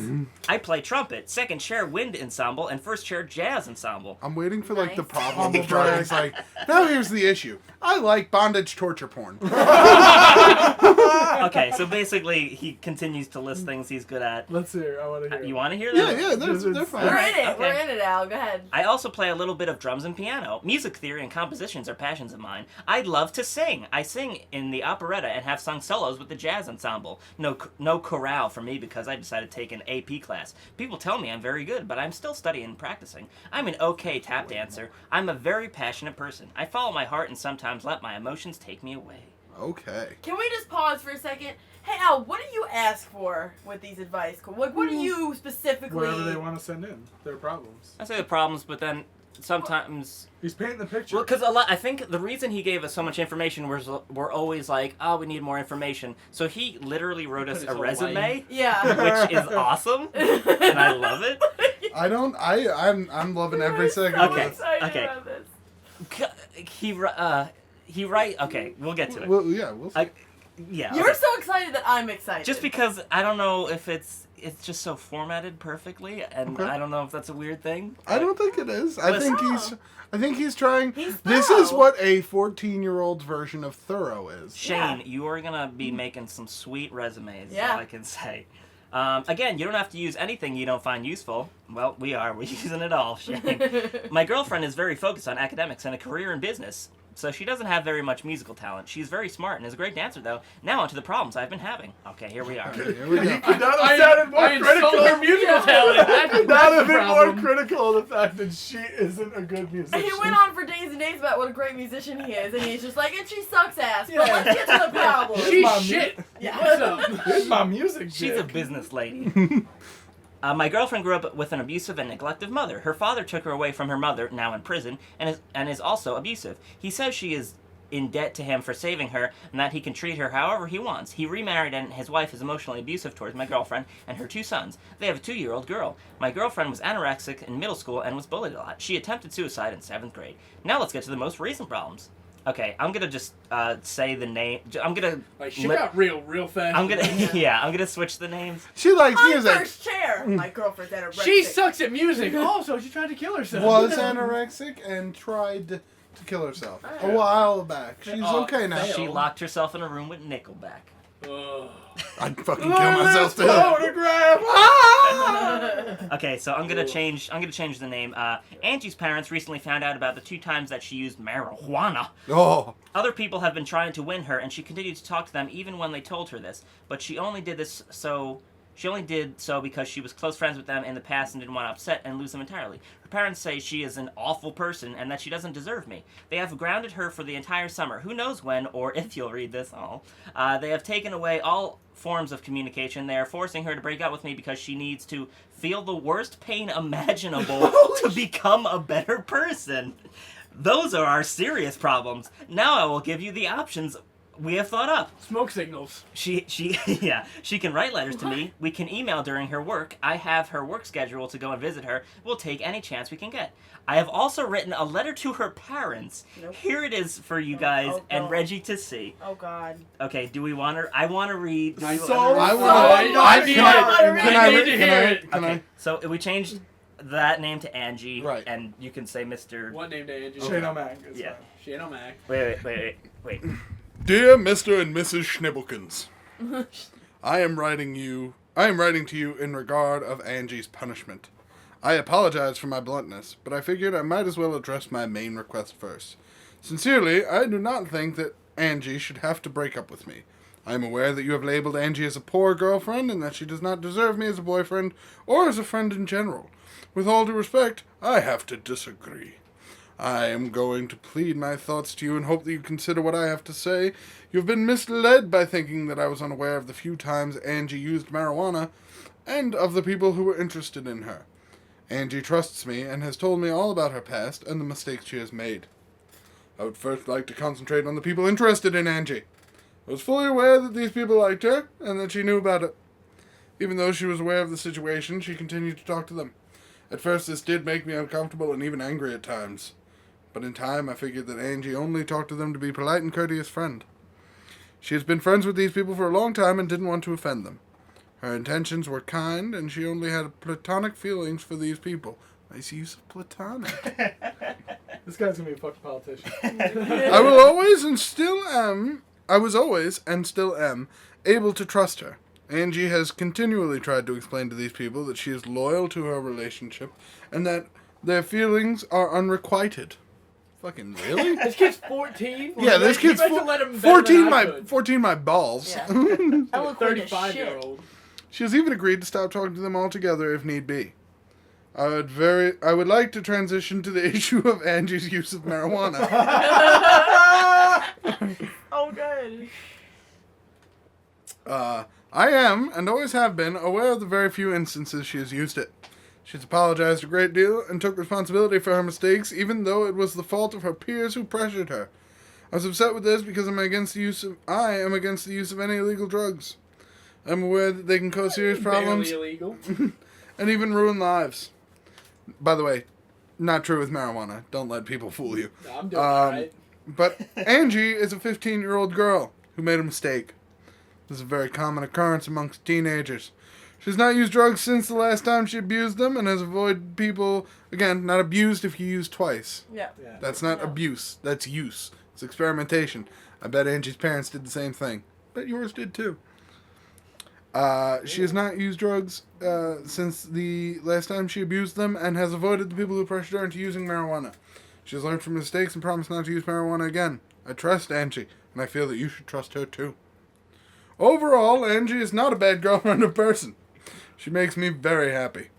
Speaker 8: I play trumpet, second chair wind ensemble, and first chair jazz ensemble.
Speaker 2: I'm waiting for like the
Speaker 5: Nice.
Speaker 2: problem
Speaker 3: Humble
Speaker 2: to start.
Speaker 3: brag.
Speaker 2: It's like, now here's the issue. I like bondage torture porn.
Speaker 8: Okay, so basically he continues to list things he's good at.
Speaker 3: Let's hear. I want to hear.
Speaker 8: You want to hear
Speaker 2: Yeah,
Speaker 8: that?
Speaker 2: yeah, they're
Speaker 3: Wizards.
Speaker 2: fine.
Speaker 5: We're in it.
Speaker 8: Okay.
Speaker 5: We're in it, Al. Go ahead.
Speaker 8: I also play a little bit of drums and piano. Music theory and compositions are passions of mine. I love to sing. I sing in the operetta and have sung solos with the jazz ensemble. No chorale for me because I decided to take an AP class. People tell me I'm very good, but I'm still studying and practicing. I'm an okay tap dancer. I'm a very passionate person. I follow my heart and sometimes let my emotions take me away.
Speaker 2: Okay.
Speaker 5: Can we just pause for a second? Hey, Al, what do you ask for with these advice? Like, what do you specifically?
Speaker 3: Wherever they want to send in their problems.
Speaker 8: I say the problems, but then sometimes...
Speaker 3: He's painting the picture.
Speaker 8: Well, because I think the reason he gave us so much information was we're always like, oh, we need more information. So he literally wrote us
Speaker 4: Put
Speaker 8: a
Speaker 4: his whole
Speaker 8: resume,
Speaker 4: life.
Speaker 5: Yeah.
Speaker 8: which is awesome, and I love it.
Speaker 2: I'm loving every second
Speaker 5: I'm
Speaker 2: of
Speaker 5: so
Speaker 8: Okay.
Speaker 2: this.
Speaker 5: excited
Speaker 8: Okay.
Speaker 5: about this.
Speaker 8: He write. Okay, we'll get to it.
Speaker 2: Well, yeah, we'll see.
Speaker 8: Yeah.
Speaker 5: You're
Speaker 8: okay.
Speaker 5: so excited that I'm excited.
Speaker 8: Just because I don't know if it's just so formatted perfectly, and
Speaker 2: Okay.
Speaker 8: I don't know if that's a weird thing.
Speaker 2: I don't think it is. I
Speaker 8: Listen.
Speaker 2: think he's trying.
Speaker 5: He's
Speaker 2: This is
Speaker 5: thorough.
Speaker 2: what a 14-year-old's version of thorough is.
Speaker 8: Shane,
Speaker 5: Yeah.
Speaker 8: you are gonna be making some sweet resumes. Is
Speaker 5: Yeah.
Speaker 8: all I can say. Again, you don't have to use anything you don't find useful. Well, we are. We're using it all, Shane. My girlfriend is very focused on academics and a career in business. so she doesn't have very much musical talent. She's very smart and is a great dancer, though. Now onto the problems I've been having. Okay, here we are.
Speaker 2: Here we go.
Speaker 3: Could not have sounded more critical.
Speaker 4: Her musical talent. That's
Speaker 3: Not a
Speaker 4: the
Speaker 3: bit more
Speaker 4: problem.
Speaker 3: critical of the fact that she isn't a good musician.
Speaker 5: And he went on for days and days about what a great musician he is, and he's just like, and she sucks ass. But let's get to the problem.
Speaker 4: She's
Speaker 3: my
Speaker 4: shit.
Speaker 5: Yeah.
Speaker 4: What's up?
Speaker 3: Here's my music.
Speaker 8: She's a
Speaker 3: dick.
Speaker 8: business lady. My girlfriend grew up with an abusive and neglective mother. Her father took her away from her mother, now in prison, and is also abusive. He says she is in debt to him for saving her, and that he can treat her however he wants. He remarried, and his wife is emotionally abusive towards my girlfriend and her 2 sons. They have a 2-year-old girl. My girlfriend was anorexic in middle school and was bullied a lot. She attempted suicide in 7th grade. Now let's get to the most recent problems. Okay, I'm gonna just say the name. I'm gonna.
Speaker 4: Like, she got real fast.
Speaker 8: I'm gonna. Yeah, I'm gonna switch the names.
Speaker 2: She likes
Speaker 5: On
Speaker 2: music.
Speaker 5: first chair. My girlfriend's anorexic.
Speaker 4: She sucks at music. Also, she tried to kill herself.
Speaker 2: Was anorexic and tried to kill herself a while back. She's okay now.
Speaker 8: She locked herself in a room with Nickelback.
Speaker 4: Ugh.
Speaker 2: I'd fucking kill myself still.
Speaker 3: Photograph.
Speaker 8: Okay, so I'm gonna change the name. Angie's parents recently found out about the 2 times that she used marijuana.
Speaker 2: Oh.
Speaker 8: Other people have been trying to win her, and she continued to talk to them even when they told her this. But she only did so because she was close friends with them in the past and didn't want to upset and lose them entirely. Her parents say she is an awful person and that she doesn't deserve me. They have grounded her for the entire summer. Who knows when or if you'll read this all. They have taken away all forms of communication. They are forcing her to break up with me because she needs to feel the worst pain imaginable to become a better person. Those are our serious problems. Now I will give you the options we have thought up.
Speaker 4: Smoke signals.
Speaker 8: She can write letters to me. We can email during her work. I have her work schedule to go and visit her. We'll take any chance we can get. I have also written a letter to her parents.
Speaker 5: Nope.
Speaker 8: Here it is for you guys and Reggie to see.
Speaker 5: Oh, God.
Speaker 8: Okay, do we want to? I want to read.
Speaker 2: I
Speaker 3: need
Speaker 4: to hear it.
Speaker 8: Okay, so we changed that name to Angie.
Speaker 2: Right.
Speaker 8: And you can say Mr.
Speaker 4: What name to Angie?
Speaker 3: Shane O'Mac.
Speaker 8: Yeah.
Speaker 4: Shane O'Mac.
Speaker 8: Wait.
Speaker 2: Dear Mr. and Mrs. Schnibbelkins, I am writing to you in regard of Angie's punishment. I apologize for my bluntness, but I figured I might as well address my main request first. Sincerely, I do not think that Angie should have to break up with me. I am aware that you have labeled Angie as a poor girlfriend and that she does not deserve me as a boyfriend or as a friend in general. With all due respect, I have to disagree. I am going to plead my thoughts to you and hope that you consider what I have to say. You have been misled by thinking that I was unaware of the few times Angie used marijuana and of the people who were interested in her. Angie trusts me and has told me all about her past and the mistakes she has made. I would first like to concentrate on the people interested in Angie. I was fully aware that these people liked her and that she knew about it. Even though she was aware of the situation, she continued to talk to them. At first, this did make me uncomfortable and even angry at times. But in time, I figured that Angie only talked to them to be a polite and courteous friend. She has been friends with these people for a long time and didn't want to offend them. Her intentions were kind, and she only had platonic feelings for these people. Nice use of platonic.
Speaker 3: This guy's gonna be a fucking politician.
Speaker 2: I was always and still am able to trust her. Angie has continually tried to explain to these people that she is loyal to her relationship and that their feelings are unrequited. Fucking really?
Speaker 4: This kid's 14.
Speaker 2: Yeah, this kid's 14 my balls.
Speaker 5: Yeah.
Speaker 4: A
Speaker 5: Eloquent as
Speaker 4: 35-year-old.
Speaker 2: She has even agreed to stop talking to them altogether if need be. I would like to transition to the issue of Angie's use of marijuana.
Speaker 5: Oh, good.
Speaker 2: I am, and always have been, aware of the very few instances she has used it. She's apologized a great deal and took responsibility for her mistakes, even though it was the fault of her peers who pressured her. I was upset with this because I am against the use of any illegal drugs. I'm aware that they can cause serious problems
Speaker 4: Barely illegal.
Speaker 2: and even ruin lives. By the way, not true with marijuana. Don't let people fool you.
Speaker 4: No, I'm doing alright.
Speaker 2: But Angie is a 15-year-old girl who made a mistake. This is a very common occurrence amongst teenagers. She's not used drugs since the last time she abused them and has avoided people, again, not abused if you use twice.
Speaker 5: Yeah.
Speaker 2: That's not abuse. That's use. It's experimentation. I bet Angie's parents did the same thing. Bet yours did too. She has not used drugs since the last time she abused them and has avoided the people who pressured her into using marijuana. She has learned from mistakes and promised not to use marijuana again. I trust Angie, and I feel that you should trust her too. Overall, Angie is not a bad girlfriend or person. She makes me very happy.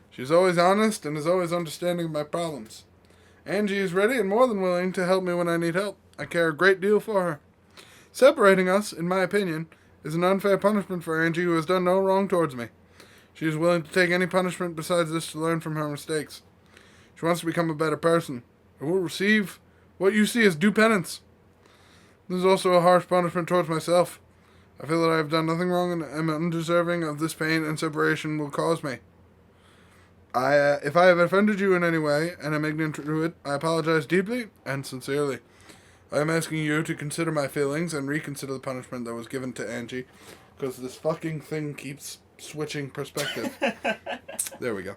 Speaker 2: She's always honest and is always understanding of my problems. Angie is ready and more than willing to help me when I need help. I care a great deal for her. Separating us, in my opinion, is an unfair punishment for Angie, who has done no wrong towards me. She is willing to take any punishment besides this to learn from her mistakes. She wants to become a better person, and will receive what you see as due penance. This is also a harsh punishment towards myself. I feel that I have done nothing wrong and am undeserving of this pain and separation will cause me. If I have offended you in any way, and am ignorant to it, I apologize deeply and sincerely. I am asking you to consider my feelings and reconsider the punishment that was given to Angie, because this fucking thing keeps switching perspective. There we go.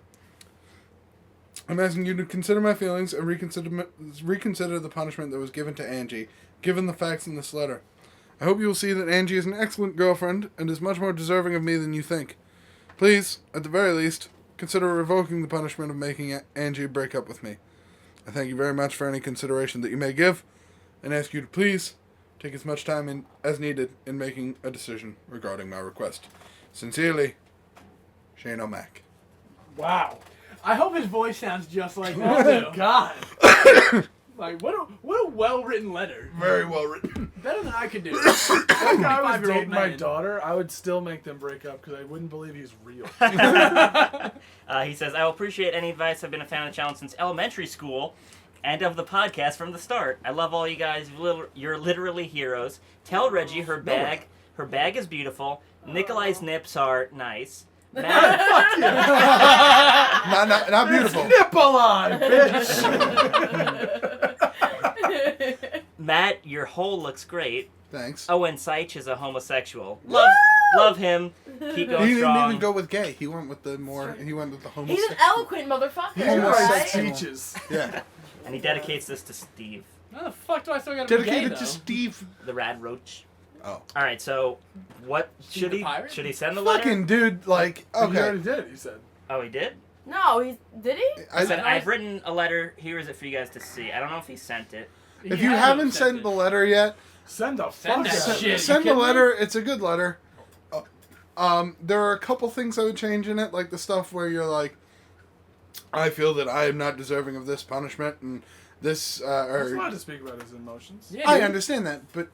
Speaker 2: I'm asking you to consider my feelings and reconsider the punishment that was given to Angie, given the facts in this letter. I hope you will see that Angie is an excellent girlfriend and is much more deserving of me than you think. Please, at the very least, consider revoking the punishment of making Angie break up with me. I thank you very much for any consideration that you may give, and ask you to please take as much time as needed in making a decision regarding my request. Sincerely, Shane O'Mac.
Speaker 3: Wow.
Speaker 4: I hope his voice sounds just like
Speaker 3: Oh
Speaker 4: that.
Speaker 3: my god.
Speaker 4: Like, what a well-written letter.
Speaker 2: Very well written.
Speaker 4: Better than I could do.
Speaker 3: If I was
Speaker 4: 25-year-old
Speaker 3: dating my
Speaker 4: man.
Speaker 3: daughter, I would still make them break up because I wouldn't believe he's real.
Speaker 8: He says, I will appreciate any advice. I've been a fan of the channel since elementary school and of the podcast from the start. I love all you guys. You're literally heroes. Tell Reggie her bag is beautiful. Nikolai's nips are nice. Matt,
Speaker 2: Not beautiful.
Speaker 3: Nipple on, bitch!
Speaker 8: Matt, your hole looks great.
Speaker 2: Thanks.
Speaker 8: Oh, and Seich is a homosexual. Love him. Keep going
Speaker 2: He didn't
Speaker 8: strong.
Speaker 2: even go with gay. He went with the homosexual.
Speaker 5: He's an eloquent motherfucker,
Speaker 2: He's
Speaker 3: He writes
Speaker 5: right?
Speaker 3: speeches.
Speaker 2: Yeah.
Speaker 8: And he dedicates this to Steve,
Speaker 4: How the fuck do I still gotta be gay,
Speaker 2: Dedicated
Speaker 4: though?
Speaker 2: to Steve.
Speaker 8: the rad roach.
Speaker 2: Oh.
Speaker 8: All right, so what
Speaker 4: Steve
Speaker 8: should
Speaker 4: the
Speaker 8: he
Speaker 4: pirate?
Speaker 8: should he send the letter?
Speaker 2: Fucking dude, like,
Speaker 3: He
Speaker 2: okay.
Speaker 3: already did, he said.
Speaker 8: Oh, he did.
Speaker 5: No, did he?
Speaker 8: He said,
Speaker 2: I,
Speaker 8: I've written a letter. Here is it for you guys to see. I don't know if he sent it.
Speaker 2: if you haven't sent the letter yet,
Speaker 3: Send the
Speaker 4: Send
Speaker 3: fuck
Speaker 4: that
Speaker 3: out.
Speaker 4: shit.
Speaker 2: send
Speaker 4: You
Speaker 2: the
Speaker 4: kidding
Speaker 2: letter. It's a good letter. There are a couple things I would change in it, like the stuff where you're like, I feel that I am not deserving of this punishment, and this,
Speaker 3: He's
Speaker 2: or
Speaker 3: allowed to speak about his emotions.
Speaker 4: Yeah,
Speaker 2: I
Speaker 4: dude.
Speaker 2: understand that, but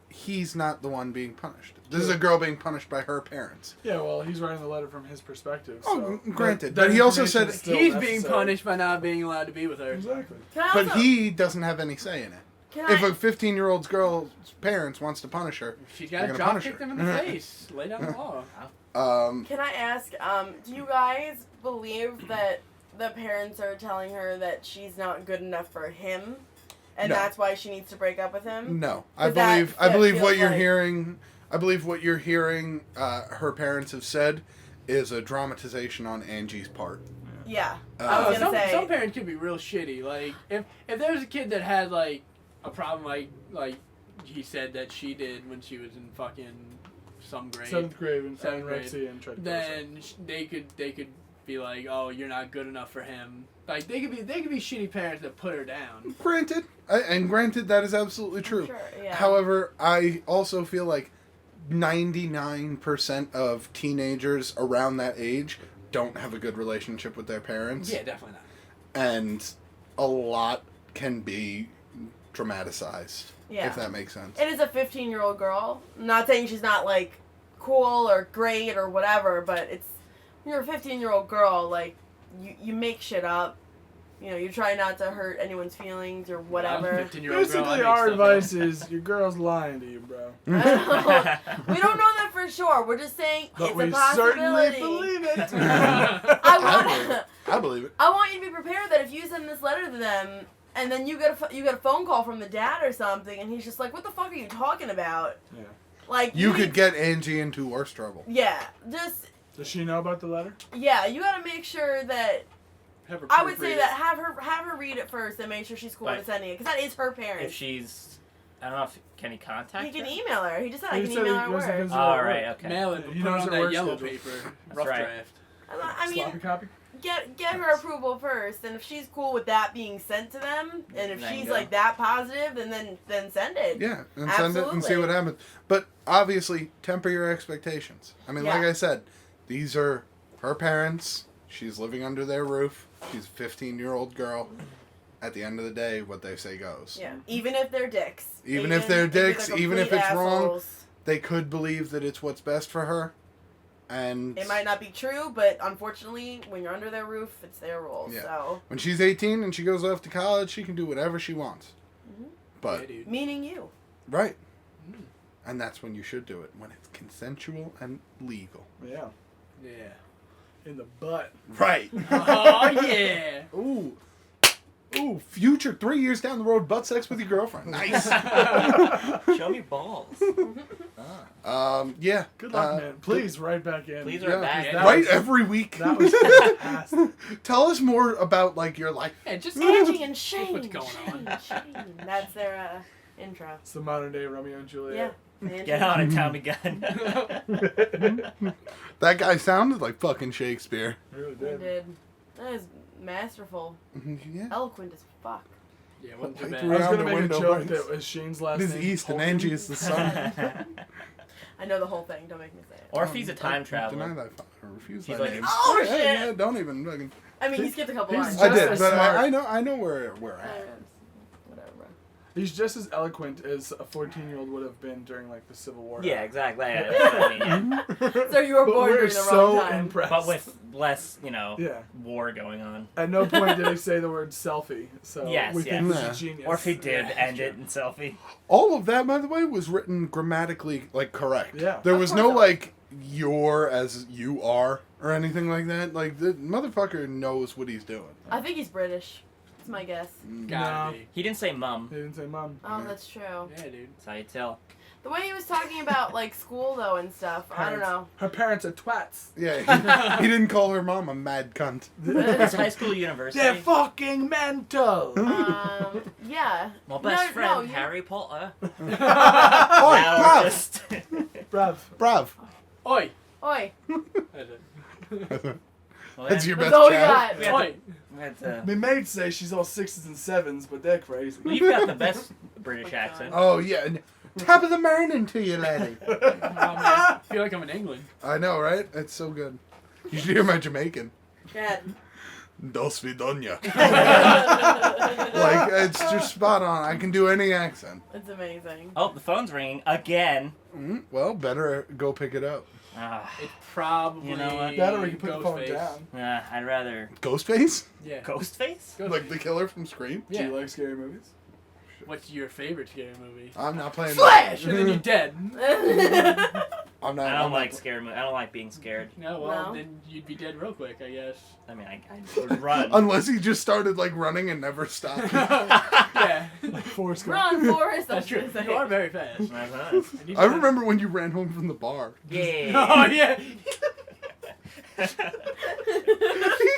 Speaker 2: he's not the one being punished. This is a girl being punished by her parents.
Speaker 3: Yeah, well, he's writing the letter from his perspective.
Speaker 2: Oh,
Speaker 3: So
Speaker 2: granted.
Speaker 3: that
Speaker 2: But he also
Speaker 3: information
Speaker 2: said
Speaker 3: is still
Speaker 4: He's being
Speaker 3: necessary.
Speaker 4: punished by not being allowed to be with her.
Speaker 3: Exactly.
Speaker 5: Can I
Speaker 2: But
Speaker 5: also,
Speaker 2: he doesn't have any say in it.
Speaker 5: can
Speaker 2: If
Speaker 5: I,
Speaker 2: a 15-year-old girl's parents wants to punish her,
Speaker 4: She's
Speaker 2: They're
Speaker 4: got to
Speaker 2: gonna
Speaker 4: drop
Speaker 2: punish
Speaker 4: kick
Speaker 2: her.
Speaker 4: them in the face. Lay down the law.
Speaker 5: can I ask, do you guys believe that the parents are telling her that she's not good enough for him? And
Speaker 2: No.
Speaker 5: that's why she needs to break up with him?
Speaker 2: no. I
Speaker 5: But that
Speaker 2: believe what
Speaker 5: feels
Speaker 2: you're
Speaker 5: like-
Speaker 2: hearing. I believe what you're hearing. Her parents have said is a dramatization on Angie's part.
Speaker 5: Yeah. I was
Speaker 4: Some,
Speaker 5: gonna say.
Speaker 4: some parents could be real shitty. Like if there was a kid that had like a problem like he said that she did when she was in fucking some grade,
Speaker 3: 7th grade and
Speaker 4: Seventh grade.
Speaker 3: anorexia and tried to
Speaker 4: then they could be like, oh, you're not good enough for him. Like they could be shitty parents that put her down.
Speaker 2: Granted, granted that is absolutely true.
Speaker 5: Sure, yeah.
Speaker 2: However, I also feel like 99% of teenagers around that age don't have a good relationship with their parents.
Speaker 4: Yeah, definitely not.
Speaker 2: And a lot can be dramatized.
Speaker 5: Yeah.
Speaker 2: If that makes sense.
Speaker 5: It is a 15-year-old girl. I'm not saying she's not, like, cool or great or whatever, but it's... When you're a 15-year-old girl, like, you make shit up. You know, you try not to hurt anyone's feelings or whatever.
Speaker 3: Basically, our advice is your girl's lying to you, bro.
Speaker 5: We don't know that for sure. We're just saying
Speaker 3: But
Speaker 5: it's
Speaker 3: we
Speaker 5: a possibility.
Speaker 3: certainly believe it.
Speaker 2: I believe it.
Speaker 5: I want you to be prepared that if you send this letter to them and then you get a phone call from the dad or something and he's just like, what the fuck are you talking about?
Speaker 3: Yeah.
Speaker 5: Like
Speaker 2: You
Speaker 5: need-
Speaker 2: could get Angie into worse trouble.
Speaker 5: Yeah, just
Speaker 3: Does she know about the letter?
Speaker 5: yeah. You got to make sure that
Speaker 3: Have her
Speaker 5: I would say
Speaker 3: proofread
Speaker 5: that have her read it first and make sure she's cool
Speaker 8: Right.
Speaker 5: with sending it because that is her
Speaker 8: If
Speaker 5: parents.
Speaker 8: she's, I don't know if can he contact
Speaker 5: He can
Speaker 8: her?
Speaker 5: email her. He just said
Speaker 3: He
Speaker 5: I can
Speaker 3: said
Speaker 5: email
Speaker 3: he
Speaker 5: her at
Speaker 3: goes to
Speaker 5: work.
Speaker 3: visit
Speaker 8: All
Speaker 3: her at
Speaker 8: right,
Speaker 3: work.
Speaker 8: okay.
Speaker 4: Mail it,
Speaker 3: He
Speaker 4: put it
Speaker 3: knows
Speaker 4: on
Speaker 3: her
Speaker 4: that
Speaker 3: work
Speaker 4: yellow
Speaker 3: schedule.
Speaker 4: paper,
Speaker 8: That's
Speaker 4: rough
Speaker 8: right.
Speaker 4: draft.
Speaker 5: I mean,
Speaker 3: Sloppy copy.
Speaker 5: get her approval first, and if she's cool with that being sent to them, and if
Speaker 8: Then
Speaker 5: she's
Speaker 8: go.
Speaker 5: like that positive, then send it.
Speaker 2: Yeah, and send it and see what happens. But obviously, temper your expectations. I mean, like
Speaker 5: Yeah.
Speaker 2: I said, these are her parents. She's living under their roof. She's a 15-year-old girl. At the end of the day, what they say goes.
Speaker 5: Yeah, even if they're dicks.
Speaker 2: Even if they're dicks, even if
Speaker 5: complete
Speaker 2: it's wrong,
Speaker 5: assholes.
Speaker 2: they could believe that it's what's best for her. And
Speaker 5: It might not be true, but unfortunately, when you're under their roof, it's their rules.
Speaker 2: Yeah.
Speaker 5: So,
Speaker 2: when she's 18 and she goes off to college, she can do whatever she wants.
Speaker 5: Mhm.
Speaker 2: But,
Speaker 4: Yeah, dude.
Speaker 5: meaning you.
Speaker 2: right. And that's when you should do it, when it's consensual and legal.
Speaker 3: Yeah.
Speaker 4: Yeah.
Speaker 3: In the butt.
Speaker 2: Right.
Speaker 4: Oh yeah.
Speaker 2: Ooh. Ooh, future 3 years down the road, butt sex with your girlfriend. Nice.
Speaker 8: Show me balls.
Speaker 2: Yeah.
Speaker 3: Good luck, man. Please, right back in.
Speaker 8: Please
Speaker 2: Yeah,
Speaker 8: are back.
Speaker 3: that
Speaker 2: right
Speaker 3: was-
Speaker 2: every week.
Speaker 3: That was fantastic.
Speaker 2: Tell us more about like your life.
Speaker 4: Yeah, just
Speaker 5: Angie and Shane.
Speaker 4: what's going on.
Speaker 5: Shane. That's their intro.
Speaker 3: It's the modern day Romeo and Juliet.
Speaker 5: Yeah. Angie.
Speaker 8: Get on it, Tommy Gunn.
Speaker 2: That guy sounded like fucking Shakespeare.
Speaker 3: Really
Speaker 5: They
Speaker 3: did.
Speaker 5: did. That is masterful.
Speaker 2: Yeah.
Speaker 5: Eloquent as fuck.
Speaker 4: Yeah, wasn't too
Speaker 2: Right
Speaker 4: bad.
Speaker 3: I was
Speaker 2: Around
Speaker 3: gonna
Speaker 2: the
Speaker 3: make a
Speaker 2: window,
Speaker 3: joke
Speaker 2: right?
Speaker 3: that was Shane's last
Speaker 2: It is
Speaker 3: name.
Speaker 2: east and
Speaker 3: Tolkien.
Speaker 2: Angie is the sun.
Speaker 5: I know the whole thing. Don't make me say it.
Speaker 8: Or if he's a time
Speaker 2: Deny
Speaker 8: traveler.
Speaker 2: that. I refuse
Speaker 8: He's
Speaker 2: that
Speaker 8: like-
Speaker 2: name.
Speaker 5: Oh,
Speaker 2: Yeah,
Speaker 5: shit!
Speaker 2: yeah, don't even fucking.
Speaker 5: I mean, he skipped a couple
Speaker 3: He's
Speaker 5: lines.
Speaker 2: I
Speaker 3: just
Speaker 2: did,
Speaker 3: as
Speaker 2: but
Speaker 3: smart.
Speaker 2: I know where we're at.
Speaker 5: Whatever.
Speaker 3: He's just as eloquent as a 14-year-old would have been during like the Civil War.
Speaker 8: Yeah, exactly. Yeah, that's what I mean, yeah.
Speaker 5: So you were
Speaker 3: But
Speaker 5: born
Speaker 3: we're
Speaker 5: during the
Speaker 3: so
Speaker 5: wrong time.
Speaker 3: impressed.
Speaker 8: But with less,
Speaker 3: Yeah.
Speaker 8: war going on.
Speaker 3: At no point did he say the word selfie. So
Speaker 8: Yes,
Speaker 3: we
Speaker 8: yes.
Speaker 3: think he's
Speaker 2: Yeah.
Speaker 3: a genius.
Speaker 8: Or if he did
Speaker 3: Yeah.
Speaker 8: end it in selfie.
Speaker 2: All of that, by the way, was written grammatically like correct.
Speaker 3: Yeah.
Speaker 2: There
Speaker 5: Of
Speaker 2: was
Speaker 5: course
Speaker 2: no
Speaker 5: it was.
Speaker 2: like "you're" as "you are" or anything like that. Like the motherfucker knows what he's doing.
Speaker 5: I think he's British. That's my guess.
Speaker 4: Gotta
Speaker 3: No.
Speaker 4: be.
Speaker 8: He didn't say mum.
Speaker 3: He didn't say mom.
Speaker 5: Oh,
Speaker 2: Yeah.
Speaker 5: that's true.
Speaker 4: Yeah, dude.
Speaker 8: That's how you tell.
Speaker 5: The way he was talking about like school though and stuff, I don't know.
Speaker 3: Her parents are twats.
Speaker 2: Yeah, he didn't call her mom a mad cunt.
Speaker 8: It's high school university.
Speaker 3: They're fucking mental.
Speaker 5: Yeah.
Speaker 8: My best
Speaker 5: No,
Speaker 8: friend,
Speaker 5: you-
Speaker 8: Harry Potter.
Speaker 2: Oi,
Speaker 8: Now
Speaker 2: bruv,
Speaker 8: just-
Speaker 3: Bruv.
Speaker 2: bruv.
Speaker 4: Oi.
Speaker 5: Oi.
Speaker 4: That's it.
Speaker 8: Well,
Speaker 2: That's your
Speaker 8: then-
Speaker 2: best
Speaker 5: That's all we
Speaker 2: child.
Speaker 5: got.
Speaker 4: Oi.
Speaker 8: that's,
Speaker 3: My mates say she's all 6s and 7s, but they're crazy.
Speaker 8: You've got the best British accent.
Speaker 2: Oh yeah, and top of the morning to you, laddie.
Speaker 4: Oh, man. I feel like I'm in England.
Speaker 2: I know, right? It's so good. You should hear my Jamaican.
Speaker 5: Good.
Speaker 2: Dos vidonya. Like it's just spot on. I can do any accent.
Speaker 5: It's amazing.
Speaker 8: Oh, the phone's ringing again.
Speaker 2: Well, better go pick it up.
Speaker 8: Ah,
Speaker 4: It's probably
Speaker 8: You know what?
Speaker 3: Better we can put the phone
Speaker 4: Ghostface.
Speaker 3: down.
Speaker 8: I'd rather
Speaker 2: Ghostface?
Speaker 4: Yeah.
Speaker 8: Ghostface.
Speaker 2: Like the killer from Scream?
Speaker 3: Do
Speaker 4: Yeah.
Speaker 3: you like scary movies?
Speaker 4: What's your favorite scary movie?
Speaker 2: I'm not playing.
Speaker 4: Slash! And then you're dead.
Speaker 2: I'm not.
Speaker 8: I
Speaker 2: I'm
Speaker 8: don't
Speaker 2: not-
Speaker 8: like scary movies. I don't like being scared.
Speaker 4: No, well,
Speaker 5: No.
Speaker 4: then you'd be dead real quick, I guess.
Speaker 8: I mean, I would run.
Speaker 2: Unless he just started like running and never stopped.
Speaker 4: Yeah.
Speaker 3: Like Forrest Gump.
Speaker 5: Run, Forrest.
Speaker 4: That's true. You are very fast.
Speaker 8: That's nice.
Speaker 4: And you
Speaker 2: I
Speaker 4: just-
Speaker 2: remember when you ran home from the bar.
Speaker 8: Yeah.
Speaker 4: Oh, yeah.
Speaker 2: He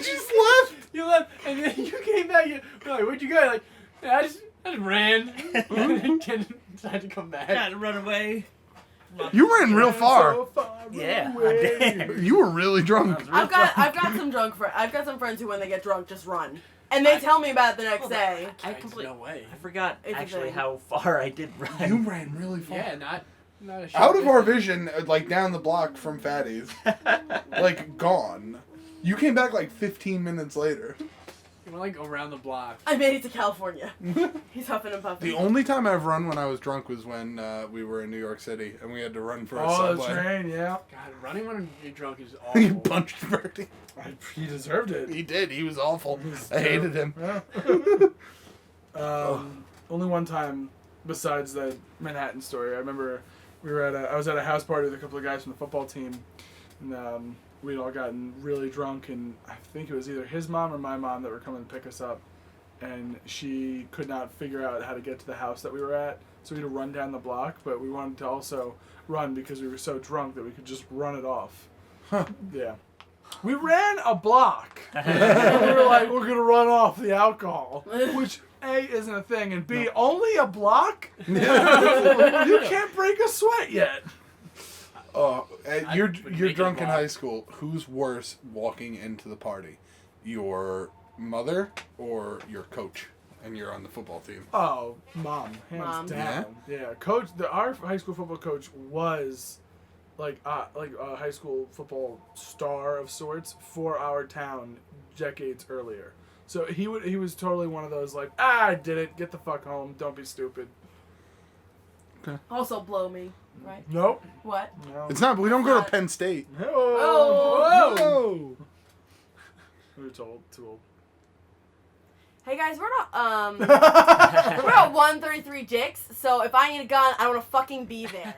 Speaker 2: just left.
Speaker 4: You left, and then you came back. You're like, where'd you go? Like, yeah, I just ran. And then decided to come back.
Speaker 8: Gotta run away.
Speaker 2: You ran real far.
Speaker 3: So far
Speaker 8: Yeah, I
Speaker 3: away.
Speaker 8: did.
Speaker 2: You were really drunk.
Speaker 5: I've got some friends who when they get drunk just run, and they tell me about it the next day.
Speaker 8: I completely.
Speaker 4: No way.
Speaker 8: I forgot
Speaker 5: It's a
Speaker 8: actually
Speaker 5: thing.
Speaker 8: how far I did run.
Speaker 2: You ran really far.
Speaker 4: Yeah, not a short
Speaker 2: Out of our
Speaker 4: distance.
Speaker 2: vision, like down the block from Fatty's, like gone. You came back like 15 minutes later.
Speaker 4: You went like around the block.
Speaker 5: I made it to California. He's huffing and puffing.
Speaker 2: The only time I've run when I was drunk was when we were in New York City and we had to run for a
Speaker 3: Oh, the
Speaker 2: subway.
Speaker 3: train, yeah.
Speaker 4: God, running when you're drunk is
Speaker 2: He
Speaker 4: awful.
Speaker 2: punched Bertie.
Speaker 3: He deserved it.
Speaker 2: He did. He was awful.
Speaker 3: He's
Speaker 2: I hated him.
Speaker 3: Yeah. Only one time, besides the Manhattan story, I remember I was at a house party with a couple of guys from the football team, and we'd all gotten really drunk, and I think it was either his mom or my mom that were coming to pick us up, and she could not figure out how to get to the house that we were at, so we had to run down the block, but we wanted to also run because we were so drunk that we could just run it off.
Speaker 2: Huh.
Speaker 3: Yeah. We ran a block. And we were like, we're going to run off the alcohol, which A, isn't a thing, and B, only a block? You can't break a sweat yet.
Speaker 2: You're
Speaker 4: would
Speaker 2: you're
Speaker 4: make it
Speaker 2: drunk in
Speaker 4: walk.
Speaker 2: high school. Who's worse walking into the party? your mother or your coach, and you're on the football team?
Speaker 3: Oh, mom, hands
Speaker 5: Mom.
Speaker 3: down. Yeah, coach. Our high school football coach was like a high school football star of sorts for our town decades earlier. So he was totally one of those like, I did it. Get the fuck home. Don't be stupid.
Speaker 5: Also blow me, right?
Speaker 3: Nope.
Speaker 5: What?
Speaker 3: No.
Speaker 2: It's not, but we don't go to Penn State.
Speaker 3: Oh.
Speaker 5: Oh.
Speaker 3: We were told. Too old.
Speaker 5: Hey guys, we're not 133 dicks, so if I need a gun, I don't want to fucking be there.